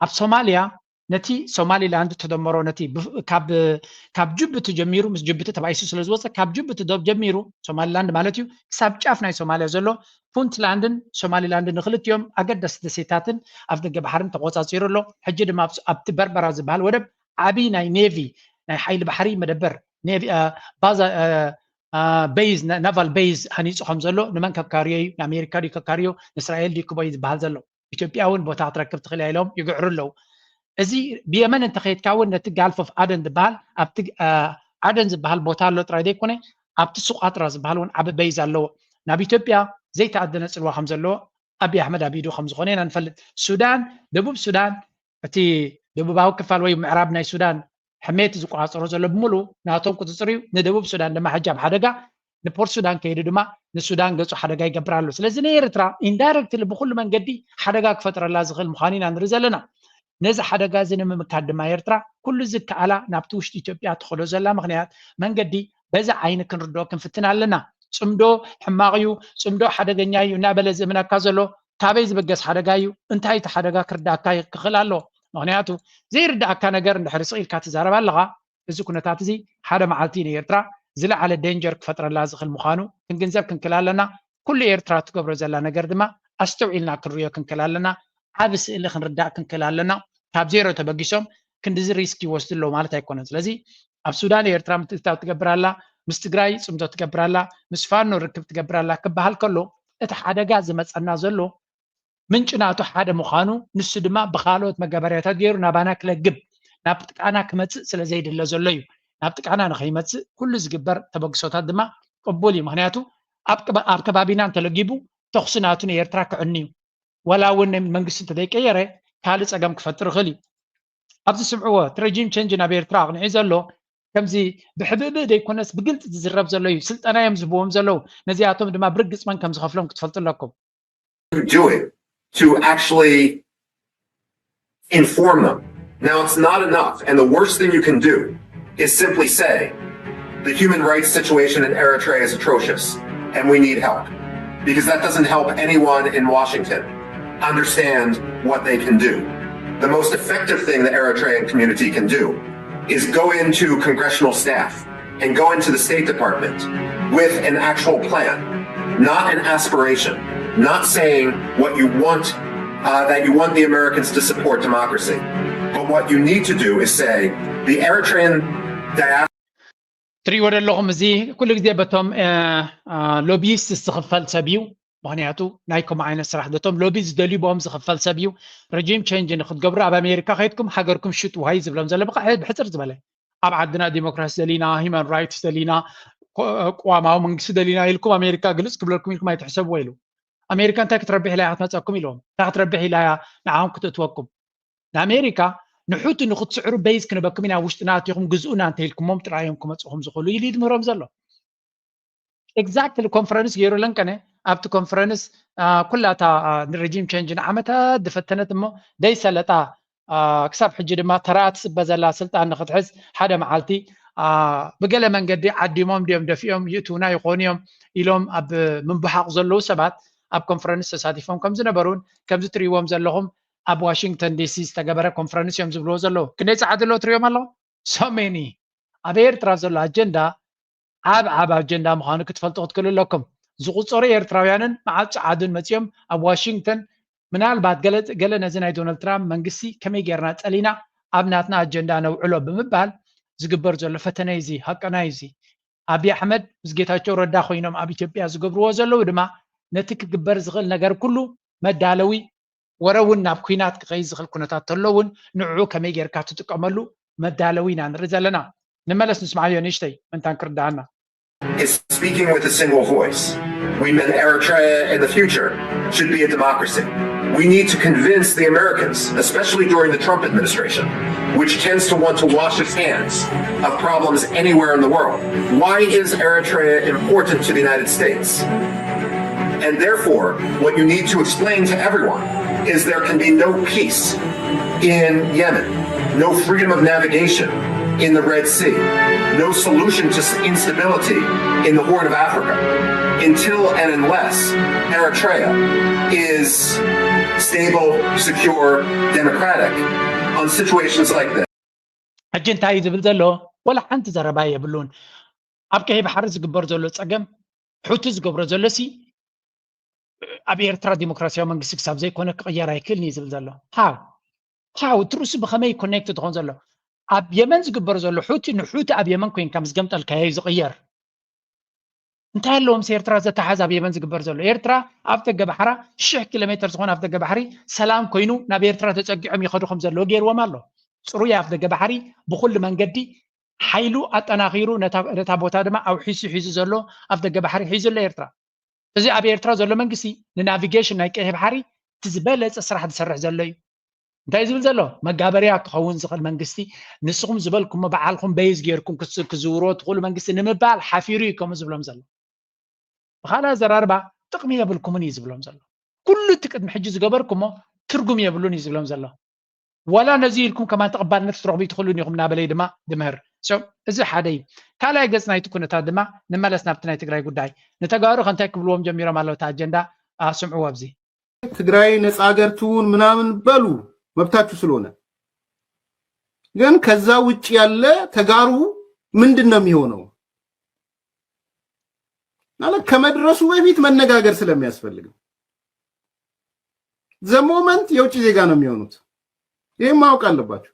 اب سوماليا نتي سومالي لاند تدمرو نتي كاب جبت جميرو مس جبت تبعيسو سلازوص كاب جبت دب جميرو سومالي لاند مالتيو حساب جاف ناي سوماليا زلو puntlandን ሶማሊላንድን ክልቲኦም ኣገደስቲ ደሴታትን ኣብ ደገ ባሕርን ተቆፃፂሩ ኣሎ ሕጂ ድማ ኣብቲ በርበራ ዝበሃል ወደብ ዓብይ ናይ ኔቪ ናይ ሓይሊ ባሕሪ መደበር ኔቪ ባዛ ቤዝ ናቫል ቤዝ ሃኒፁ ከም ዘሎ ንመን ከካርዮ እዩ ንኣሜሪካ ዲ ከካርዮ ንእስራኤል ዲ ክቦይ ዝበሃል ዘሎ ኢትዮጵያ እውን ቦታ ክትረክብ ትኽእል ኢሎም ይግዕሩ ኣለዉ እዚ ብየመን እንተኸይድካ እውን ነቲ ጋልፍ ኦፍ ኣደን ዝበሃል ኣብቲ ኣደን ዝበሃል ቦታ ኣሎ ጥራይ ዘይኮነ ኣብቲ ሱቃጥራ ዝበሃል እውን ዓብ ቤዝ ኣለዎ ናብ ኢትዮጵያ ዘይተኣደነ ፅልዋ ከም ዘለዎ ኣብይ ኣሕመድ ኣቢዱ ከም ዝኾነ ኢና ንፈልጥ ሱዳን ደቡብ ሱዳን እቲ ደቡባዊ ክፋል ወይ ምዕራብ ናይ ሱዳን ሕሜት ዝቆፃፀሮ ዘሎ ብምሉእ ናቶም ቁፅፅር እዩ ንደቡብ ሱዳን ድማ ሕጂ ኣብ ሓደጋ ንፖርት ሱዳን ከይዱ ድማ ንሱዳን ገፁ ሓደጋ ይገብር ኣሎ ስለዚ ንኤርትራ ኢንዳይረክትሊ ብኩሉ መንገዲ ሓደጋ ክፈጥረላ ዝኽእል ምዃኑ ኢና ንርኢ ዘለና ነዚ ሓደጋ እዚ ንምምካድ ድማ ኤርትራ ኩሉ ዝከኣላ ናብቲ ውሽጢ ኢትዮጵያ ትኸዶ ዘላ ምክንያት መንገዲ በዛ ዓይኒ ክንርድኦ ክንፍትን ኣለና ፅምዶ ሕማቕ እዩ ፅምዶ ሓደገኛ እዩ እናበለ ዝእምነካ ዘሎ ካበይ ዝበገስ ሓደጋ እዩ እንታይ እቲ ሓደጋ ክርዳእካ ክኽእል ኣሎ ምክንያቱ ዘይርዳእካ ነገር እንድሕር ስኢልካ ትዛረብ ኣለኻ እዚ ኩነታት እዚ ሓደ መዓልቲ ንኤርትራ ዝለዓለ ዴንጀር ክፈጥረላ ዝኽእል ምዃኑ ክንግንዘብ ክንክል ኣለና ኩሉ ኤርትራ ትገብሮ ዘላ ነገር ድማ ኣስተውዒልና ክንሪኦ ክንክል ኣለና ዓብ ስእሊ ክንርዳእ ክንክል ኣለና ካብ ዜሮ ተበጊሶም ክንዲዚ ሪስክ ይወስዱ ኣለዉ ማለት ኣይኮነን ስለዚ ኣብ ሱዳን ኤርትራ ምትእትታው ትገብር ኣላ ምስ ትግራይ ፅምዶ ትገብር ኣላ ምስ ፋኖ ርክብ ትገብር ኣላ ክበሃል ከሎ እቲ ሓደጋ ዝመፀና ዘሎ ምንጭ ናቱ ሓደ ምዃኑ ንሱ ድማ ብካልኦት መገበርያታት ገይሩ ናባና ክለግብ ናብ ጥቃና ክመፅእ ስለ ዘይድለ ዘሎ እዩ ናብ ጥቃና ንኸይመፅእ ኩሉ ዝግበር ተበግሶታት ድማ ቅቡል እዩ ምክንያቱ ኣብ ከባቢና እንተለጊቡ ተኽሲ ናቱ ንኤርትራ ክዕኒ እዩ ወላ እውን መንግስቲ እንተዘይቀየረ ካልእ ፀገም ክፈጥር ይኽእል እዩ ኣብዚ ስምዕዎ እቲ ረጂም ቸንጅ ናብ ኤርትራ ኣቕኒዑ ዘሎ ከምዚ ብሕብእ ዘይኮነስ ብግልፂ ዝዝረብ ዘሎ እዩ ስልጠና እዮም ዝህብዎም ዘለው ነዚኣቶም ድማ ብርግፅ መን ከም ዝኸፍሎም ክትፈልጡ ኣለኩም to actually inform them. Now, it's not enough, and the worst thing you can do is simply say the human rights situation in Eritrea is atrocious and we need help, because that doesn't help anyone in Washington understand what they can do. The most effective thing the Eritrean community can do is go into congressional staff and go into the State Department with an actual plan, not an aspiration, not saying what you want, that you want the Americans to support democracy. But what you need to do is say the Eritrean diaspora. ትሪእዎ ዘለኹም እዚ ኩሉ ግዜ በቶም ሎቢስት ዝኽፈል ሰብ እዩ ምክንያቱ ናይ ከምኡ ዓይነት ስራሕ ነቶም ሎቢ ዝደልዩ ቦኦም ዝኽፈል ሰብ እዩ ረጂም ቸንጅ ንክትገብሩ ኣብ ኣሜሪካ ከይድኩም ሃገርኩም ሽጡ ውሃይ ዝብሎም ዘሎ ብሕፅር ዝበለ ኣብ ዓድና ዲሞክራሲ ደሊና ሂማን ራይትስ ደሊና ቋማዊ መንግስቲ ደሊና ኢልኩም ኣሜሪካ ግልፅ ክብለልኩም ኢልኩም ኣይትሕሰብዎ ኢሉ ኣሜሪካ እንታይ ክትረብሕ ኢላ ክትመፀኩም ኢልዎም እንታይ ክትረብሕ ኢላ ንዓኹም ክትእትወኩም ንኣሜሪካ ንሑቱ ንክትስዕሩ በይዝ ክንበኩም ኢና ውሽጥና ኣትኹም ግዝኡና እንተኢልኩሞም ጥራዮም ክመፅኹም ዝኽእሉ ኢሉ ይድምህሮም ዘሎ ኤግዛክትሊ ኮንፈረንስ ገይሩለን ቀነ ኣብቲ ኮንፈረንስ ኩላታ ንረጂም ቸንጅ ንዓመታት ዝፈተነት እሞ ደይሰለጣ ክሳብ ሕጂ ድማ ተራ ትስበ ዘላ ስልጣን ንክትሕዝ ሓደ መዓልቲ ብገለ መንገዲ ዓዲሞም ድዮም ደፊኦም ይእትውና ይኾኑ እዮም ኢሎም ኣብ ምንብሓቕ ዘለዉ ሰባት ኣብ ኮንፈረንስ ተሳቲፎም ከም ዝነበሩን ከምዚ ትሪእዎም ዘለኹም ኣብ ዋሽንግተን ዲሲ ዝተገበረ ኮንፈረንስ እዮም ዝብልዎ ዘለዉ ክንደይ ፀዓድሎ ትሪኦም ኣለኹ ሶሜኒ ኣብ ኤርትራ ዘሎ ኣጀንዳ ዓብ ኣጀንዳ ምዃኑ ክትፈልጡ ክትክእሉ ኣለኩም ዝቁፀሩ ኤርትራውያንን መዓት ዓድን መፅኦም ኣብ ዋሽንግተን ምናልባት ገለ ነዚ ናይ ዶናልድ ትራምፕ መንግስቲ ከመይ ጌርና ፀሊና ኣብ ናትና ኣጀንዳ ነውዕሎ ብምባል ዝግበር ዘሎ ፈተነ እዚ ሃቀና እዚ ኣብይ ኣሕመድ ምስ ጌታቸው ረዳ ኮይኖም ኣብ ኢትዮጵያ ዝገብርዎ ዘለው ድማ ነቲ ክግበር ዝኽእል ነገር ኩሉ መዳለዊ ወረውን ናብ ኩናት ክኸይድ ዝኽእል ኩነታት ተለውን ንዕኡ ከመይ ጌርካ ትጥቀመሉ መዳለዊ ኢና ንርኢ ዘለና ንመለስ ንስማዕዮ ንእሽተይ ምንታን ክርዳኣና is speaking with a single voice. We meant Eritrea in the future should be a democracy. We need to convince the Americans, especially during the Trump administration, which tends to want to wash its hands of problems anywhere in the world. Why is Eritrea important to the United States? And therefore, what you need to explain to everyone is there can be no peace in Yemen, no freedom of navigation in the Red Sea, no solution to instability in the Horn of Africa until and unless Eritrea is stable, secure, democratic on situations like this. أجنتاي زبل زلو ولا حنت زرباية بلون أبكي بحرز جبر زلو تسجم حوتز جبر زلو سي أبي إرترا ديمقراطية من قصة سبب زي كونك غير هيكلني زبل زلو هاو تروس بخمي كونكت تخون زلو أب يمن زجبر زلو حوت نحوت أب يمن كوين كم زجمت الكهيز غير انتهى لهم سيرترا زت حزب يمن زجبر زلو إرترا أفتق بحرة 6 كيلومتر زخون أفتق بحري سلام كوينو نبي إرترا تتجمع يخدو 5 زلو غير ومالو صرويا أفتق بحري بكل من قدي حيلو أتناغيرو نتابوتا دما أو حيسو زلو أفتق بحري حيزو لإرترا إذا أبي إرترا زلو منقسي لنافيجيشن نايك بحري تزبالت أسرح تسرح زلو እንታይ ዝብል ዘሎ መጋበርያ ክኸውን ዝኽእል መንግስቲ ንስኹም ዝበልኩም በዓልኩም በይዝ ጌርኩም ክዝውሮ ትኽእሉ መንግስቲ ንምባል ሓፊሩ እዩ ከምኡ ዝብሎም ዘሎ ብኻልእ ኣዘራርባ ጥቕሚ የብልኩምን እዩ ዝብሎም ዘሎ ኩሉ እቲ ቅድሚ ሕጂ ዝገበርኩሞ ትርጉም የብሉን እዩ ዝብሎም ዘሎ ወላ ነዚ ኢልኩም ከማን ተቐባልነት ክትረኽቡ ትኽእሉን ኢኹም ናበለይ ድማ ድምህር እዚ ሓደ እዩ ካልኣይ ገጽ ናይቲ ኩነታት ድማ ንመለስ ናብቲ ናይ ትግራይ ጉዳይ ንተጋሩ ከንታይ ክብልዎም ጀሚሮም ኣለዉ እቲ ኣጀንዳ ስምዑ ኣብዚ ትግራይ ነፃ ሃገር ትሁን ምናምን በሉ መብታችሁ ስለሆነ ግን ከዛ ውጪ ያለ ተጋሩ ምንድነው የሚሆነው ማለት ከመድረሱ በፊት መነጋገር ስለሚያስፈልግ ዘሞመንት የውጪ ዜጋ ነው የሚሆኑት ይሄን ማወቅ አለባችሁ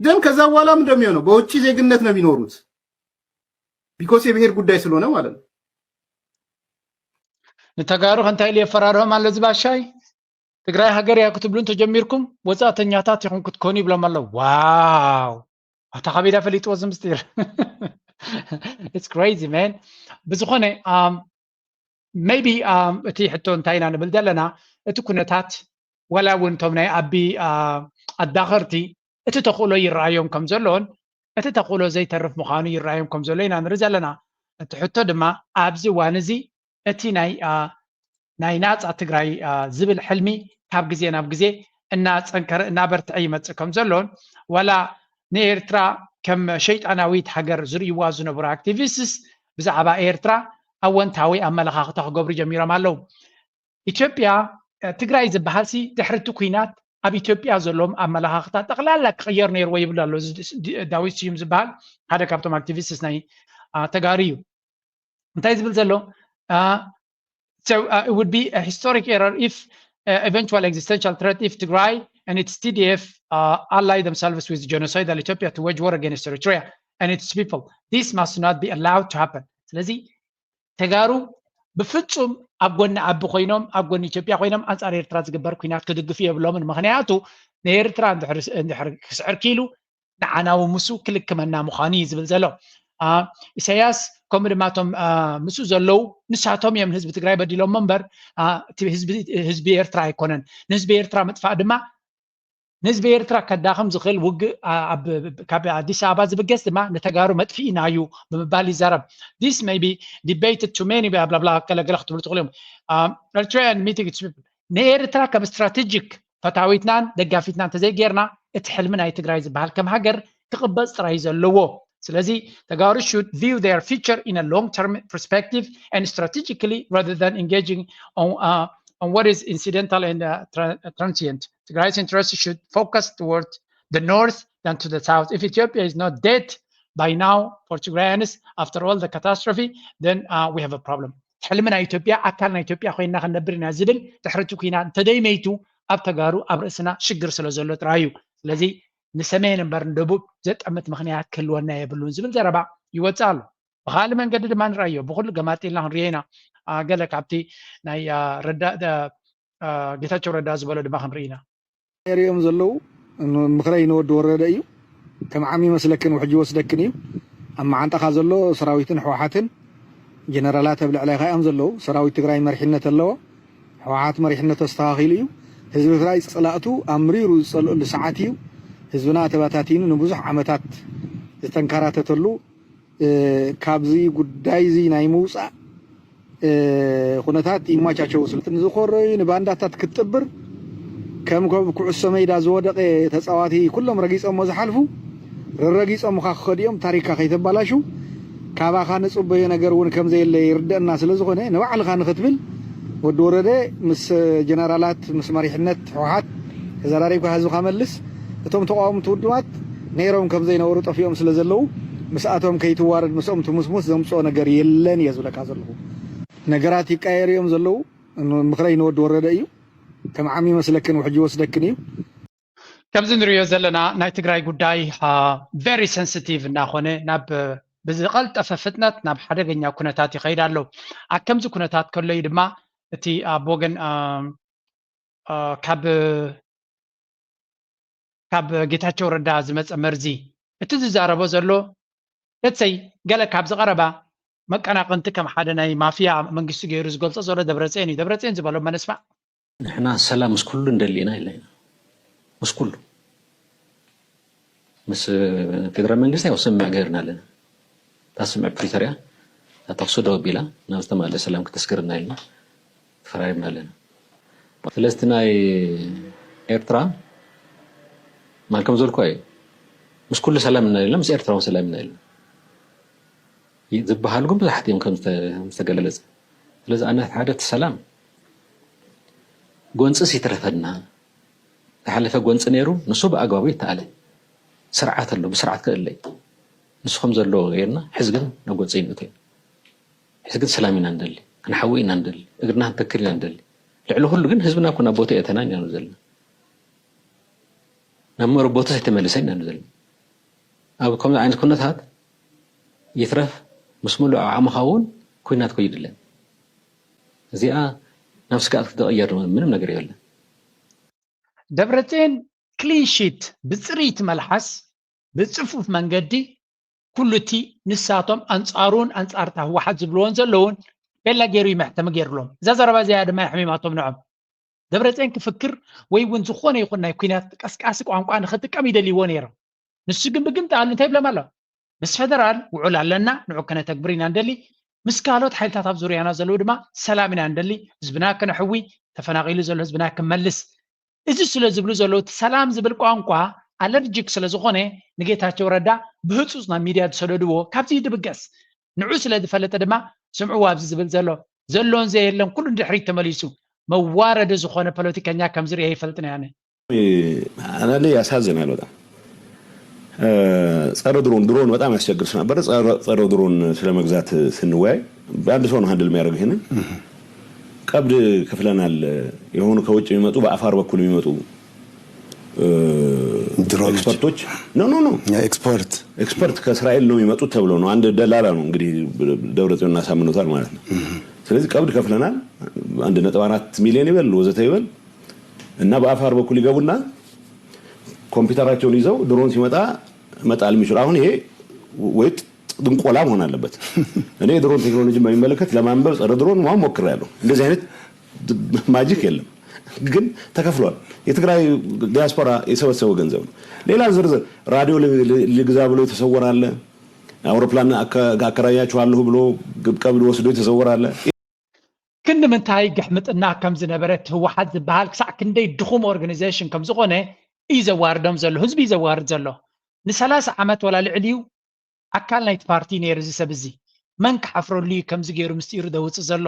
ግን ከዛ በኋላ ምን እንደሚሆነው በውጪ ዜግነት ነው የሚኖሩት ቢኮዝ የብሔር ጉዳይ ስለሆነ ማለት ነው ንተጋሩ ከንታይ ሊፈራረም አለ ዝባሻይ ትግራይ ሃገር ያ ክትብሉን ተጀሚርኩም ወጻተኛታት ይኹን ክትኮኑ ይብሎም ኣሎ ዋው ኣታ ከቢዳ ፈሊጥዎ ዝምስጢር it's crazy man ብዝኾነ maybe እቲ ሕቶ እንታይ ኢና ንብል ዘለና እቲ ኩነታት ወላ እውን ቶም ናይ ኣቢ ኣዳኸርቲ እቲ ተኽእሎ ይረኣዮም ከም ዘሎን እቲ ተኽእሎ ዘይተርፍ ምዃኑ ይረኣዮም ከም ዘሎ ኢና ንርኢ ዘለና እቲ ሕቶ ድማ ኣብዚ እዋን እዚ እቲ ናይ ናፃ ትግራይ ዝብል ሕልሚ ካብ ግዜ ናብ ግዜ እናፀንከረ እናበርትዐ ይመፅእ ከም ዘሎን ወላ ንኤርትራ ከም ሸይጣናዊት ሃገር ዝርእይዋ ዝነበሩ ኣክቲቪስትስ ብዛዕባ ኤርትራ ኣወንታዊ ኣመለኻኽታ ክገብሩ ጀሚሮም ኣለዉ ኢትዮጵያ ትግራይ ዝበሃል ሲ ድሕሪ እቲ ኩናት ኣብ ኢትዮጵያ ዘለዎም ኣመለኻኽታ ጠቕላላ ክቕየር ነይርዎ ይብሉ ኣሎ ዳዊት ስዩም ዝበሃል ሓደ ካብቶም ኣክቲቪስትስ ናይ ተጋሩ እዩ እንታይ ዝብል ዘሎ So it would be a historic error if eventual existential threat if Tigray and its TDF ally themselves with genocidal Ethiopia to wage war against Eritrea and its people. This must not be allowed to happen. ስለዚህ ተጋሩ ብፍጹም ኣብ ጎኒ ዓቢ ኮይኖም ኣብ ጎኒ ኢትዮጵያ ኮይኖም ኣንጻር ኤርትራ ዝግበር ኩናት ክድግፉ የብሎምን ምክንያቱ ንኤርትራ እንድሕር ክስዕር ኪሉ ንዓና ምሱ ክልክመና ምዃኑ እዩ ዝብል ዘሎ ኢሳያስ ከምኡ ድማ እቶም ምስኡ ዘለው ንሳቶም እዮም ህዝቢ ትግራይ በዲሎም መንበር ህዝቢ ኤርትራ ኣይኮነን ንህዝቢ ኤርትራ ምጥፋእ ድማ ንህዝቢ ኤርትራ ከዳኸም ዝኽእል ውግእ ካብ ኣዲስ ኣበባ ዝብገስ ድማ ንተጋሩ መጥፊእና እዩ ብምባል ይዛረብ this may be debated to many blah blah blah ገለገለ ክትብሉ ትኽእሉ እዮም Eritrea and meeting its people ንኤርትራ ከም ስትራቴጂክ ፈታዊትናን ደጋፊትናን እንተዘይጌርና እቲ ሕልሚ ናይ ትግራይ ዝበሃል ከም ሃገር ክቕበፅ ጥራይ ዘለዎ ስለዚህ ተጋሩ should view their future in a long-term perspective and strategically rather than engaging on what is incidental and transient. Tigray's interests should focus toward the north than to the south. If Ethiopia is not dead, by now for Tigrayans after all the catastrophe then we have a problem حلمنا ኢትዮጵያ አካልና ኢትዮጵያ ኮይና ከነብርና ዝብል ትሕርቱ ኩና ተደይመይቱ ኣብ ተጋሩ ኣብ ርእስና ሽግር ስለዘሎ ጥራዩ ስለዚ ንሰሜን እምበር ደቡብ ዘጠመት ምክንያት ክልወና የብሉን ዝብል ዘረባ ይወጻሉ በኻሊ መንገዲ ድማ ንራዮ ብኩሉ ገማጢልና ክንሪየና ገለ ካብቲ ናይ ጌታቸው ረዳ ዝበሎ ድማ ክንሪኢና ሪኦም ዘለው ምክረይ ንወዲ ወረደ እዩ ከም ዓሚ መስለክን ውሕጂ ወስደክን እዩ ኣብ ማዓንጣኻ ዘሎ ሰራዊትን ሕወሓትን ጀነራላት ኣብ ልዕላይ ኻዮም ዘለው ሰራዊት ትግራይ መሪሕነት ኣለዎ ሕወሓት መሪሕነት ተስተኻኺሉ እዩ ህዝቢ ትግራይ ፀላእቱ ኣምሪሩ ዝፀልአሉ ሰዓት እዩ ህዝብና ተባታቲኑ ንብዙሕ ዓመታት ዝተንከራተተሉ ካብዚ ጉዳይ እዚ ናይ ምውፃእ ኩነታት ይማቻቸው ስልጥን ዝኮረዩ ንባንዳታት ክትጥብር ከም ኩዕሶ ሜዳ ዝወደቀ ተፃዋቲ ኩሎም ረጊፆም ዝሓልፉ ረጊፆም ክኸዲዮም ታሪካ ከይተባላሹ ካባኻ ንፅበዮ ነገር እውን ከም ዘየለ ይርደአና ስለዝኾነ ንባዕልኻ ንኽትብል ወዲ ወረደ ምስ ጀነራላት ምስ መሪሕነት ሕወሓት ተዘራሪብካ ህዝብካ መልስ እቶም ተቃወምቲ ውድማት ነይሮም ከም ዘይነበሩ ጠፊኦም ስለ ዘለው ምስኣቶም ከይትዋረድ ምስኦም ትሙስሙስ ዘምፅኦ ነገር የለን እየ ዝብለካ ዘለኹ ነገራት ይቃየር እዮም ዘለው ምክረይ ንወዲ ወረደ እዩ ከም ዓሚ መስለክን ውሕጂ ወስደክን እዩ ከምዚ ንሪኦ ዘለና ናይ ትግራይ ጉዳይ ቨሪ ሴንሲቲቭ እናኾነ ናብ ብዝቐልጠፈ ፍጥነት ናብ ሓደገኛ ኩነታት ይኸይድ ኣሎ ኣብ ከምዚ ኩነታት ከለዩ ድማ እቲ ኣብ ወገን ካብ ጌታቸው ረዳ ዝመፀ መርዚ እቲ ዝዛረቦ ዘሎ ለትሰይ ገለ ካብ ዝቐረባ መቀናቅንቲ ከም ሓደ ናይ ማፍያ መንግስቲ ገይሩ ዝገልፆ ዘሎ ደብረፅዮን እዩ ደብረፅዮን ዝበሎ መንስማዕ ንሕና ሰላም ምስ ኩሉ እንደሊና ኢለና ምስ ኩሉ ምስ ፌደራል መንግስቲ ኣይወስምዕ ገይርና ኣለና ታስምዕ ፕሪቶሪያ ተተኽሶ ደው ኣቢላ ናብ ዝተማልአ ሰላም ክተስክርና ኢልና ተፈራሪምና ኣለና ስለዚ ናይ ኤርትራ ማልከም ዘልኳ እዩ ምስ ኩሉ ሰላም ኢና ኢልና ምስ ኤርትራ እውን ሰላም ኢና ኢልና ዝበሃሉ ግን ብዙሓት እዮም ከም ዝተገለለፀ ስለዚ ኣነ ሓደ እቲ ሰላም ጎንፅስ ይትረፈና ዝሓለፈ ጎንፂ ነይሩ ንሱ ብኣግባቡ ይተኣለ ስርዓት ኣሎ ብስርዓት ክእለይ ንስኹም ዘለዎ ጌርና ሕዚ ግን ናብ ጎንፂ ይንእቱ ሕዚ ግን ሰላም ኢና ንደሊ ክንሓዊ ኢና ንደሊ እግርና ክንተክል ኢና ንደሊ ልዕሊ ኩሉ ግን ህዝብና ኮ ናብ ቦታ እተና ኢና ዘለና ናብ መረቦቱ ዘይተመለሰ ኢና ዘለና ኣብ ከምዚ ዓይነት ኩነታት ይትረፍ ምስ ሙሉእ ዓቕምኻ እውን ኩናት ኮይድለን እዚኣ ናብ ስጋኣት ክትቕየር ምንም ነገር የለን ደብረፅዮን ክሊን ሺት ብፅሪት መልሓስ ብፅፉፍ መንገዲ ኩሉ እቲ ንሳቶም ኣንፃሩን ኣንፃርታ ህወሓት ዝብልዎን ዘለውን ቤላ ገይሩ ይመሕተሚ ገይሩሎም እዛ ዘረባ እዚኣ ድማ ይሕሚማቶም ንዖም ደብረፅዮን ክፍክር ወይ እውን ዝኾነ ይኹን ናይ ኩናት ቀስቃሲ ቋንቋ ንኽጥቀም ይደልይዎ ነይሮም ንሱ ግን ብግምጣሉ እንታይ ይብሎም ኣሎ ምስ ፌደራል ውዑል ኣለና ንዑ ከነተግብር ኢና ንደሊ ምስ ካልኦት ሓይልታት ኣብ ዙርያና ዘለው ድማ ሰላም ኢና ንደሊ ህዝብና ከነሕዊ ተፈናቂሉ ዘሎ ህዝብና ክመልስ እዚ ስለ ዝብሉ ዘለው እቲ ሰላም ዝብል ቋንቋ ኣለርጂክ ስለ ዝኾነ ንጌታቸው ረዳ ብህፁፅ ናብ ሚድያ ዝሰደድዎ ካብዚ ይድብገስ ንዑ ስለ ዝፈለጠ ድማ ስምዕዎ ኣብዚ ዝብል ዘሎን ዘየለን ኩሉ ድሕሪት ተመሊሱ መዋረደ ዝኾነ ፖለቲከኛ ከም ዝርአ ይፈልጥና ያነ አንዳንዴ ያሳዝናል በጣም ጸረ ድሮን በጣም ያስቸግር ነበር ጸረ ድሮን ስለመግዛት ስንወያይ በአንድ ሰው ነው ሃንድል የሚያደርገው ይሄንን ቀብድ ከፍለናል የሆኑ ከውጭ የሚመጡ በአፋር በኩል የሚመጡ ድሮን ኤክስፐርቶች ኖ ኤክስፐርት ከእስራኤል ነው የሚመጡት ተብሎ ነው አንድ ደላላ ነው እንግዲህ ደብረጽዮን አሳምነውታል ማለት ነው ስለዚህ ቀብድ ከፍለናል 1.4 ሚሊዮን ይበል ወዘተ ይበል እና በአፋር በኩል ይገቡና ኮምፒውተራቸውን ይዘው ድሮን ሲመጣ መጣል የሚችል አሁን ይሄ ወይት ድንቆላ መሆን አለበት እኔ ድሮን ቴክኖሎጂ በሚመለከት ለማንበብ ጸረ ድሮን ማን ሞክራለሁ እንደዚህ አይነት ማጂክ የለም ግን ተከፍሏል የትግራይ ዲያስፖራ የሰበሰበው ገንዘብ ነው ሌላ ዝርዝር ራዲዮ ልግዛ ብሎ ተሰወራለ አውሮፕላን አከራያችኋለሁ ብሎ ቀብድ ወስዶ ተሰወራለ ክንድ ምንታይ ግሕምጥና ከም ዝነበረት ህወሓት ዝበሃል ክሳዕ ክንደይ ድኹም ኦርጋናይዜሽን ከም ዝኾነ ይዘዋርዶም ዘሎ ህዝቢ ይዘዋርድ ዘሎ ን30 ዓመት ወላ ልዕሊዩ ኣካል ናይቲ ፓርቲ ነይሩ እዚ ሰብ እዚ መን ክሓፍረሉ ከምዚ ገይሩ ምስጢሩ ደውፅእ ዘሎ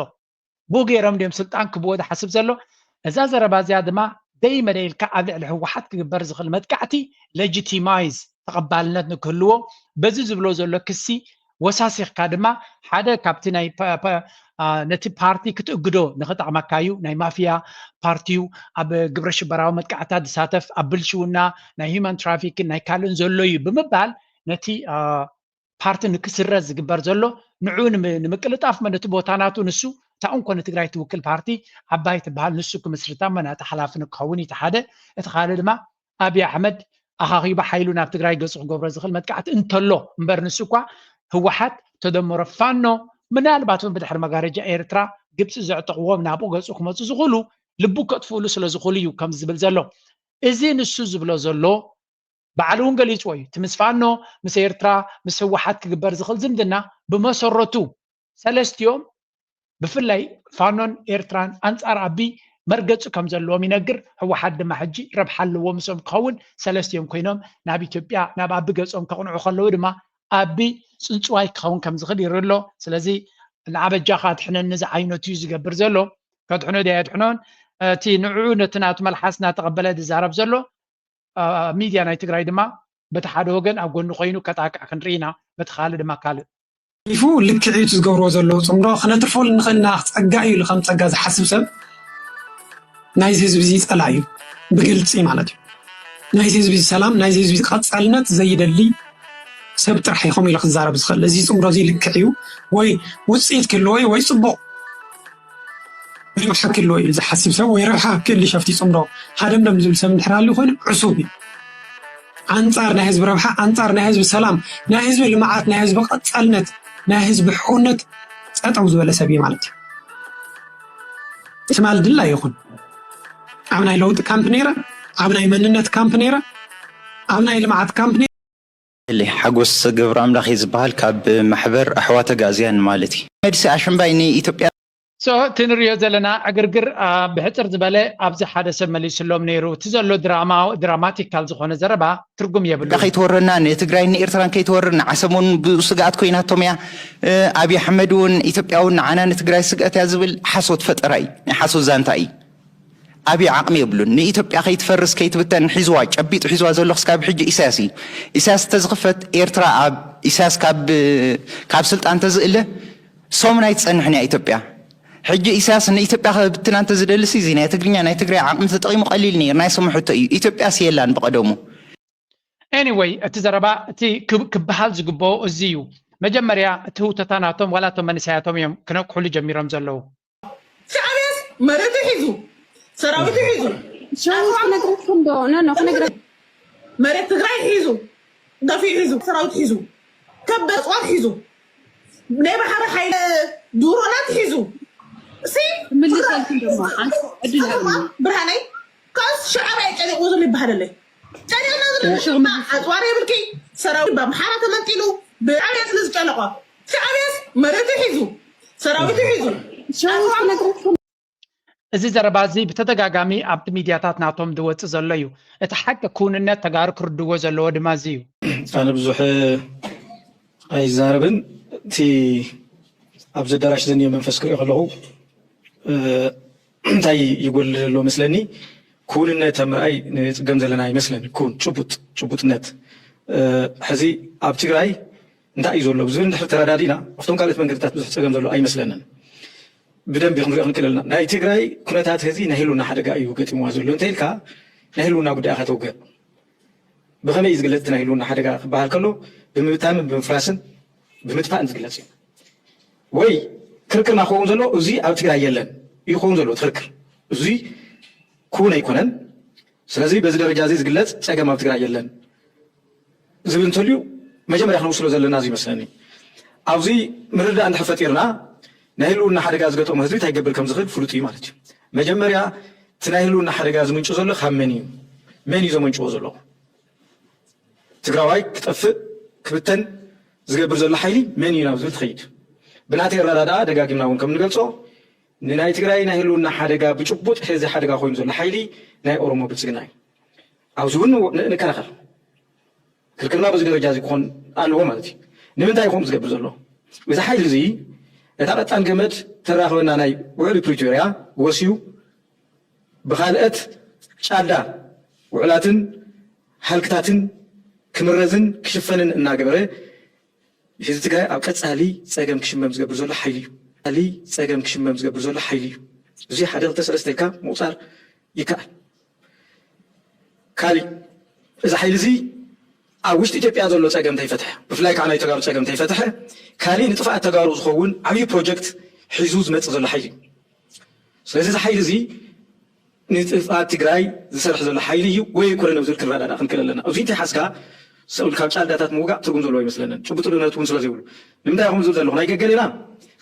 ቦ ገይሮም ድዮም ስልጣን ክብዎ ዝሓስብ ዘሎ እዛ ዘረባ እዚኣ ድማ ደይመ ኢልካ ኣብ ልዕሊ ህወሓት ክግበር ዝኽእል መጥቃዕቲ ሌጂቲማይዝ ተቐባልነት ንክህልዎ በዚ ዝብሎ ዘሎ ክሲ ወሳሲኽካ ድማ ሓደ ካብቲ ናይ ነቲ ፓርቲ ክትእግዶ ንኽጠቕመካ እዩ ናይ ማፍያ ፓርቲዩ ኣብ ግብረ ሽበራዊ መጥቃዕታት ዝሳተፍ ኣብ ብልሽውና ናይ ሂማን ትራፊክን ናይ ካልእን ዘሎ እዩ ብምባል ነቲ ፓርቲ ንክስረዝ ዝግበር ዘሎ ንዑ ንምቅልጣፍ ነቲ ቦታ ናቱ ንሱ እታ እንኮነ ትግራይ ትውክል ፓርቲ ዓባይ ትበሃል ንሱ ክምስርታ መናተ ሓላፍን ክኸውን እቲ ሓደ እቲ ካልእ ድማ ኣብይ ኣሕመድ ኣኻኺባ ሓይሉ ናብ ትግራይ ገፁ ክገብሮ ዝኽእል መጥቃዕቲ እንተሎ እምበር ንሱ እኳ ህወሓት ተደመረ ፋኖ ምናልባት ብድሕሪ መጋረጃ ኤርትራ ግብፂ ዘዕጠቕዎም ናብኡ ገፁ ክመፁ ዝኽእሉ ልቡ ከጥፍእሉ ስለ ዝኽእሉ እዩ ከም ዝብል ዘሎ እዚ ንሱ ዝብሎ ዘሎ ባዕሉ እውን ገሊፅዎ እዩ እቲ ምስ ፋኖ ምስ ኤርትራ ምስ ህወሓት ክግበር ዝኽእል ዝምድና ብመሰረቱ ሰለስቲኦም ብፍላይ ፋኖን ኤርትራን ኣንጻር ኣቢ መርገፁ ከም ዘለዎም ይነግር ህወሓት ድማ ሕጂ ረብሓ ኣለዎ ምስኦም ክኸውን ሰለስቲኦም ኮይኖም ናብ ኢትዮጵያ ናብ ኣቢ ገፆም ከቕንዑ ከለዉ ድማ ኣቢ ፅንፅዋይ ክኸውን ከም ዝኽእል ይርኢ ኣሎ ስለዚ ንዓበጃኻ ትሕነኒ ዚ ዓይነቱ እዩ ዝገብር ዘሎ ከድሕኖ ድያ ድሕኖን እቲ ንዕኡ ነቲ ናቱ መልሓስ እናተቐበለ ዝዛረብ ዘሎ ሚድያ ናይ ትግራይ ድማ በቲ ሓደ ወገን ኣብ ጎኑ ኮይኑ ከጣቅዕ ክንርኢ ኢና በቲ ካልእ ድማ ካልእ ይፉ ልክዒቱ ዝገብርዎ ዘለዉ ፅምዶ ክነትርፈሉ ንኽእልና ክፀጋ እዩ ከም ፀጋ ዝሓስብ ሰብ ናይዚ ህዝቢ እዚ ፀላእ እዩ ብግልፂ ማለት እዩ ናይዚ ህዝቢ ሰላም ናይዚ ህዝቢ ቀፃልነት ዘይደሊ ሰብ ጥራሕ ይኸም ኢሉ ክዛረብ ዝኽእል እዚ ፅምዶ እዚ ልክዕ እዩ ወይ ውፅኢት ክህልዎ ወይ ፅቡቕ ረብሓ ክህልዎ ኢሉ ዝሓስብ ሰብ ወይ ረብሓ ክህሊ ሸፍቲ ፅምዶ ሃደምደም ዝብል ሰብ እንድሕር ሃልዩ ኮይኑ ዕሱብ እዩ ኣንጻር ናይ ህዝቢ ረብሓ ኣንጻር ናይ ህዝቢ ሰላም ናይ ህዝቢ ልምዓት ናይ ህዝቢ ቀፃልነት ናይ ህዝቢ ሕውነት ፀጠው ዝበለ ሰብ እዩ ማለት እዩ ትማል ድላ ይኹን ኣብ ናይ ለውጢ ካምፕ ነይረ ኣብ ናይ መንነት ካምፕ ነይረ ኣብ ናይ ልምዓት ካምፕ ነይረ ሓጎስ ገብረ ኣምላኽ ዝበሃል ካብ ማሕበር ኣሕዋተ ጋዝያን ማለት እዩ መድሲ ኣሸምባይ ንኢትዮጵያ እቲ ንሪኦ ዘለና ዕግርግር ብሕፅር ዝበለ ኣብዚ ሓደ ሰብ መሊሱሎም ነይሩ እቲ ዘሎ ድራማቲካል ዝኾነ ዘረባ ትርጉም የብሉ ከይተወረና ንትግራይ ንኤርትራን ከይተወርር ንዓሰሙን ብስጋኣት ኮይናቶም እያ ኣብይ ኣሕመድ እውን ኢትዮጵያ እውን ንዓና ንትግራይ ስግአት እያ ዝብል ሓሶት ፈጠራ እዩ ናይ ሓሶት ዛንታ እዩ ኣብይ ዓቕሚ የብሉን ንኢትዮጵያ ከይትፈርስ ከይትብተን ሒዝዋ ጨቢጡ ሒዝዋ ዘሎ ክስካብ ሕጂ ኢሳያስ እዩ ኢሳያስ ተዝኽፈት ኤርትራ ኣብ ኢሳያስ ካብ ስልጣን ተዝእለ ሶምና ይትፀንሕን እያ ኢትዮጵያ ሕጂ ኢሳያስ ንኢትዮጵያ ብትና እንተ ዝደልሲ እዚ ናይ ትግርኛ ናይ ትግራይ ዓቕሚ ተጠቒሙ ቀሊል ነይሩ ናይ ሰሙ ሕቶ እዩ ኢትዮጵያ ስየላን ብቐደሙ ኤኒዌይ እቲ ዘረባ እቲ ክበሃል ዝግብኦ እዚ እዩ መጀመርያ እቲ ህውተታ ናቶም ዋላ እቶም መንእሰያቶም እዮም ክነቅሑሉ ጀሚሮም ዘለዉ ሻዕብያስ መሬቱ ሒዙ ሰራዊቱ ሒዙ መሬት ትግራይ ሒዙ ገፊኡ ሒዙ ሰራዊት ሒዙ ከበድ እፅዋት ሒዙ ናይ ባሕሪ ሓይሊ ዱሮናት ሒዙ ብርሃነይ ካስ ሻዕብያ ጨኒቑ ዘሎ ይበሃል ኣለይ ጨኒቕና ዘለና ኣፅዋር የብልኪ ሰራዊት በኣምሓራ ተመንጢሉ ብዓብያ ስለ ዝጨነቆ ሻዕብያስ መሬቱ ሒዙ ሰራዊቱ ሒዙ እዚ ዘረባ እዚ ብተደጋጋሚ ኣብቲ ሚድያታት ናቶም ዝወፅእ ዘሎ እዩ እቲ ሓቂ ክውንነት ተጋሩ ክርድዎ ዘለዎ ድማ እዚ እዩ ኣነ ብዙሕ ኣይዛረብን እቲ ኣብ ዘዳራሽ ዘኒዮ መንፈስ ክሪኦ ከለኹ እንታይ ይጎል ዘሎ መስለኒ ክውንነት ኣብ ምርኣይ ንፅገም ዘለና ይመስለኒ ኩን ጭቡጥነት ሕዚ ኣብ ትግራይ እንታይ እዩ ዘሎ ብዝብል እንድሕር ተረዳዲና ኣብቶም ካልኦት መንገድታት ብዙሕ ፀገም ዘሎ ኣይመስለንን ብደንቢ ክንሪኦ ክንክእል ኣለና ናይ ትግራይ ኩነታት ህዚ ናይ ህልውና ሓደጋ እዩ ገጢምዋ ዘሎ እንተኢልካ ናይ ህልውና ጉዳይ ኢኻ ተውግዕ ብኸመይ እዩ ዝግለፅ ናይ ህልውና ሓደጋ ክበሃል ከሎ ብምብታምን ብምፍራስን ብምጥፋእን ዝግለፅ እዩ ወይ ክርክርና ክኸውን ዘሎ እዚ ኣብ ትግራይ የለን ይኸውን ዘሎ ትክርክር እዚ ክውን ኣይኮነን ስለዚ በዚ ደረጃ እዚ ዝግለፅ ፀገም ኣብ ትግራይ የለን ዝብል እንተልዩ መጀመርያ ክንውስሎ ዘለና እዚ ይመስለኒ ኣብዚ ምርዳእ እንድሕር ፈጢርና ናይ ህልውና ሓደጋ ዝገጠሙ ህዝቢ እንታይ ይገብር ከም ዝኽእል ፍሉጥ እዩ ማለት እዩ መጀመርያ እቲ ናይ ህልውና ሓደጋ ዝምንጩ ዘሎ ካብ መን እዩ ዘመንጭዎ ዘሎ ትግራዋይ ክጠፍእ ክብተን ዝገብር ዘሎ ሓይሊ መን እዩ ናብ ዝብል ትኸይድ ብናተይ ረዳድኣ ደጋጊምና እውን ከም ንገልፆ ንናይ ትግራይ ናይ ህልውና ሓደጋ ብጭቡጥ ሕዚ ሓደጋ ኮይኑ ዘሎ ሓይሊ ናይ ኦሮሞ ብልፅግና እዩ ኣብዚ እውን ንከላኸል ክልክልና በዚ ደረጃ እዚ ክኾን ኣለዎ ማለት እዩ ንምንታይ ይኹም ዝገብር ዘሎ እዚ ሓይሊ እዚ እታ ቀጣን ገመድ ተራኽበና ናይ ውዕል ፕሪቶርያ ወሲዩ ብካልአት ጫዳ ውዕላትን ሃልክታትን ክምረዝን ክሽፈንን እናገበረ ህዝቢ ትግራይ ኣብ ቀጻሊ ፀገም ክሽመም ዝገብር ዘሎ ሓይሊ እዩ ቀጻሊ ፀገም ክሽመም ዝገብር ዘሎ ሓይሊ እዩ እዚ ሓደ ክልተ ሰለስተ ኢልካ ምቁፃር ይከኣል ካሊእ እዚ ሓይሊ እዚ ኣብ ውሽጢ ኢትዮጵያ ዘሎ ፀገም እንተይፈትሐ ብፍላይ ከዓ ናይ ተጋሩ ፀገም እንተይፈትሐ ካሊእ ንጥፋእ ተጋሩ ዝኸውን ዓብዪ ፕሮጀክት ሒዙ ዝመፅእ ዘሎ ሓይሊ እዩ ስለዚ እዚ ሓይሊ እዚ ንጥፋእ ትግራይ ዝሰርሕ ዘሎ ሓይሊ እዩ ወይ ኣይኮነን ኣብ ዝብል ክንረዳዳእ ክንክእል ኣለና ኣብዚ እንተይሓስካ ሰብል ካብ ጫልዳታት ምውጋዕ ትርጉም ዘለዎ ይመስለንን ጭቡጥ ድነት እውን ስለዘይብሉ ንምንታይ ኢኹም ዝብል ዘለኹ ናይ ገገሌና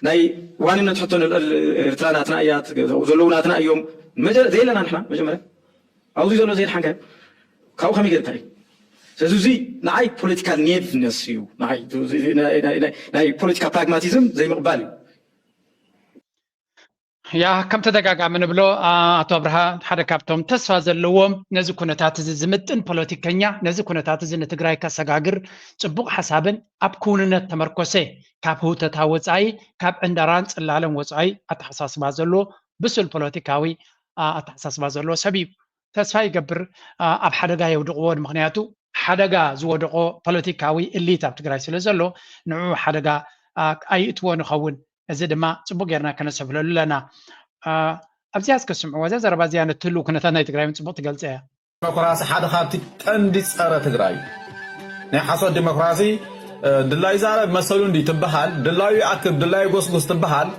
ናይ ዋንነት ሕቶ ኤርትራ ናትና እያ ዘለዉ ናትና እዮም ዘየለና ንሕና መጀመርያ ኣብዚ ዘሎ ዘይድሓንካ ካብኡ ከመይ ጌርካ እዩ ስለዚ እዚ ንዓይ ፖለቲካል ኔድነስ እዩ ናይ ፖለቲካ ፕራግማቲዝም ዘይምቕባል እዩ ያ ከም ተደጋጋሚ ንብሎ ኣቶ ኣብርሃ ሓደ ካብቶም ተስፋ ዘለዎም ነዚ ኩነታት እዚ ዝምጥን ፖለቲከኛ ነዚ ኩነታት እዚ ንትግራይ ከሰጋግር ፅቡቅ ሓሳብን ኣብ ክውንነት ተመርኮሰ ካብ ህውተታ ወፃኢ ካብ ዕንደራን ፅላለን ወፃኢ ኣተሓሳስባ ዘሎ ብሱል ፖለቲካዊ ኣተሓሳስባ ዘሎ ሰብ እዩ ተስፋ ይገብር ኣብ ሓደጋ የውድቕዎ ምክንያቱ ሓደጋ ዝወደቆ ፖለቲካዊ እሊት ኣብ ትግራይ ስለ ዘሎ ንዑ ሓደጋ ኣይእትዎ ንኸውን እዚ ድማ ፅቡቅ ጌርና ከነሰብለሉ ኣለና ኣብዚያ እስከስምዕዎ እዛ ዘረባ እዚኣ ነትህሉ ኩነታት ናይ ትግራይ ፅቡቅ ትገልፀ እያ ዲሞክራሲ ሓደ ካብቲ ቀንዲ ፀረ ትግራይ ናይ ሓሶት ዲሞክራሲ ድላይ ዛረብ መሰሉ እንዲ ትበሃል ድላዩ ይኣክብ ድላዩ ጎስጎስ ትበሃል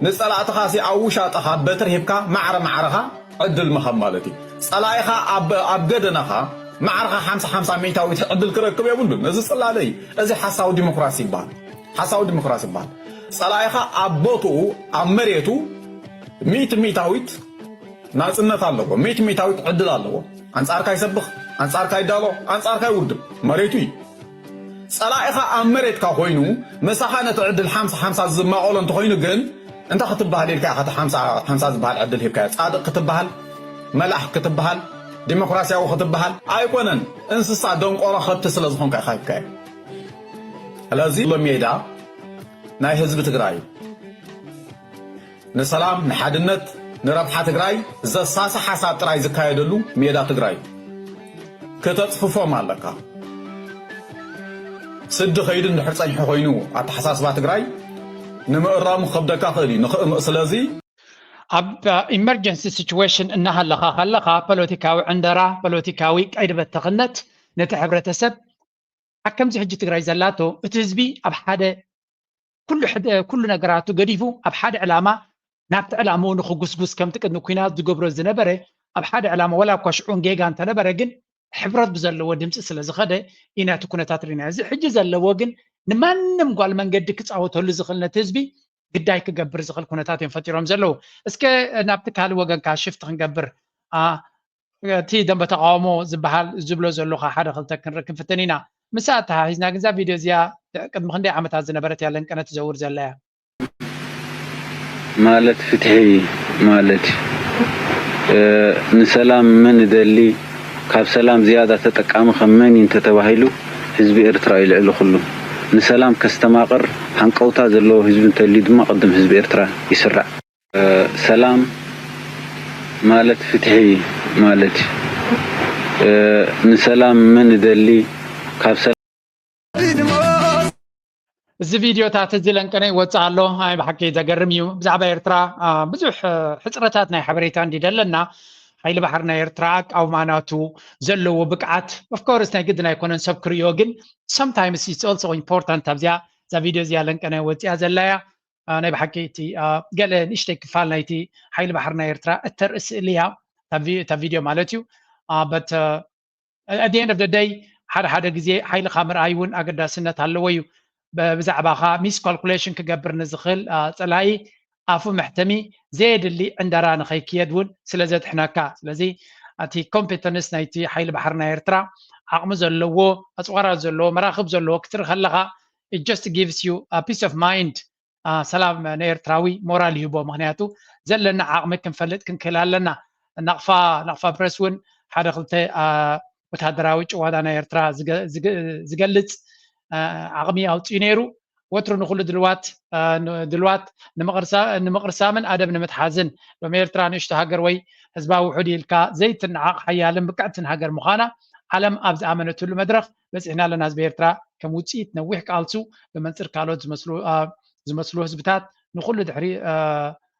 ንፀላእትኻ ኣብ ውሻጥኻ በትሪ ሂብካ ማዕረ ማዕረኻ ዕድል ምኸብ ማለት እዩ ፀላኢኻ ኣብ ገደናኻ ማዕረኻ 50 ሚእታዊት ዕድል ክረክብ የብሉን እዚ ፅላለይ እዚ ሓሳዊ ዲሞክራሲ ይበሃል ሓሳዊ ዲሞክራሲ ይበሃል ፀላኢኻ ኣብ ቦትኡ ኣብ መሬቱ 100 ሚእታዊት ናፅነት ኣለዎ 100 ሚእታዊት ዕድል ኣለዎ ኣንጻርካ ይሰብኽ ኣንጻርካ ይዳሎ ኣንጻርካ ይውድብ መሬቱ እዩ ፀላኢኻ ኣብ መሬትካ ኮይኑ መሳኻ ነቲ ዕድል 50 ዝማቐሎ እንተኮይኑ ግን እንታይ ክትበሃል ኢልካ ኢኻ 50 ዝበሃል ዕድል ሂብካ ፃድቕ ክትበሃል መላእክ ክትበሃል ዲሞክራሲያዊ ክትበሃል ኣይኮነን እንስሳ ደንቆሮ ከብቲ ስለ ዝኾንካ ኢኻ ሂብካ ስለዚ ሜዳ ናይ ህዝቢ ትግራይ ንሰላም ንሓድነት ንረብሓ ትግራይ ዘሳሳ ሓሳብ ጥራይ ዝካየደሉ ሜዳ ትግራይ ከተፅፍፎም ኣለካ ስዲ ኸይድ እንድሕር ፀኒሑ ኮይኑ ኣተሓሳስባ ትግራይ ንምእራሙ ከብደካ ክእል እዩ ስለዚ ኣብ ኢመርጀንሲ ሲቹዌሽን እናሃለኻ ካለኻ ፖለቲካዊ ዕንደራ ፖለቲካዊ ቀይዲ በተኽነት ነቲ ሕብረተሰብ ከምዚ ሕጂ ትግራይ ዘላቶ እቲ ህዝቢ ኣብ ሓደ ኩሉ ነገራቱ ገዲፉ ኣብ ሓደ ዕላማ ናብቲ ዕላምኡ ንክጉስጉስ ከምቲ ቅድሚ ኩናት ዝገብሮ ዝነበረ ኣብ ሓደ ዕላማ ወላ እኳ ሽዑን ጌጋ እንተነበረ ግን ሕብረት ብዘለዎ ድምፂ ስለ ዝኸደ ኢና እቲ ኩነታት ርኢና እዚ ሕጂ ዘለዎ ግን ንማንም ጓል መንገዲ ክፃወተሉ ዝኽእል ነቲ ህዝቢ ግዳይ ክገብር ዝኽእል ኩነታት እዮም ፈጢሮም ዘለዉ እስከ ናብቲ ካልእ ወገንካ ሽፍቲ ክንገብር እቲ ደንበ ተቃውሞ ዝበሃል ዝብሎ ዘለካ ሓደ ክልተ ክንርክብ ፍትን ኢና ምስኣ ተሓሒዝና ግን እዛ ቪድዮ እዚኣ ቅድሚ ክንደይ ዓመታት ዝነበረት እያ ለንቀነ ትዘውር ዘላ እያ ማለት ፍትሒ ማለት ንሰላም ምን ደሊ ካብ ሰላም ዝያዳ ተጠቃሚ ከመን እንተተባሂሉ ህዝቢ ኤርትራ ይልዕል ኩሉ ንሰላም ከስተማቕር ሓንቀውታ ዘለዎ ህዝቢ እንተልዩ ድማ ቅድም ህዝቢ ኤርትራ ይስራዕ ሰላም ማለት ፍትሒ ማለት ንሰላም ምን ደሊ ካብ እዚ ቪድዮታት እዚ ለንቀነ ይወፅእ ኣሎ ኣይ ብሓቂ ዘገርም እዩ ብዛዕባ ኤርትራ ብዙሕ ሕፅረታት ናይ ሓበሬታ እንዲደለና ሓይሊ ባሕሪ ናይ ኤርትራ ቃውማናቱ ዘለዎ ብቅዓት ኦፍኮርስ ናይ ግድን ኣይኮነን ሰብ ክሪኦ ግን sometimes it's also important ኣብዚኣ እዛ ቪድዮ እዚኣ ለንቀነ ወፂኣ ዘላ እያ ናይ ብሓቂ እቲ ገለ ንእሽተይ ክፋል ናይቲ ሓይሊ ባሕሪ ናይ ኤርትራ እተርእሲ እያ እታ ቪድዮ ማለት እዩ but at the end of the day ሓደ ግዜ ሓይልኻ ምርኣይ እውን ኣገዳስነት ኣለዎ እዩ ብዛዕባኻ ሚስ ካልኩሌሽን ክገብር ንዝኽእል ፀላኢ ኣፉ መሕተሚ ዘየድሊ ዕንደራ ንኸይክየድ እውን ስለ ዘጥሕነካ ስለዚ እቲ ኮምፒተንስ ናይቲ ሓይሊ ባሕሪ ናይ ኤርትራ ዓቕሚ ዘለዎ ኣፅዋራት ዘለዎ መራኽብ ዘለዎ ክትርኢ ከለኻ it just gives you a peace of mind ሰላም ንኤርትራዊ ሞራል ይህቦ ምክንያቱ ዘለና ዓቕሚ ክንፈልጥ ክንክእል ኣለና ናቕፋ ፕረስ እውን ሓደ ክልተ ወታደራዊ ጭዋዳ ናይ ኤርትራ ዝገልፅ ዓቕሚ ኣውፅኡ ነይሩ ወትሩ ንኩሉ ድልዋት ንምቕርሳምን ኣደብ ንምትሓዝን ሎሚ ኤርትራ ንእሽቶ ሃገር ወይ ህዝባዊ ውሑድ ኢልካ ዘይትነዓቕ ሓያልን ብቅዕትን ሃገር ምዃና ዓለም ኣብ ዝኣመነትሉ መድረኽ በፂሕና ኣለና ህዝቢ ኤርትራ ከም ውፅኢት ነዊሕ ቃልሱ ብመንፅር ካልኦት ዝመስሉ ህዝብታት ንኩሉ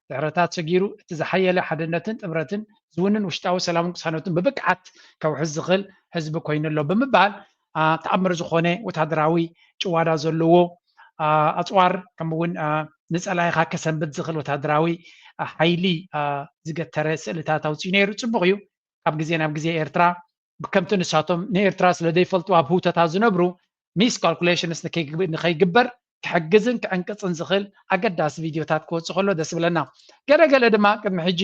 ድሕረታት ሰጊሩ እቲ ዝሓየለ ሓድነትን ጥምረትን ዝውንን ውሽጣዊ ሰላምን ቅሳነትን ብብቅዓት ከውሕዝ ዝኽእል ህዝቢ ኮይኑ ኣሎ ብምባል ተኣምር ዝኾነ ወታደራዊ ጭዋዳ ዘለዎ ኣፅዋር ከምኡውን ንፀላኢኻ ከሰንብት ዝኽእል ወታደራዊ ሓይሊ ዝገተረ ስእልታት ኣውፅኡ ነይሩ ፅቡቅ እዩ ካብ ግዜ ናብ ግዜ ኤርትራ ብከምቲ ንሳቶም ንኤርትራ ስለ ዘይፈልጡ ኣብ ህውተታት ዝነብሩ ሚስ ካልኩሌሽንስ ንከይግበር ክሕግዝን ክዕንቅፅን ዝኽእል ኣገዳሲ ቪድዮታት ክወፅእ ከሎ ደስ ብለና ገለገለ ድማ ቅድሚ ሕጂ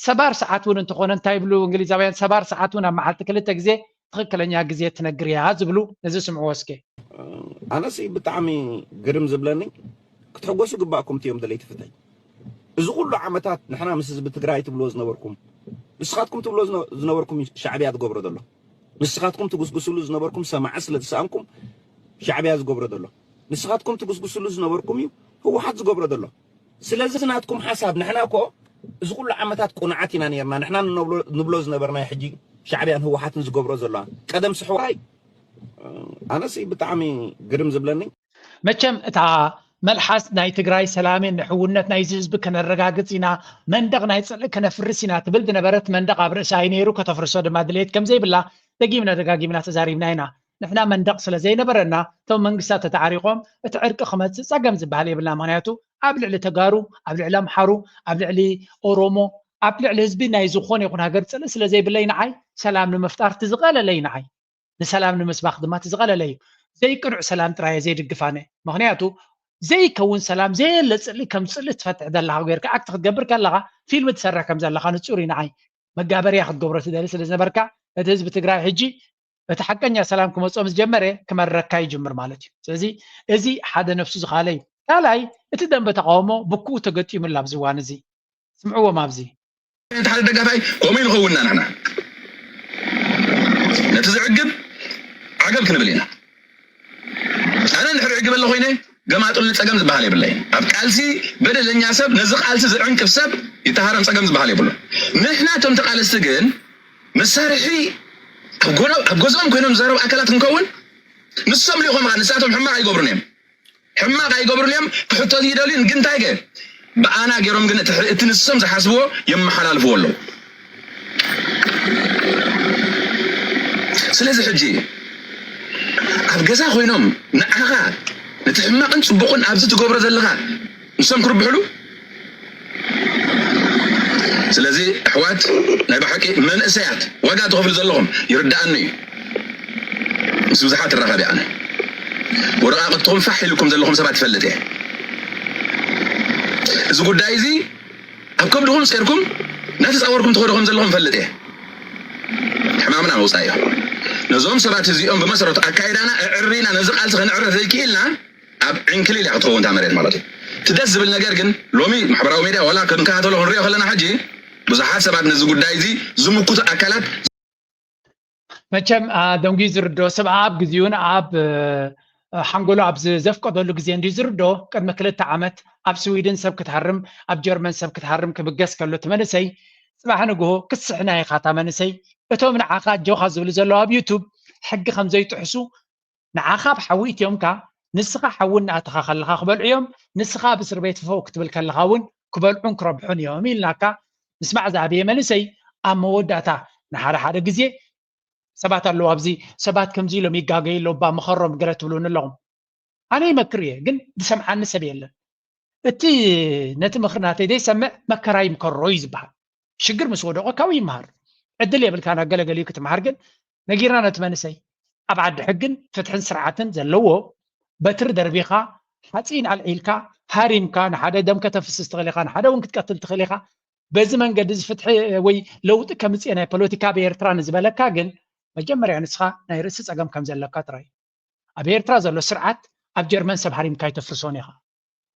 ሰባር ሰዓት እውን እንተኾነ እንታይ ይብሉ እንግሊዛውያን ሰባር ሰዓት እውን ኣብ መዓልቲ 2 ግዜ ትክክለኛ ግዜ ትነግር እያ ዝብሉ ነዚ ስምዑ ወስኬ ኣነሲ ብጣዕሚ ግርም ዝብለኒ ክትሕጎሱ ግባእኩም እዮም ደለይ ትፍታይ እዚ ኩሉ ዓመታት ንሕና ምስ ህዝቢ ትግራይ ትብሎ ዝነበርኩም ንስኻትኩም ትብሎ ዝነበርኩም ሻዕብያ ዝገብሮ ዘሎ ንስኻትኩም ትጉስጉስሉ ዝነበርኩም ሰማዕ ስለ ዝሰኣንኩም ሻዕብያ ዝገብሮ ዘሎ ንስኻትኩም ትጉስጉስሉ ዝነበርኩም እዩ ህወሓት ዝገብሮ ዘሎ ስለዚ ናትኩም ሓሳብ ንሕና እኮ እዚ ኩሉ ዓመታት ቁንዓት ኢና ነርና ንሕና ንብሎ ዝነበርና ሕጂ ሻዕብያን ህወሓትን ዝገብሮ ዘለዋ ቀደም ስሕዋይ ኣነሲ ብጣዕሚ ግርም ዝብለኒ መቸም እታ መልሓስ ናይ ትግራይ ሰላምን ንሕውነት ናይ ህዝቢ ከነረጋግፅ ኢና መንደቕ ናይ ፅልእ ከነፍርስ ኢና ትብል ዝነበረት መንደቕ ኣብ ርእሳይ ነይሩ ከተፍርሶ ድማ ድሌት ከም ዘይብላ ደጊምና ደጋጊምና ተዛሪብና ኢና ንሕና መንደቕ ስለ ዘይነበረና እቶም መንግስታት ተተዓሪቆም እቲ ዕርቂ ክመፅእ ፀገም ዝበሃል የብልና ምክንያቱ ኣብ ልዕሊ ተጋሩ ኣብ ልዕሊ ኣምሓሩ ኣብ ልዕሊ ኦሮሞ ኣብ ልዕሊ ህዝቢ ናይ ዝኾነ ይኹን ሃገር ፅልእ ስለ ዘይብለይ ንዓይ ሰላም ንምፍጣር ትዝቐለለይ ንዓይ ንሰላም ንምስባኽ ድማ ትዝቐለለ እዩ ዘይቅኑዕ ሰላም ጥራየ ዘይድግፋነ ምክንያቱ ዘይከውን ሰላም ዘየለ ፅልእ ከም ፅልእ ትፈትሕ ዘለካ ጌርካ ኣክቲ ክትገብር ከለካ ፊልም ትሰርሕ ከም ዘለካ ንፁር እዩ ንዓይ መጋበርያ ክትገብሮ ትደሊ ስለ ዝነበርካ እቲ ህዝቢ ትግራይ ሕጂ እቲ ሓቀኛ ሰላም ክመፅኦም ዝጀመረ ክመረካ ይጅምር ማለት እዩ ስለዚ እዚ ሓደ ነፍሱ ዝኻለ እዩ ካልኣይ እቲ ደንበ ተቃውሞ ብኩኡ ተገጢሙላ ኣብዚ እዋን እዚ ስምዕዎም ኣብዚ እቲ ሓደ ደጋፋይ ከምኡ ንኸውንና ንሕና ነቲ ዝዕግብ ዓገብ ክንብል ኢና ኣነ ንድሕሪ ዕግብ ኣሎ ኮይነ ገማጡል ፀገም ዝበሃል የብለይ ኣብ ቃልሲ በደለኛ ሰብ ነዚ ቃልሲ ዝዕንቅፍ ሰብ ይተሃረም ፀገም ዝበሃል የብሎ ንሕና እቶም ተቃለስቲ ግን መሳርሒ ኣብ ገዝኦም ኮይኖም ዝዛረቡ ኣካላት ክንከውን ንሶም ሊኾም ንሳቶም ሕማቅ ኣይገብሩን እዮም ሕማቅ ኣይገብሩን እዮም ክሕተት ይደልዩን ግን እንታይ ገ ብኣና ገይሮም ግን እቲ ንሶም ዝሓስብዎ የመሓላልፍዎ ኣለዉ ስለዚ ሕጂ ኣብ ገዛ ኮይኖም ንዓኻ ነቲ ሕማቅን ፅቡቕን ኣብዚ ትገብሮ ዘለካ ንሶም ክርብሕሉ ስለዚ ኣሕዋት ናይ ብሓቂ መንእሰያት ዋጋ ትኸፍሉ ዘለኹም ይርዳእኒ እዩ ምስ ብዙሓት ትራኸብ ኣነ ወረቓቕትኩም ፋሕ ኢልኩም ዘለኹም ሰባት ይፈልጥ እየ እዚ ጉዳይ እዚ ኣብ ከብድኹም ፀርኩም ናተፃወርኩም ትኸድኹም ዘለኹም ፈልጥ እየ ሕማምና መውፃእ እዩ ነዞም ሰባት እዚኦም ብመሰረቱ ኣካይዳና ዕሪና ነዚ ቃልሲ ከነዕርፍ ዘይክኢልና ኣብ ዕንክሊል እያ ክትኸውን እታ መሬት ማለት እዩ ትደስ ዝብል ነገር ግን ሎሚ ማሕበራዊ ሚድያ ዋላ ክንከታተሎ ክንሪኦ ከለና ሕጂ ብዙሓት ሰባት ነዚ ጉዳይ እዚ ዝምኩቱ ኣካላት መቸም ደንጊ ዝርድኦ ሰብ ኣብ ግዜውን ኣብ ሓንጎሎ ኣብ ዘፍቀደሉ ግዜ እንዲ ዝርድኦ ቅድሚ 2 ዓመት ኣብ ስዊድን ሰብ ክትሃርም ኣብ ጀርመን ሰብ ክትሃርም ክብገስ ከሎ እቲ መንእሰይ ፅባሕ ንግሆ ክስሕና ኢኻ እታ መንእሰይ እቶም ንዓኻ ጀውካ ዝብሉ ዘለዉ ኣብ ዩቱብ ሕጊ ከም ዘይጥሕሱ ንዓኻ ብሓዊ እትዮምካ ንስኻ ሓዊ እናእትኻ ከለካ ክበልዑ እዮም ንስኻ ብእስር ቤት ፈው ክትብል ከለካ እውን ክበልዑን ክረብሑን እዮም ኢልናካ ምስማዕ ዝዓበየ መንእሰይ ኣብ መወዳእታ ንሓደ ሓደ ግዜ ሰባት ኣለዉ ኣብዚ ሰባት ከምዚ ኢሎም ይጋገዩ ኣሎ ባ መኸሮም ገለ ትብሉን ኣለኹም ኣነ ይመክር እየ ግን ዝሰምዓኒ ሰብ የለን እቲ ነቲ ምክሪ ናተይ ዘይሰምዕ መከራ ይምከሮ እዩ ዝበሃል ሽግር ምስ ወደቆ ካብኡ ይመሃር ዕድል የብልካ ገለገሊዩ ክትመሃር ግን ነጊርና ነቲ መንእሰይ ኣብ ዓዲ ሕግን ፍትሕን ስርዓትን ዘለዎ በትሪ ደርቢኻ ሓፂን ኣልዒልካ ሃሪምካ ንሓደ ደም ከተፍስስ ትኽእል ኢኻ ንሓደ እውን ክትቀትል ትኽእል ኢኻ በዚ መንገዲ ዝፍትሒ ወይ ለውጢ ከምፅእ ናይ ፖለቲካ ብኤርትራ ንዝበለካ ግን መጀመርያ ንስኻ ናይ ርእሲ ፀገም ከም ዘለካ ጥራይ ኣብ ኤርትራ ዘሎ ስርዓት ኣብ ጀርመን ሰብ ሃሪምካ ይተፍርሶን ኢኻ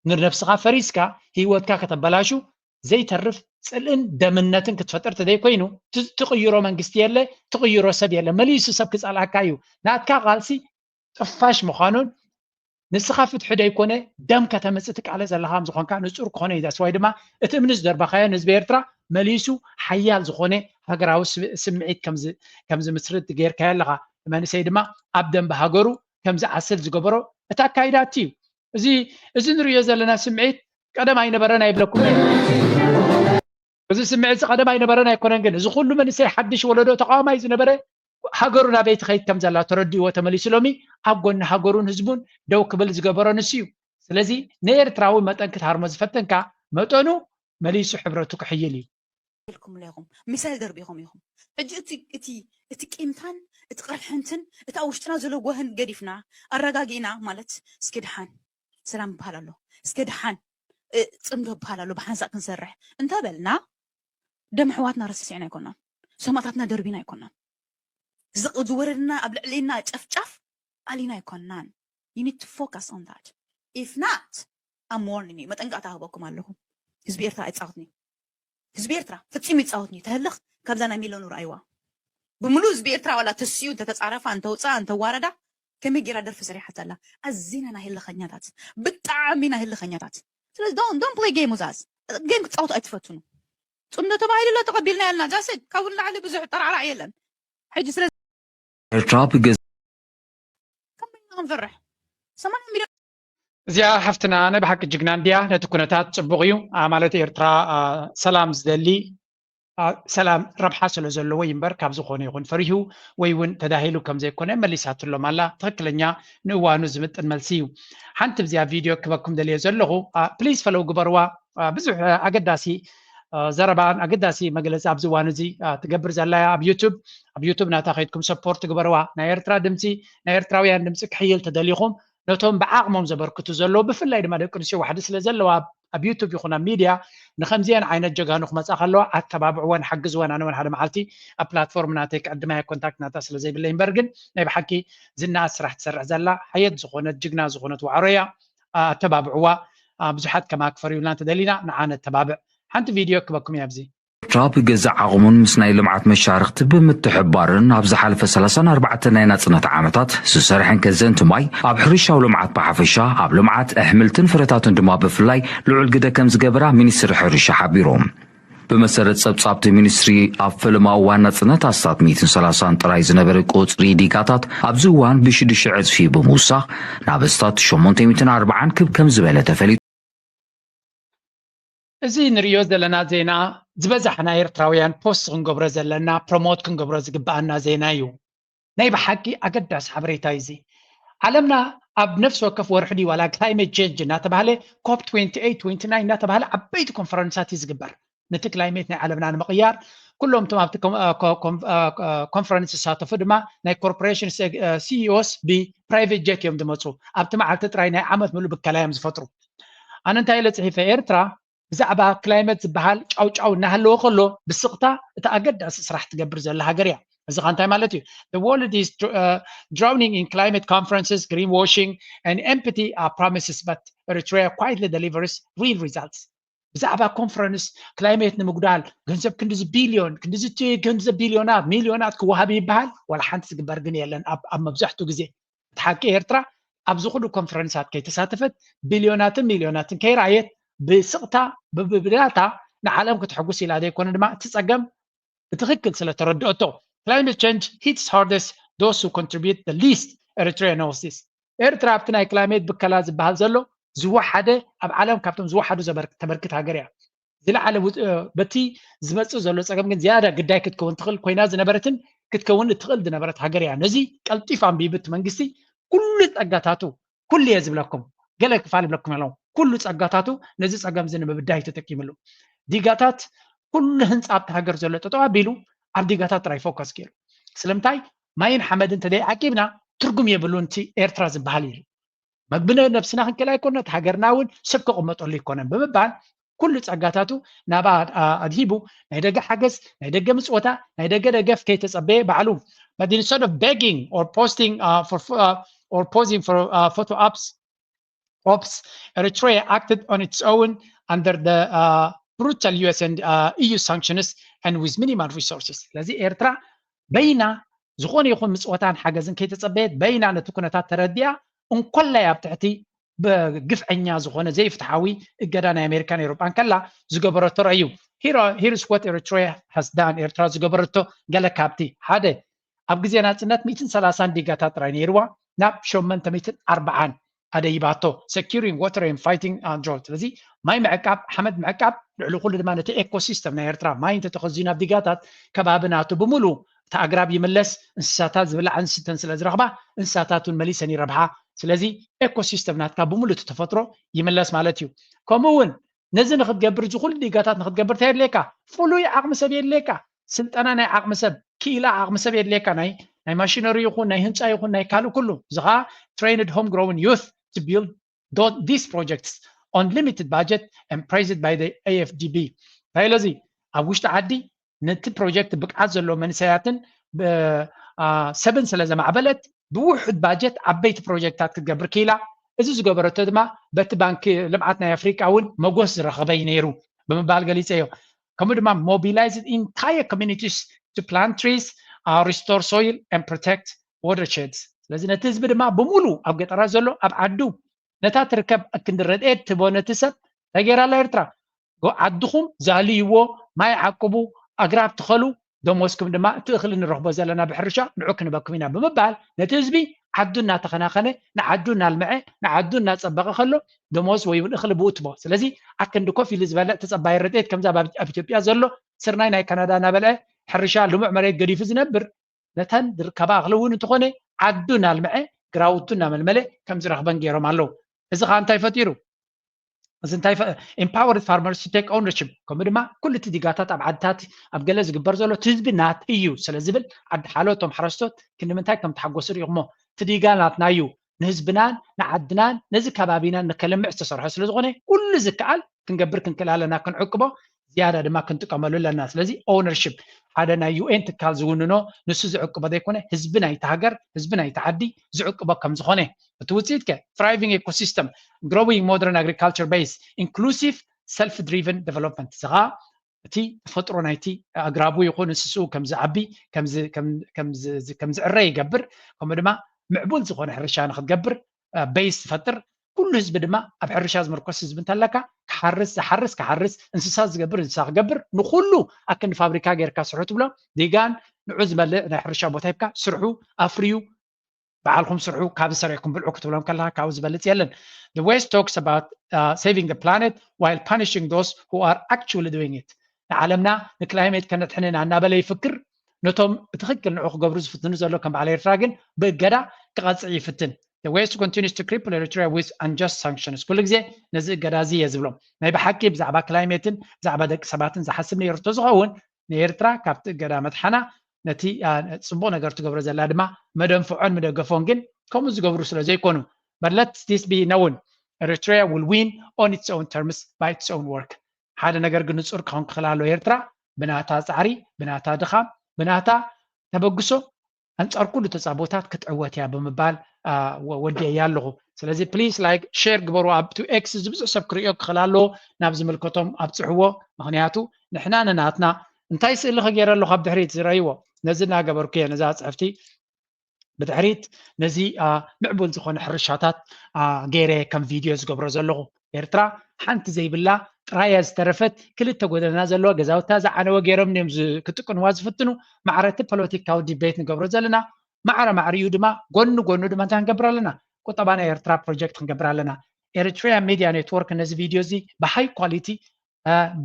ንነፍስኻ ፈሪስካ ሂወትካ ከተበላሹ ዘይተርፍ ፅልእን ደምነትን ክትፈጥር ተደይ ኮይኑ ትቕይሮ መንግስቲ የለ ትቕይሮ ሰብ የለ መሊሱ ሰብ ክፀልአካ እዩ ናትካ ቃልሲ ጥፋሽ ምዃኑን ንስኻ ፍትሒ ደይኮነ ደም ከተመፅእ ትቃለ ዘለካ ምዝኾንካ ንፁር ክኾነ እዩ ዳስ ወይ ድማ እቲ እምኒ ዝደርባኻዮ ንህዝቢ ኤርትራ مليسو حيال زخونه هاجراو سمعيت كمز مسرد غير كايلغا منسي دما ابدن بهاجرو كمز عسل زغبرو اتا كايداتي زي نريو زلنا سمعيت قدم اينبرنا يبلكم زي سمعيت قدم اينبرنا يكونن ግን እዚ ሁሉ መንሰይ ሓድሽ ወለዶ ተቃዋማይ ዝነበረ ሃገሩና ቤት ኸይት ከምዘላ ተረዲኡ ወተመሊሱ ሎሚ ኣብ ጎኒ ሃገሩን ህዝቡን ደው ክብል ዝገበሮ ንስዩ ስለዚ ንኤርትራዊ መጠን ክትሃርሞ ዝፈተንካ መጠኑ መሊሱ ሕብረቱ ክሕይል እዩ لكم لهم مثال دربيهم يهم اتي قيمتان اتقرحنتن اتاوشتنا زلو وهن قريفنا الرقاقينا مالت سكدحان سلام بحالالو سكدحان صمدو بحالالو بحنسا كنسرح انت بلنا دم حواتنا رسسينا يكوننا سماتاتنا دربينا يكوننا زق زورنا ابلعلينا تشف علينا يكونان you need to focus on that if not I'm warning you ما تنقطعوا بكم عليهم حزب إرترا يتصاوتني حزب إرترا فتصيم يتصاوتني تهلخ كابزانا ميلون رأيوا بملو حزب إرترا ولا تسيو انت تتعرف انت وصا انت وارده كم يجي رادر في سريحة الله الزينة نهيل خنياتات بالتعامي نهيل خنياتات سلس don't play game with us game تصاوت أتفتونه صمنا تبعي لا تقبلنا لنا جاسد كون على بزح طرع رعيلا حج سلس إرترا بجز كم نفرح سمعنا ميلون እዚኣ ሓፍትና ናይ ብሓቂ ጅግና እንድያ ነቲ ኩነታት ፅቡቅ እዩ ማለት ኤርትራ ሰላም ዝደሊ ሰላም ረብሓ ስለ ዘለዎ ይምበር ካብ ዝኾነ ይኹን ፈሪሁ ወይ እውን ተዳሂሉ ከም ዘይኮነ መሊሳትሎም ኣላ ትክክለኛ ንእዋኑ ዝምጥን መልሲ እዩ ሓንቲ ብዚኣ ቪድዮ ክበኩም ደልየ ዘለኹ ፕሊዝ ፈለው ግበርዋ ብዙሕ ኣገዳሲ ዘረባን ኣገዳሲ መግለፂ ኣብዚ እዋን እዚ ትገብር ዘላ ኣብ ዩቱብ ናታ ከይድኩም ሰፖርት ግበርዋ ናይ ኤርትራ ድምፂ ናይ ኤርትራውያን ድምፂ ክሕይል ተደሊኹም ነቶም ብዓቕሞም ዘበርክቱ ዘሎ ብፍላይ ድማ ደቂ ኣንስትዮ ዋሕዲ ስለ ዘለዋ ኣብ ዩቱብ ይኹን ኣብ ሚድያ ንከምዚአን ዓይነት ጀጋኑ ክመፃ ከለዋ ኣተባብዕወን ሓግዝወን ኣነ እውን ሓደ መዓልቲ ኣብ ፕላትፎርም ናተይ ክዕድማያ ኮንታክት ናታ ስለ ዘይብለይ እምበር ግን ናይ ብሓቂ ዝናኣት ስራሕ ትሰርሕ ዘላ ሓየት ዝኾነት ጅግና ዝኾነት ዋዕሮ እያ ኣተባብዕዋ ብዙሓት ከማክፈር ይብልና ተደሊና ንዓነ ተባብዕ ሓንቲ ቪድዮ ክበኩም እያ ኣብዚ ኤርትራ ብገዛእ ዓቕሙን ምስ ናይ ልምዓት መሻርክቲ ብምትሕባርን ኣብ ዝሓለፈ 34 ናይ ናጽነት ዓመታት ዝሰርሐን ከዘንቲ ማይ ኣብ ሕርሻዊ ልምዓት ብሓፈሻ ኣብ ልምዓት ኣሕምልትን ፍረታትን ድማ ብፍላይ ልዑል ግደ ከም ዝገበራ ሚኒስትሪ ሕርሻ ሓቢሮም بمسرت سبصابت مينستري أفلم أوان نصنت أستات 130 طراي زنبر قطري ديكاتات أبزوان بشدش عز في بموسى نابستات شمونتي 240 كم زبالة تفلي زي نريو زلنا زينا زبزحنا إيرتراويان بوست كنقبر زلنا بروموت كنقبر زقبانا زينايو نايب حكي أقدس حبريتايزي علمنا أب نفس وقف ورحدي ولا كلايمت تشينج ناتبهالي كوب 28 29 ناتبهالي عبيت كونفرنسات يزقبر نت كلايمتنا علمنا المقيار كلهم تمام كونفرنس ساتفو دما ناي كوربوريشن سي اوس بي برايفت جيت يوم دمصو ابتما على تراي ناي عمت ملو بالكلام زفطرو انا انت الى صحيفه ايرترا بزعبا كلايمت زبحال ጫው እናሃለዎ ከሎ ብስቅታ እታ ኣገዳሲ ስራሕ ትገብር ዘላ ሃገር እያ እዚ ኻንታይ ማለት እዩ the world is drowning in climate conferences greenwashing and empty promises but Eritrea quietly delivers real results ብዛዕባ ኮንፈረንስ ክላይሜት ንምጉዳል ገንዘብ ክንዲዝ ቢልዮን ክንዲዝ ቢልዮናት ሚልዮናት ክወሃብ ይበሃል ወላ ሓንቲ ዝግበር ግን የለን ኣብ መብዛሕትኡ ግዜ ተሓቂ ኤርትራ ኣብዚ ኩሉ ኮንፈረንሳት ከይተሳተፈት ቢልዮናትን ሚልዮናትን ከይረኣየት ብስቕታ ብብዳታ ንዓለም ክትሕጉስ ኢላ ዘይኮነ ድማ ትፀገም ብትክክል ስለተረድአቶ climate change hits hardest those who contribute the least Eritrea knows this ኤርትራ ኣብቲ ናይ ክላይሜት ብከላ ዝበሃል ዘሎ ዝወሓደ ኣብ ዓለም ካብቶም ዝወሓዱ ተበርክት ሃገር እያ ዝለዓለ በቲ ዝመፅእ ዘሎ ፀገም ግን ዝያዳ ግዳይ ክትከውን ትኽእል ኮይና ዝነበረትን ክትከውን እትኽእል ዝነበረት ሃገር እያ ነዚ ቀልጢፍ ኣንቢብት መንግስቲ ኩሉ ፀጋታቱ ኩሉ እየ ዝብለኩም ገለ ክፋል ይብለኩም ኣለዉ ኩሉ ፀጋታቱ ነዚ ፀገም እዚ ንምብዳይ ተጠቂምሉ ዲጋታት ኩሉ ህንፃ ኣብቲ ሃገር ዘሎ ተጠዋቢሉ ኣብ ዲጋታት ጥራይ ፎከስ ገይሩ ስለምንታይ ማይን ሓመድን ተደይዓቂብና ትርጉም የብሉንቲ ኤርትራ ዝበሃል እዩ መግብነ ነብስና ክንክል ኣይኮነት ሃገርና እውን ሰብ ክቕመጠሉ ይኮነን ብምባል ኩሉ ፀጋታቱ ናባ ኣድሂቡ ናይ ደገ ሓገዝ ናይ ደገ ምፅወታ ናይ ደገ ደገፍ ከይተፀበየ ባዕሉ but instead of begging or posting or posing for photo ops Eritrea acted on its own under the brutal US and EU sanctions and with minimal resources لذي ኤርትራ በይና ዝኾነ ይኹን ምፅወታን ሓገዝን ከይተፀበየት በይና ነቲ ኩነታት ተረዲያ እንኮላይ ኣብ ትሕቲ ብግፍዐኛ ዝኾነ ዘይፍትሓዊ እገዳ ናይ ኣሜሪካን ኤውሮጳን ከላ ዝገበረቶ ረእዩ here's what Eritrea has done. ኤርትራ ዝገበረቶ ገለ ካብቲ ሓደ ኣብ ግዜ ናጽነት 130 ዲጋታት ጥራይ ነይርዋ ናብ 840 ኣደይባቶ securing water and fighting drought ስለዚ ማይ ምዕቃብ ሓመድ ምዕቃብ ልዕሊ ኩሉ ድማ ነቲ ኤኮሲስተም ናይ ኤርትራ ማይ እንተተኸዚና ዲጋታት ከባብናቱ ብምሉ ተኣግራብ ይምለስ እንስሳታት ዝብላዕ እንስተን ስለ ዝረኽባ እንስሳታቱን መሊሰን ይረብሓ ስለዚ ኤኮሲስተም ናትካ ብምሉ ተፈጥሮ ይምለስ ማለት እዩ ከምኡውን ነዚ ንኽትገብር ዝኹሉ ዲጋታት ንኽትገብር ተየድልየካ ፍሉይ ዓቕሚ ሰብ የድልየካ ስልጠና ናይ ዓቕሚ ሰብ ክኢላ ዓቕሚ ሰብ የድልየካ ናይ ማሽነሪ ይኹን ናይ ህንፃ ይኹን ናይ ካልእ ኩሉ ዝኻ trained homegrown youth to build these projects on limited budget and praised by the AFDB ስለዚ ኣብ ውሽጢ ዓዲ ነቲ ፕሮጀክት ብቅዓት ዘለዎ መንእሰያትን ሰብን ስለ ዘማዕበለት ብውሑድ ባጀት ዓበይቲ ፕሮጀክታት ክትገብር ክኢላ እዚ ዝገበረቶ ድማ በቲ ባንኪ ልምዓት ናይ ኣፍሪቃ እውን መጎስ ዝረኸበይ ነይሩ ብምባል ገሊፀዮ ከምኡ ድማ mobilized entire communities to plant trees restore soil and protect watersheds ስለዚ ነቲ ህዝቢ ድማ ብምሉ ኣብ ገጠራት ዘሎ ኣብ ዓዱ ነታ ትርከብ ክንድረድኤት ትቦ ነቲ ሰብ ተገይራላ ኤርትራ ዓድኹም ዛልይዎ ማይ ዓቅቡ ኣግራብ ትኸሉ ደሞስኩም ድማ እቲ እኽሊ ንረኽቦ ዘለና ብሕርሻ ንዑ ክንበኩም ኢና ብምባል ነቲ ህዝቢ ዓዱ እናተኸናኸነ ንዓዱ እናልምዐ ንዓዱ እናፀበቐ ከሎ ደሞዝ ወይ እውን እኽሊ ብኡ ትቦ ስለዚ ኣክንዲ ኮፍ ኢሉ ዝበልዕ ተፀባይ ረድኤት ከምዛ ኣብ ኢትዮጵያ ዘሎ ስርናይ ናይ ካናዳ እናበልዐ ሕርሻ ልሙዕ መሬት ገዲፉ ዝነብር ነተን ዝርከባ እኽሊ እውን እንተኾነ ዓዱ እናልምዐ ግራውቱ እናመልመለ ከም ዝረኽበን ገይሮም ኣለዉ እዚ ከዓ እንታይ ፈጢሩ እዚ እንታይ empowered farmers to take ownership ከምኡ ድማ ኩሉ እቲ ዲጋታት ኣብ ዓድታት ኣብ ገለ ዝግበር ዘሎ እቲ ህዝቢ ናት እዩ ስለ ዝብል ዓዲ ሓሎቶም ሓረስቶት ክንምንታይ ከም ተሓጎሱ ሪኢኹሞ እቲ ዲጋ ናትና እዩ ንህዝብናን ንዓድናን ነዚ ከባቢናን ንከለምዕ ዝተሰርሐ ስለ ዝኾነ ኩሉ ዝከኣል ክንገብር ክንክእል ኣለና ክንዕቅቦ ዝያዳ ድማ ክንጥቀመሉ ኣለና ስለዚ ኦውነርሽፕ ሓደ ናይ ዩኤን ትካል ዝውንኖ ንሱ ዝዕቅቦ ዘይኮነ ህዝቢ ናይቲ ሃገር ህዝቢ ናይቲ ዓዲ ዝዕቅቦ ከም ዝኾነ እቲ ውፅኢት ከ thriving ecosystem growing modern agriculture base inclusive self driven development ዝኻ እቲ ተፈጥሮ ናይቲ ኣግራቡ ይኹን እንስስኡ ከም ዝዓቢ ከም ዝዕረ ይገብር ከምኡ ድማ ምዕቡል ዝኾነ ሕርሻ ንኽትገብር ቤይስ ትፈጥር ኩሉ ህዝቢ ድማ ኣብ ሕርሻ ዝምርኮስ ህዝቢ እንተለካ ክሓርስ እንስሳ ዝገብር እንስሳ ክገብር ንኩሉ ኣክንዲ ፋብሪካ ጌርካ ስርሑ ትብሎ ዲጋን ንዑ ዝመልእ ናይ ሕርሻ ቦታ ሂብካ ስርሑ ኣፍርዩ በዓልኩም ስርሑ ካብ ሰሪዕኩም ብልዑ ክትብሎም ከለካ ካብኡ ዝበልፅ የለን the west talks about saving the planet while punishing those who are actually doing it ንዓለምና ንክላይሜት ከነጥሕንና እናበለ ይፍክር ነቶም ብትክክል ንዑ ክገብሩ ዝፍትኑ ዘሎ ከም በዓል ኤርትራ ግን ብእገዳ ክቐፅዕ ይፍትን The West continues to cripple Eritrea with unjust sanctions. ኩሉ ግዜ ነዚ እገዳ እዚ እየ ዝብሎም ናይ ብሓቂ ብዛዕባ ክላይሜትን ብዛዕባ ደቂ ሰባትን ዝሓስብ ነይርቶ ዝኸውን ንኤርትራ ካብቲ እገዳ መጥሓና ነቲ ፅቡቅ ነገር ትገብሮ ዘላ ድማ መደንፍዖን መደገፎን ግን ከምኡ ዝገብሩ ስለ ዘይኮኑ But let this be known. Eritrea will win on its own terms by its own work. ሓደ ነገር ግን ንጹር ክኸውን ክኽእል ኣሎ ኤርትራ ብናታ ፃዕሪ ብናታ ድኻም ብናታ ተበግሶ አንጻር ኩሉ ተጻቦታት ክትዕወት ያ ብምባል ወዲያ ኣለኹ ስለዚ ፕሊዝ ላይክ ሼር ግበሩ ኣብ ቱ ኤክስ ዝብዙሕ ሰብ ክሪኦ ክኽእል ኣሎ ናብ ዝምልከቶም ኣብፅሕዎ ምክንያቱ ንሕና ንናትና እንታይ ስእሊ ከገይረ ኣለኹ ኣብ ድሕሪት ዝረእይዎ ነዚ እናገበርኩ እየ ነዛ ፅሕፍቲ ብድሕሪት ነዚ ምዕቡል ዝኾነ ሕርሻታት ገይረ ከም ቪድዮ ዝገብሮ ዘለኹ ኤርትራ ሓንቲ ዘይብላ ጥራያ ዝተረፈት ክልተ ጎደና ዘለዎ ገዛውታ ዝዓነወ ገይሮም እዮም ክጥቅንዋ ዝፍትኑ ማዕረቲ ፖለቲካዊ ዲቤት ንገብሮ ዘለና ማዕረዩ ድማ ጎኑ ድማ እንታይ ክንገብር ኣለና ቁጠባ ናይ ኤርትራ ፕሮጀክት ክንገብር ኣለና ኤርትራ ሚድያ ኔትወርክ ነዚ ቪድዮ እዚ ብሃይ ኳሊቲ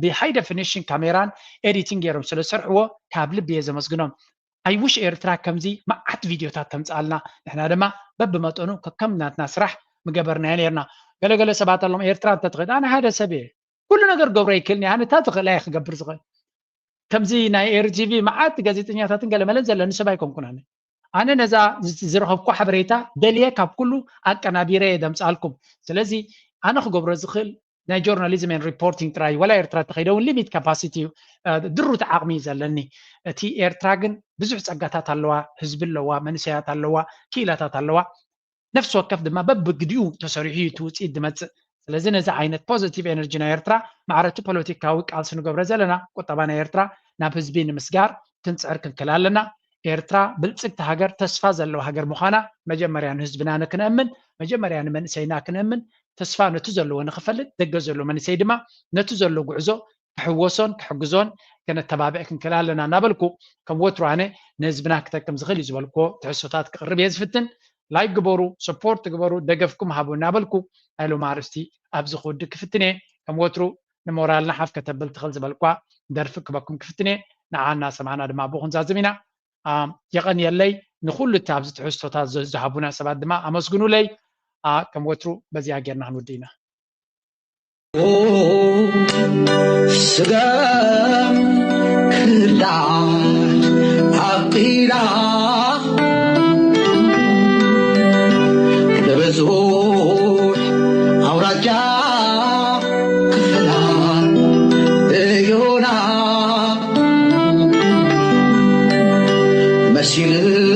ብሃይ ዴፊኒሽን ካሜራን ኤዲቲንግ ገይሮም ስለ ዝሰርሕዎ ካብ ልቢ እየ ዘመስግኖም ኣይውሽ ኤርትራ ከምዚ መዓት ቪድዮታት ተምፅኣልና ንሕና ድማ በብመጠኑ ከከም ናትና ስራሕ ምገበርና ነርና ገለገለ ሰባት ኣሎም ኤርትራ እንተትኽእል ኣነ ሓደ ሰብ እየ ኩሉ ነገር ገብሮ ይክልኒ ኣነ እታ ትኽእል እየ ክገብር ዝኽእል ከምዚ ናይ ኤርቲቪ መዓት ጋዜጠኛታትን ገለመለን ዘለኒ ሰብ ኣይኮንኩን ኣነ ነዛ ዝረኸብኩ ሓበሬታ ደልየ ካብ ኩሉ ኣቀናቢረ የደምፃልኩም ስለዚ ኣነ ክገብሮ ዝኽእል ናይ ጆርናሊዝም ን ሪፖርቲንግ ጥራይ ወላ ኤርትራ ተኸይደውን ሊሚት ካፓሲቲ ድሩት ዓቕሚ ዘለኒ እቲ ኤርትራ ግን ብዙሕ ፀጋታት ኣለዋ ህዝቢ ኣለዋ መንእሰያት ኣለዋ ክኢላታት ኣለዋ ነፍሲ ወከፍ ድማ በብግዲኡ ተሰሪሑ እቲ ውፅኢት ድመፅእ ስለዚ ነዚ ዓይነት ፖዚቲቭ ኤነርጂ ናይ ኤርትራ ማዕረቲ ፖለቲካዊ ቃልሲ ንገብረ ዘለና ቁጠባ ናይ ኤርትራ ናብ ህዝቢ ንምስጋር ክንፅዕር ክንክእል ኣለና ኤርትራ ብልፅግቲ ሃገር ተስፋ ዘለዎ ሃገር ምዃና መጀመርያ ንህዝብና ንክንእምን መጀመርያ ንመንእሰይና ክንእምን ተስፋ ነቲ ዘለዎ ንክፈልጥ ደገ ዘሎ መንእሰይ ድማ ነቲ ዘሎ ጉዕዞ كحوسون كحجزون كانت تبابع كنكلها لنا نابلكو كم وترو عنه نزبنا كتكم زغل يزبلكو تحسوتات قرب يزفتن لايك جبرو سبورت جبرو دقفكم هابو نابلكو أهلو معرفتي أبزخو دك فتنة كم وترو نمورالنا حف كتبل تخل زبلكوا درفك بكم كفتنة نعانا سمعنا دماء بوخن زازمينا يغني اللي نخل التابز تحسوتات زهابونا سبات دماء أمسقنو لي كم وترو بزي عجرنا هنودينا سلام كلاد عقيلة لبزوح أورجا كفلان يونا مسيل